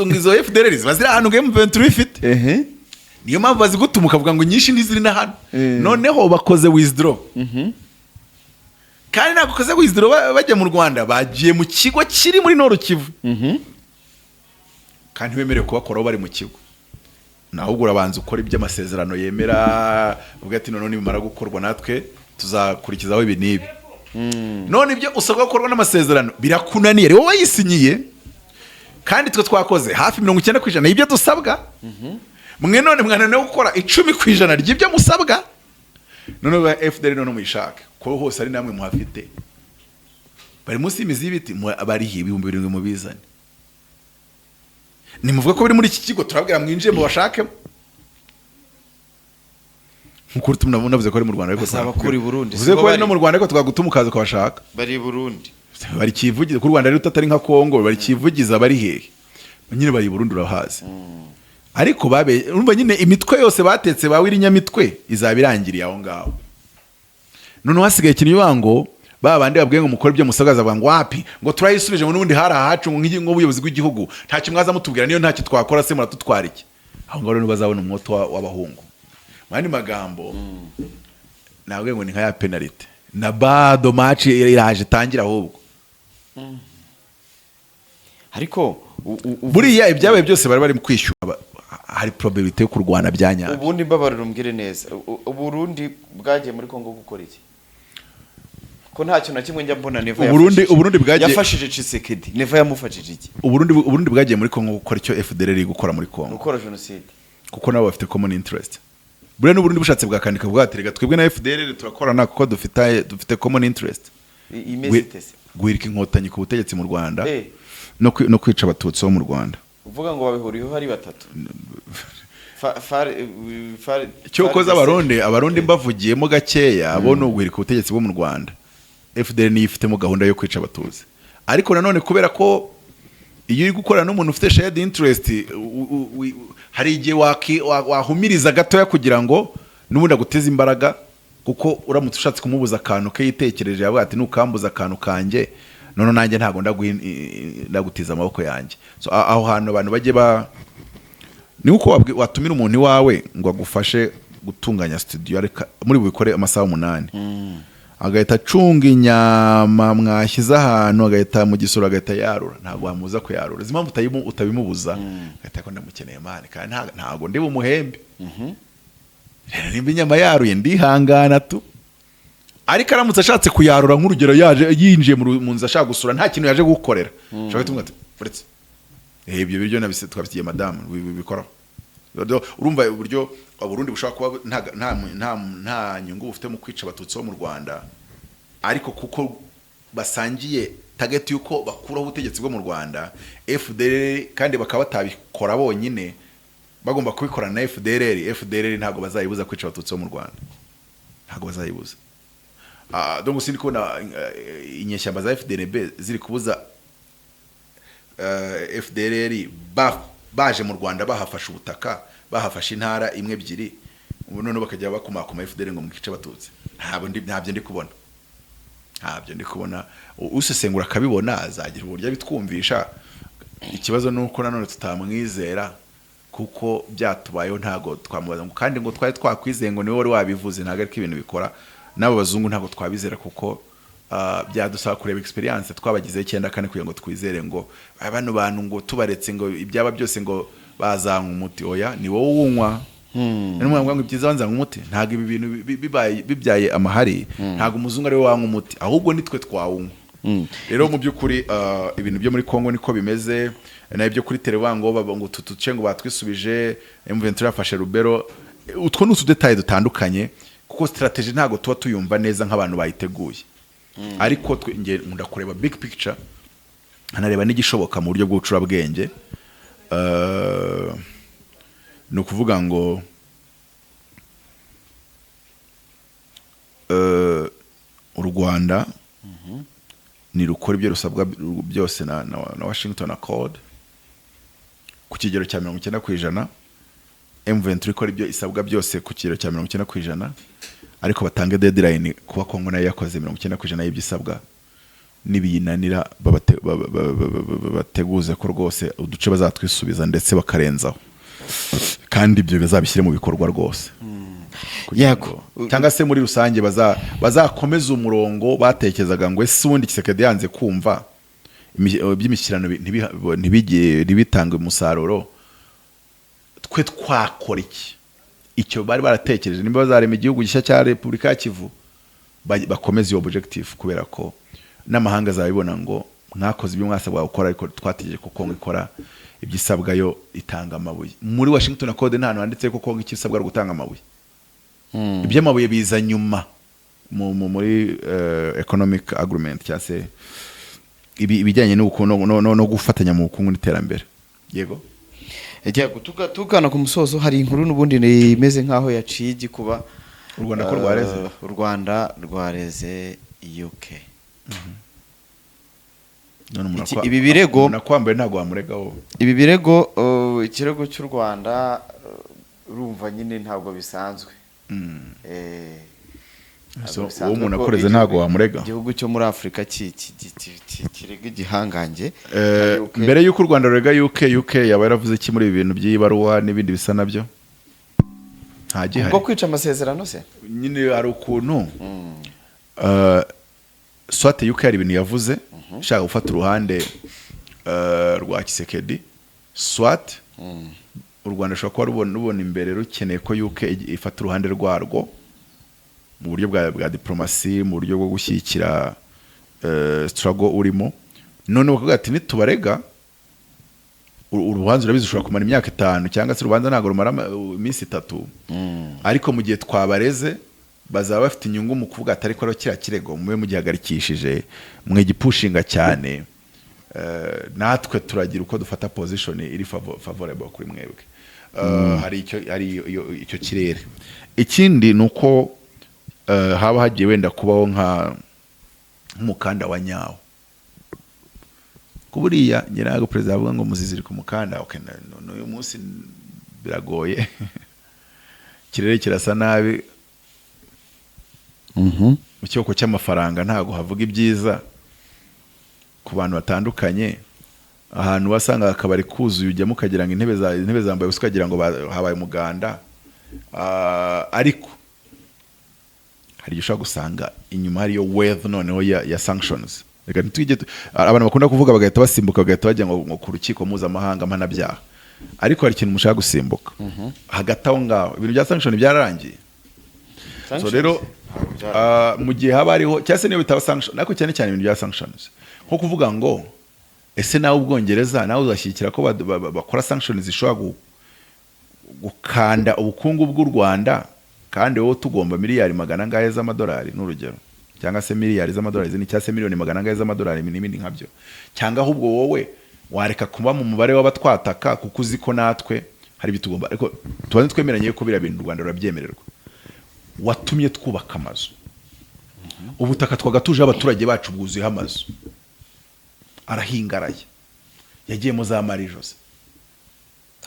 ngizo FDLR ziba ziri ahantu M23 ifite niyo mpamvu bazigutuma ukavuga ngo nyinshi ntiziri na hano noneho bakoze withdraw kandi ntabwo bakoze withdraw bajya mu Rwanda bagiye mu kigo kiri muri Nord Kivu kandi bemerewe kubakoraho bari mu kigo naho urabanza ukora iby'amasezerano yemera uvuga ati none nimara gukorwa natwe tuzakurikizaho ibi nibi none ibyo usabwa gukorwa n'amasezerano birakunaniye rero wayisinyiye kandi twe twakoze hafi 90% y'ibyo dusabwa mwe none mwana no gukora 10% ry'ibyo musabwa none ba FDL none muyishaka ko hose ari namwe muhafite bari munsi y'imizi y'ibiti bari ibihumbi 7 mu bizane nimuvuga ko biri muri iki kigo turabwira mwinjiye mu bashake nk'ukuri navuze ko ari mu Rwanda ariko basaba kuri Burundi uvuze ko ari no mu Rwanda ariko twagutuma ukaza ukabashaka bari Burundi bari kivugiza ku Rwanda rero tatari nka Kongo bari kivugiza bari hehe nyine bari Burundi urahazi ariko urumva nyine imitwe yose batetse bawiri nyamitwe izabirangiriye aho ngaho none wasigaye ikintu ibango babandi babwiye ngo mukore ibyo musagaza banga wapi ngo turayisubije ngo nubundi hari ahacu ngo ubuyobozi bw'igihugu nta kimwaza mutubwira niyo nta kitwakora se muratutwara iki aho ngaho rero bazabona umwoto w'abahungu mandi magambo nabwiye ngo ni nka ya penalty na bado match iraje tangira ahubwo ariko buriya ibyabaye byose bari bari kwishyura hari probability yo kurwana byanya ubundi mbabarira umbwire neza Uburundi bwagiye muri Kongo gukora iki ko nta kintu na kimwe njya mbona Neva Uburundi bwagiye yafashije Tshisekedi Neva yamufashije iki Uburundi bwagiye muri Kongo gukora icyo FDLR gukora muri Kongo gukora genocide kuko nabo bafite common interest buriya n'Uburundi bushatse bwakandika bwaterega twebwe na FDLR turakorana kuko dufite common interest imezitese guhirika inkotanyi ku butegetsi mu Rwanda no kwica abatutsi bo mu Rwanda uvuga ngo babihuriyeho hari batatu cyo koza abarundi mbavugiyemo gakeya bo no guhirika ubutegetsi bwo mu Rwanda FDL ni ifitemo gahunda yo kwica abatuzi ariko nanone kubera ko iyo uri gukorana n'umuntu ufite shared interest hari igihe wahumiriza gatoya kugira ngo n'ubundi aguteze imbaraga kuko uramutse ushatse kumubuza akantu ke yitekereje yavuga ati nukambuza akantu kanje none nanjye ntago ndagutiza amaboko yanjye so aho hantu abantu bajye ni uko watumira umuntu wawe ngo agufashe gutunganya studio muri bukore amasaha 8 agahita acunga inyama mwashyize ahantu agahita mu gisoro agahita yarura ntago wamuza ko yarura zimpamvu utabimubuza agahita ko ndamukeneye mane kandi ntago ndi bumuhembe rero nimba inyama yaruye ndihangana tu ariko aramutse ashatse kuyarura nk'urugero yinjiye mu nzu ashaka gusura nta kintu yaje gukorera ushaka tumwe ati uretse ibyo biryo nabise twabitiye madame bikora urumva uburyo Burundi bushaka kuba nta nyungu bufite mu kwica abatutsi bo mu Rwanda ariko kuko basangiye target yuko bakuraho ubutegetsi bwo mu Rwanda FDL kandi bakaba batabikora bonyine bagomba kubikorana na FDL ntago bazayibuza kwica abatutsi bo mu Rwanda ntago bazayibuza donc sindi kubona inyeshyamba za FDLB ziri kubuza FDLR baje mu Rwanda bahafasha ubutaka bahafasha intara imwe ebyiri none bakajya bakumakoma FDL ngo mukice abatutsi ntabyo ndi kubona usesengura akabibona azagira uburyo bitwumvisha ikibazo nuko nanone tutamwizera kuko byatubayeho ntago twamubaza ngo kandi ngo twari twakwizeye ngo niwe wari wabivuze ntago ariko ibintu bikora nabo bazungu ntago twabizera kuko byadusaba kureba experience twabagize 9 kugira ngo twizere ngo abantu bantu ngo tubaretse ngo ibyaba byose ngo bazanka umuti oya ni wowe unywa Rero mwambwa ngo ibyiza banza umuti ntago ibi bintu bibyaye amahari ntago umuzungu ari we wanywa umuti ahubwo nitwe twawunywa. Rero mu by'ukuri ibintu byo muri Kongo niko bimeze nabyo kuri telewango ngo tutuce ngo batwisubije M23 yafashe Rubero. Utwo ni utudetaye dutandukanye kuko strategy ntago tuba tuyumva neza nk'abantu bayiteguye. Ariko nge nkunda kureba big picture anareba n'igishoboka mu buryo bw'ubucurabwenge. Ni ukuvuga ngo u Rwanda ni rukora ibyo rusabwa byose na Washington Accord ku kigero cya 90%. M23 ikora ibyo isabwa byose ku kigero cya 90%, ariko batanga deadline kuba Kongo nayo yakoze 90% y'ibyo isabwa nibiyinanira bateguze ko rwose uduce bazatwisubiza ndetse bakarenzaho, kandi ibyo bizabishyire mu bikorwa rwose. Yego cyangwa se muri rusange bazakomeza umurongo batekerezaga ngo ese ubundi Kisekedi yanze kumva by'imishyirano ntibitanga umusaruro, twe twakora iki? Icyo bari baratekereje nimba bazarema igihugu gishya cya Repubulika ya Kivu bakomeza iyo objective, kubera ko n'amahanga azabibona ngo mwakoze ibyo mwasabwa gukora ariko twategereje ko Kongo ikora ibyisabwa yo itanga amabuye. Muri Washington Accord nta hantu handitse ko Kongo ikisabwa gutanga amabuye. Iby'amabuye biza nyuma muri economic agreement cyangwa se ibijyanye no gufatanya mu bukungu n'iterambere. Yego tugana ku musozo, hari inkuru n'ubundi imeze nkaho yaciye igikuba. U Rwanda ko rwareze u Rwanda rwareze UK. Ibi birego nakwambaye ntago wamuregaho. Ibi birego ikirego cy'u Rwanda urumva nyine ntabwo bisanzwe. So uwo umuntu akoreze ntago wamurega. Igihugu cyo muri Afrika kirega igihangange. Mbere y'uko u Rwanda rurega UK yaba yaravuze iki muri ibi bintu by'ibaruwa n'ibindi bisa nabyo? Nta gihari. Ubwo kwica amasezerano se? Nyine hari ukuntu swate UK hari ibintu yavuze shaka gufata uruhande rwa Kisekedi, swate u Rwanda shaka kuba rubona imbere rukeneye ko UK ifata uruhande rwarwo mu buryo bwa diplomasi, mu buryo bwo gushyikira struggle urimo. None bakavuga ati nitubarega urubanza urabizi ushobora kumara imyaka 5 cyangwa se urubanza ntago rumara iminsi 3, ariko mu gihe twabareze bazaba bafite inyungu mu kuvuga atari ko kira kirego mube mugihagarikishije mwe gipushinga cyane. Natwe turagira uko dufata position iri favorable kuri mwebwe. Hari icyo kirere. Ikindi nuko haba hagiye wenda kubaho nk'umukanda wa nyawo. Kuburiya nyirago president avuga ngo muziziri ku mukanda, okay, uyu munsi biragoye. Kirere kirasa nabi. Mu cyoko cy'amafaranga ntago havuga ibyiza ku bantu batandukanye. Ahantu basanga akabari kuzuye ujyamo kagira ngo intebe zambaye usukagira ngo habaye umuganda. Ariko hari gisha gusanga inyuma hari yo wealth noneho ya sanctions. Reka ntitwige abantu bakunda kuvuga bagahita basimbuka bagahita bajya ngo ku rukiko mpuzamahanga mpanabyaha, ariko hari ikintu mushaka gusimbuka hagati aho ngaho ibintu bya sanction byararangiye. So rero mu gihe haba hariho cyase niyo bitaba sanction, ariko cyane cyane ibintu bya sanctions nko kuvuga ngo ese nawe Ubwongereza nawe uzashyikira ko bakora sanctions zishobora gukanda ubukungu bw'u Rwanda, kandi wowe tugomba miliyari 100 z'amadolari n'urugero, cyangwa se miliyari z'amadolari ni cyase miliyoni 100 z'amadolari n'ibindi nkabyo, cyangwa ahubwo wowe wareka kuba mu mubare w'abatwataka kuko uzi ko natwe hari bitugomba, ariko tubanze twemeranye ko bira bintu u Rwanda rurabyemererwa. Watumye twubaka amazu, ubutaka twagatuje abaturage bacu bwuzuye amazu, arahingaraye, yagiye mu za Marijose.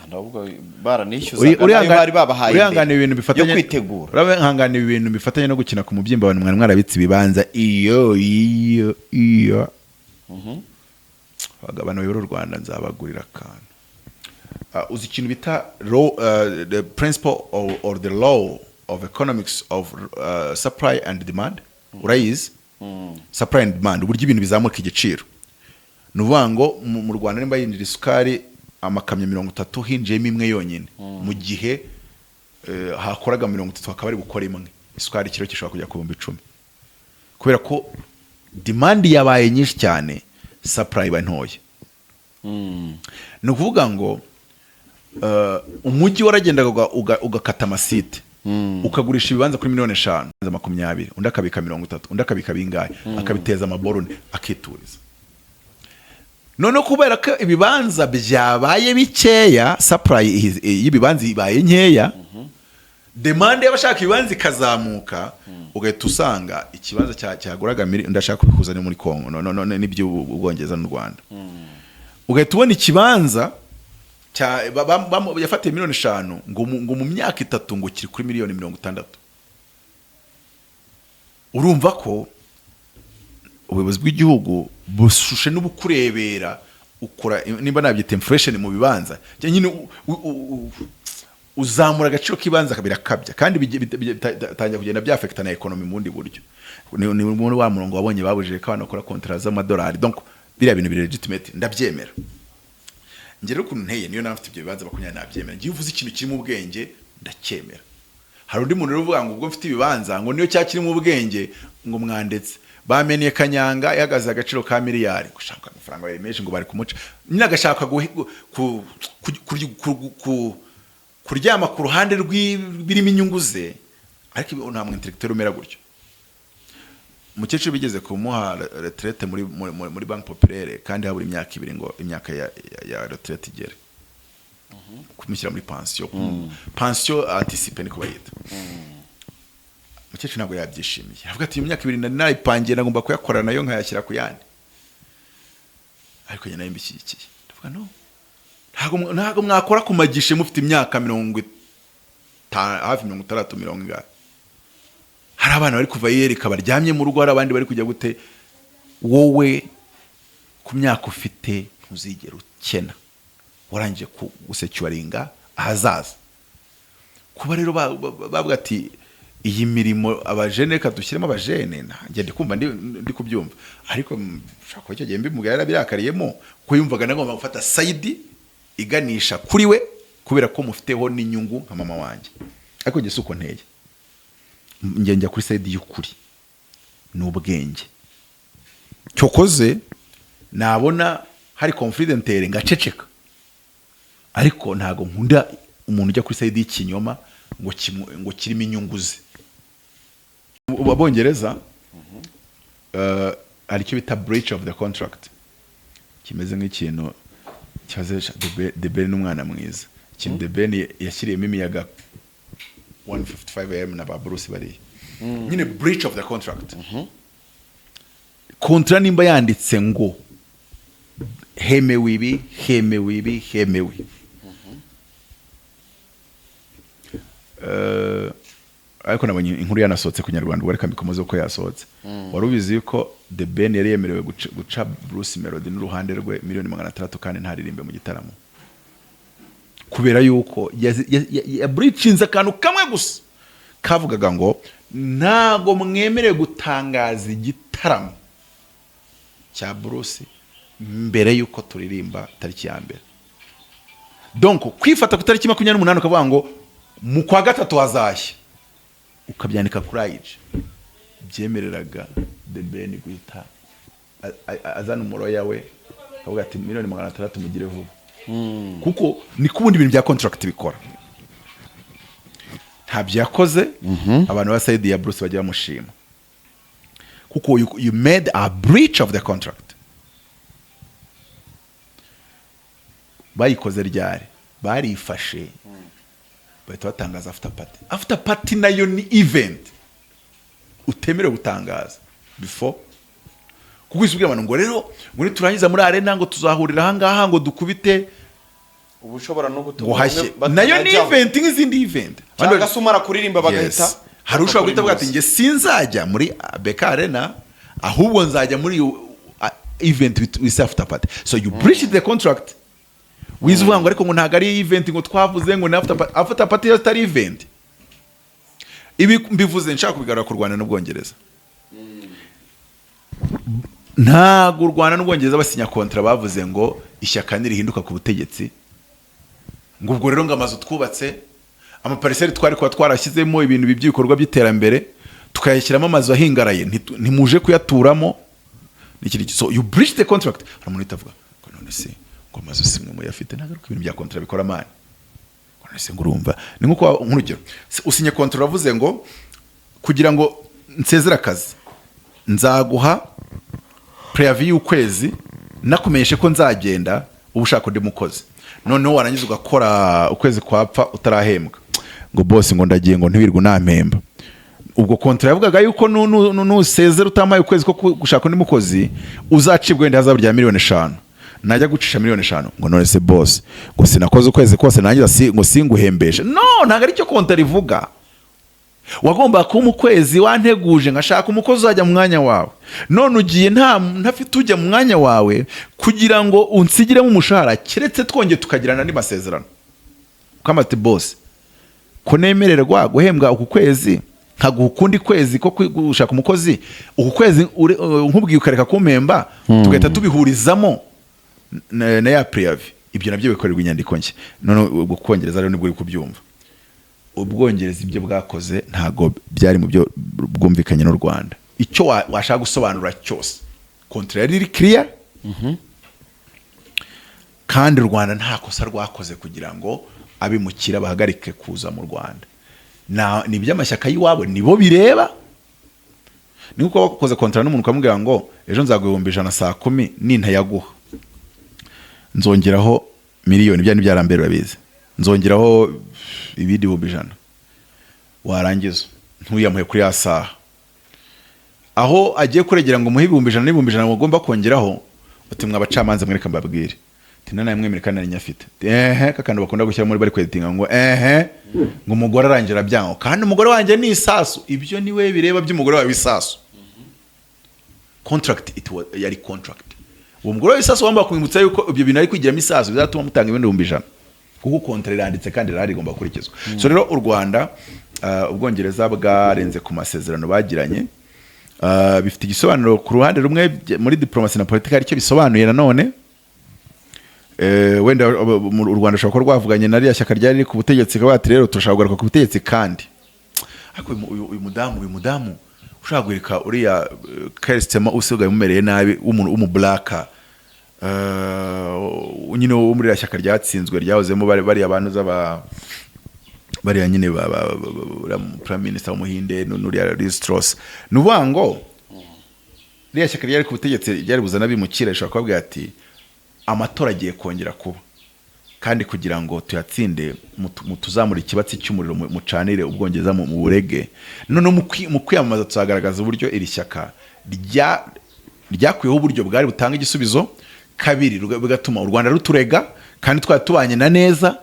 Ndabwo baranishyuza bari babahaye urihangana ibintu bifatanye yo kwitegura, urihangana ibintu bifatanye no gukina ku mubyimba abantu mwana mwarabitse ibibanza iyo bagabana y'u Rwanda nzabagurira akantu. Uzi ikintu bita the principle or the law of economics of supply and demand, urayizi? Supply and demand, uburyo ibintu bizamuka igiciro. Nuvuga ngo mu Rwanda nimba yindira isukari amakamyo 30 hinjiyemo imwe yonyine, mu gihe hakoraga 30 hakaba ari gukora imwe isukari ikiro gishobora kujya ku 10,000 kubera ko demand yabaye nyinshi cyane supply iba ntoya. Ni ukuvuga ngo umujyi waragendaga ugakata amasite ukagurisha ibibanza kuri 5,000,000 undi akabika 30 undi akabika bingahe akabiteza amaborone akituriza. None kubera ko ibibanza byabaye bikeya supply y'ibibanza ibaye nkeya demand y'abashaka ibibanza ikazamuka ugahita usanga ikibanza cyaguraga ndashaka kubikuza ni muri Kongo none nibyo Ubwongereza n'u Rwanda ugahita ubona ikibanza yafatiye 5,000,000 ngo mu myaka 3 ngo kiri kuri 1,60,000,000. Urumva ko ubuyobozi bw'igihugu bushushe n'ubukurebera ukora nimba nabyita inflation mu bibanza nyine uzamura agaciro k'ibanza kabira kabya kandi bitangira kugenda byafekta na economy mu bundi buryo. Ni muri wa murongo wabonye babujije ko abantu bakora contrat z'amadolari donc biriya bintu biri legitimate ndabyemera. Ngere ukuntu nteye niyo nafite ibyo bibanza 20 nabyemera. Ngiye uvuze ikintu kiri mu bwenge ndacyemera. Hari undi muntu uvuga ngo ubwo mfite ibibanza ngo niyo cyakiri mu bwenge ngo mwandetse bamenye Kanyanga yagaze agaciro ka miliyari gushaka amafaranga yemeje ngo bari kumuca nyina agashaka kuryama ku ruhande rw'ibirimo inyungu ze ariko nta mu intellectuel umera gutyo. Umukecuru bigeze kumuha retraite muri Banque Populaire kandi habura imyaka 2 ngo imyaka ya retraite igere kumushyira muri pension anticipée niko bayita. Umukecuru ntabwo yabyishimiye avuga ati imyaka 2 naripangiye nagomba kuyakora nayo nkayashyira ku yandi ariko nyina yimbishyikiye ndavuga no ntago mwakora kumagishe mufite imyaka 50 hafi 60 hari abana bari kuva yereka baryamye mu rugo hari abandi bari kujya gute wowe ku myaka ufite ntuzigera ukena warangije gusecuringa ahazaza kuba rero bavuga ati iyi mirimo abajene kadushyiremo abajene nanjye ndikumva ndi kubyumva ariko shaka icyo gihe mbimugara birakariyemo ko yumvaga nagomba gufata side iganisha kuri we kubera ko mufiteho n'inyungu nka mama wanjye ariko nge suko nteye njya kuri side y'ukuri n'ubwenge cyokoze nabona hari confidentiel ngaceceka ariko ntago nkunda umuntu ujya kuri side y'ikinyoma ngo kirimo inyungu ze. Abongereza aricyo bita breach of the contract kimeze nk'ikintu cyaze de Ben n'umwana mwiza ikintu de Ben yashyiriyemo imiyaga 155 am na ba Bruce bari nyine breach of the contract. Kontra nimba yanditse ngo hemewe ibi ariko nabonye inkuru yanasohotse ku Nyarwanda reka mbikomoze uko yasohotse warubizi yuko The Ben yari yemerewe guca Bruce Melody n'uruhande rwe 1,600,000 kandi ntaririmbe mu gitaramo kubera yuko ya breachinze akantu kamwe gusa kavugaga ngo ntago mwemerewe gutangaza igitaramo cya Bruce mbere yuko turirimba tariki ya mbere. Donc kwifata ku tariki 28 ukavuga ngo mu kwa gatatu hazashya ukabyanika kuri age byemereraga The Ben guhita azana umuro yawe akavuga ati 1,600,000 mugire vuba kuko ni kubundi ibintu bya contract bikora ntabyo yakoze abantu ba side ya Bruce bajya bamushima kuko you made a breach of the contract. Bayikoze ryari barifashe bahita batangaza after party nayo ni event utemere gutangaza before kuko isubira abantu ngo rero muri turangiza muri arena ngo tuzahurira hangaha ngo dukubite ubushobora no gutuba nayo ni event nk'izindi event cyangwa sumara kuririmba bagahita hari ushobora guhita bwati nge sinzajya muri Beka Arena ahubwo nzajya muri event with after party so you breached the contract wizuvuga ngo ariko ngo ntago ari event ngo twavuze ngo after party yo start event ibi mbivuze nshaka kubigarura ku Rwanda n'Ubwongereza ntago u Rwanda n'Ubwongereza basinya kontra bavuze ngo ishyaka nirihinduka ku butegetsi ngo ubwo rero ngo amazu twubatse amapariseri twari kuba twarashyizemo ibintu by'ibikorwa by'iterambere tukayashyiramo amazu ahingaraye ntimuje kuyaturamo so you breach the contract. Hari umuntu utavuga ko none se ngo amazu simwe muyafite nagaruka ibintu bya contract bikora mani none se ngurumva ni nkuko nk'urugero usinye contract uravuze ngo kugira ngo nsezera akazi nzaguha preavis y'ukwezi nakumenyeshe ko nzagenda ubushaka undi mukozi noneho warangiza ugakora ukwezi kwapfa utarahembwa ngo boss ngo ndagiye ngo ntiwirwe nampemba ubwo contract yavugaga yuko nusezera utamaye ukwezi ko gushaka undi mukozi uzacibwa wenda hazabu rya 5,000,000 najya gucisha 5,000,000 ngo none se boss ngo sinakoze ukwezi kose nangiza ngo singuhembeshe no ntago ari cyo contract ivuga wagomba kuba ukwezi wanteguje ngashaka umukozi uzajya mu mwanya wawe none ugiye ntafite ujya mu mwanya wawe kugira ngo unsigiremo umushahara keretse twongeye tukagirana andi masezerano kamati boss ko nemererwa guhembwa uku kwezi nkaguha ukundi kwezi ko gushaka umukozi uku kwezi nkubwiye ukareka kumpemba tugahita tubihurizamo na ya preavis ibyo nabyo bikorerwa inyandiko nshya none ubwo kongereza rero nibwo uri kubyumva ubwongereza ibyo bwakoze ntago byari mu byo bwumvikanye n'u Rwanda icyo washaka gusobanura cyose contract iri clear kandi u Rwanda nta kosa rwakoze kugira ngo abimukira bahagarike kuza mu Rwanda ni by'amashyaka yiwabo nibo bireba niko wakoze contract n'umuntu kamubwira ngo ejo nzaguhumba 100 saa 10 nintayaguha nzongeraho miliyoni byari byarambere babizi nzongeraho ibindi 100 warangiza ntuyamuhe kuri ya saha aho agiye kuregera ngo muhe 100 ugomba kongeraho uti mwabacamanza mwereka mbabwire tina naye mwemerekana ari nyafite kakandi bakunda gushyira muri bari kweditinga ngo ngo umugore arangira byango kandi umugore wanje ni isasu ibyo niwe bireba by'umugore wa bisasu contract yari contract uwo mugore wa bisasu wamba kumwimutsa yuko ibyo bintu ari kwigira isasu bizatuma mutanga ibindi 100 kuko contract iranditse kandi rari igomba kurikizwa so rero u Rwanda ubwongereza bwarenze ku masezerano bagiranye bifite igisobanuro ku ruhande rumwe muri diplomasi na politika aricyo bisobanuye nanone wenda u Rwanda shaka rwavuganye na riya shyaka ryari ku butegetsi kabati rero turashaka kugaruka ku butegetsi kandi ariko uyu mudamu ushaka guhirika uriya Kerstema usigaye mumereye nabi umu black nyine wo muri riya shyaka ryatsinzwe ryahozemo bari abantu z'aba bari nyine prime minister w'umuhinde n'uriya Listros nubango riya shyaka ryari ku butegetsi ryari buzana bimukira ishaka kubabwira ati amatora agiye kongera kuba kandi kugira ngo tuyatsinde mutuzamura ikibatsi cy'umuriro mucanire ubwongereza mu burege none mu kwiyamamaza tuzagaragaza uburyo iri shyaka ryakwiyeho uburyo bwari butanga igisubizo kabiri bigatuma u Rwanda ruturega kandi twatubanye na neza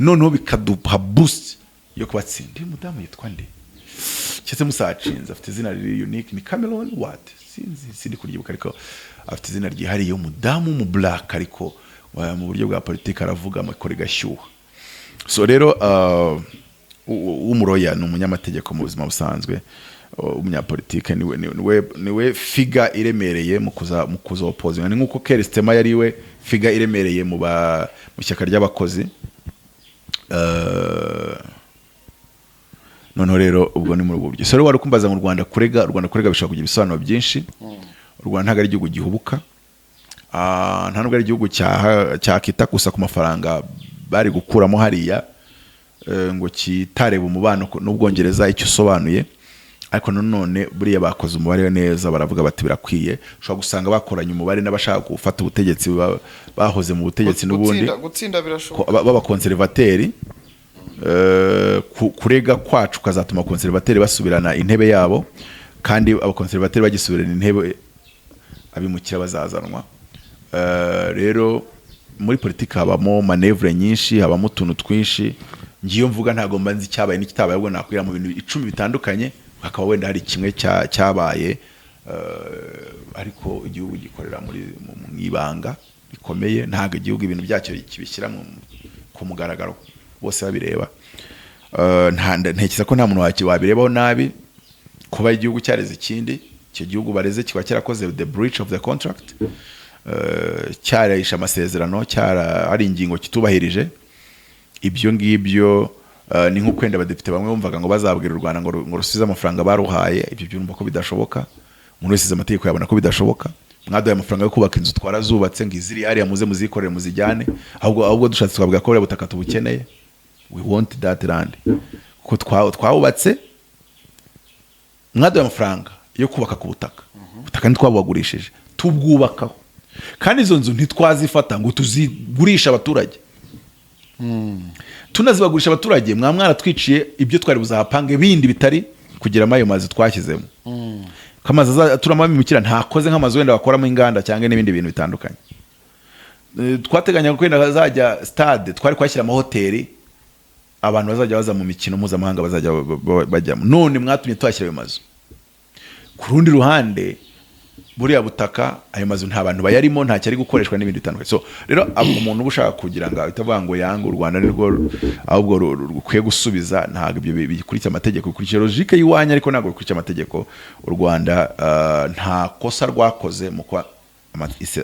noneho bikaduha boost yo kubatsinda mudamu yitwa nde cyese musacinza afite izina riri unique ni Cameron what sindi kuryibuka ariko afite izina ryihariye umudamu mu black ariko mu buryo bwa politika aravuga amakore gashyuha so rero umuroya ni umunyamategeko mu buzima busanzwe umunyapolitike niwe figa iremereye mu kuzopoza ni nkuko Kerstema yari we figa iremereye mu shyaka ry'abakozi noneho rero ubwo ni muri buryo so rero wari kumbaza mu Rwanda kurega bishaka kugira ibisobanuro byinshi u Rwanda ntago ari igihugu gihubuka nta nubwo ari igihugu cyakita gusa ku mafaranga bari gukuramo hariya ngo kitareba umubano n'ubwongereza icyo usobanuye ariko none buriya bakoze umubare neza baravuga bati birakwiye ushobora gusanga bakoranye umubare n'abashaka gufata ubutegetsi bahoze mu butegetsi n'ubundi gutsinda birashoboka baba konservateri kurega kwacu kazatuma konservateri basubirana intebe yabo kandi abakonservateri bagisubirana intebe abimukira bazazanwa rero muri politika habamo manevre nyinshi habamo utuntu twinshi ngiyo mvuga ntago mbanzi cyabaye n'ikitabaye ahubwo nakwira mu bintu 10 bitandukanye hakaba wenda hari kimwe cyabaye ariko igihugu gikorera muri mu ibanga bikomeye ntago igihugu ibintu byacyo kibishyira ku mugaragaro bose babireba ntekereza ko nta muntu wabirebaho nabi kuba igihugu cyareze ikindi icyo gihugu bareze kiba cyarakoze the breach of the contract cyarayisha amasezerano hari ingingo kitubahirije ibyo ngibyo ni nko kwenda abadepite bamwe bumvaga ngo bazabwira u Rwanda ngo rusubize amafaranga baruhaye. Ibyo byumva ko bidashoboka, umuntu wese amategeko yabona ko bidashoboka. Mwaduhaye amafaranga yo kubaka inzu twarazubatse, ngo iziri hariya muze muzikorere muzijyane, ahubwo dushatse twavuga ko butaka tubukeneye. We want that land. Kuko twawubatse, mwaduhaye amafaranga yo kubaka ku butaka, ubutaka ntitwabugurishije, tubwubakaho, kandi izo nzu ntitwazifata ngo tuzigurisha abaturage. Tunazibagurisha abaturage mwaratwiciye ibyo twari buzahapange bindi bitari kugira ayo mazi twashyizemo. Kamazi turamamimukira ntakoze nk'amazu wenda bakoramo inganda cyangwa n'ibindi bintu bitandukanye. Twateganya ko kwenda hazajya stade, twari kwashyira amahoteli abantu bazajya baza mu mikino mpuzamahanga bazajya bajyamo. None mwatumye twashyira ayo mazu. Ku rundi ruhande buriya butaka ayo mazu nta bantu bayarimo, nta cyari gukoreshwa n'ibindi bitandukanye. So rero umuntu ubushaka kugira ngo itavuga ngo yanga u Rwanda nirwo ahubwo rukwiye gusubiza, ntago ibyo bikurikira amategeko, bikurikira logique yiwanya, ariko ntago bikurikira amategeko. U Rwanda nta kosa rwakoze mu kwa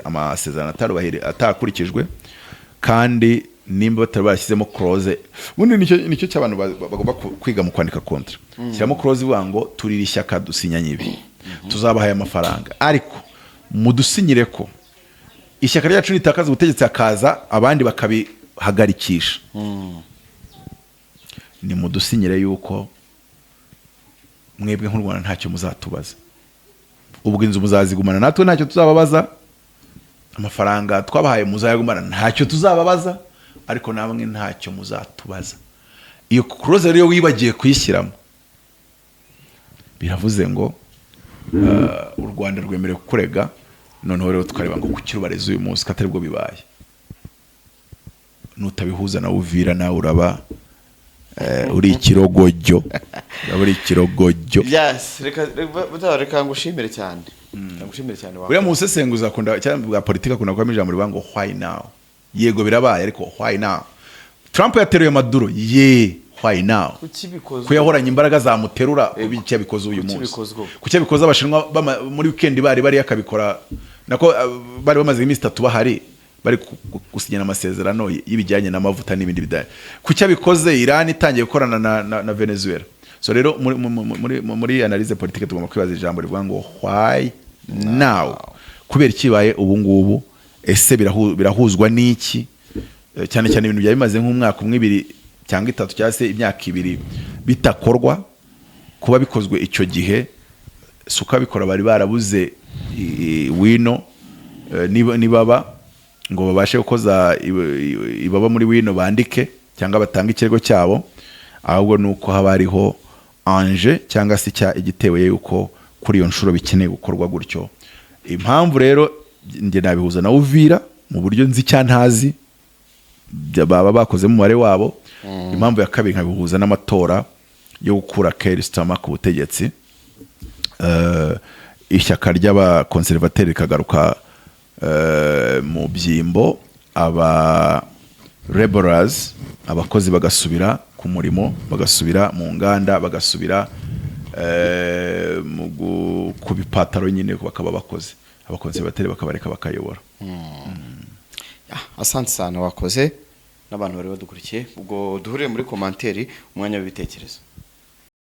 amasezerano atakurikijwe, kandi nimba batari barashyizemo clause. Ubundi nicyo cy'abantu bagomba kwiga mu kwandika kontra. Shyiramo clause ivuga ngo turira ishyaka dusinyanye ibi, tuzabahaye amafaranga, ariko mudusinyire ko ishyaka ryacu ritakaza ubutegetsi akaza abandi bakabihagarikisha. Ni mudusinyire yuko mwebwe nk'u Rwanda ntacyo muzatubaza, ubwo inzu muzazigumana, natwe ntacyo tuzababaza, amafaranga twabahaye muzayagumana, ntacyo tuzababaza, ariko namwe ntacyo muzatubaza. Iyo clause rero wibagiye kuyishyiramo, biravuze ngo u Rwanda rwemerewe kukurega. Noneho rero tukareba ngo kukirubareza uyu munsi katari bwo bibaye, nutabihuza na Uvira nawe uraba uri ikirogojyo. Uri ikirogojyo. Yes, reka ngushimire cyane. Ngushimire cyane uriya musesenguza akunda cyane bwa politika, akunda kwamija ijambo rivuga ngo why now. Yego birabaye, ariko why now? Trump yateruye Maduro, why now? Kuyahoranya imbaraga zamuterura ubicya bikoze uyu munsi. Kucya bikoze abashinwa muri weekend bari akabikora, nako bari bamaze iminsi 3 bahari bari gusinyana amasezerano y'ibijyanye n'amavuta n'ibindi bidaya. Kucya bikoze Iran itangiye gukorana na Venezuela. So rero muri analyse politique tugomba kwibaza ijambo rivuga ngo why now, kubera ikibaye ubu ngubu, ese birahuzwa n'iki? Cyane cyane ibintu byabimaze nk'umwaka umwe 2 cyangwa 3 cyangwa se imyaka 2 bitakorwa, kuba bikozwe icyo gihe suka bikora bari barabuze wino nibaba ngo babashe gukoza ibaba muri wino bandike cyangwa batanga ikirego cyabo, ahubwo nuko haba hariho anje cyangwa se igitewe yuko kuri iyo nshuro bikeneye gukorwa gutyo. Impamvu rero nge nabihuza na Uvira mu buryo nzi cyantazi baba bakoze mu mare wabo. Impamvu ya kabiri nkabihuza n'amatora yo gukura Keir Starmer ku butegetsi, ishyaka ry'aba conservateur rikagaruka mu byimbo, aba laborers abakozi bagasubira ku murimo, bagasubira mu nganda, bagasubira ku bipataro nyine bakaba bakoze, abakonservateur bakabareka bakayobora. Asante sana wakoze n'abantu bari badukurikiye. Ubwo duhuriye muri commentaire umwanya w'ibitekerezo.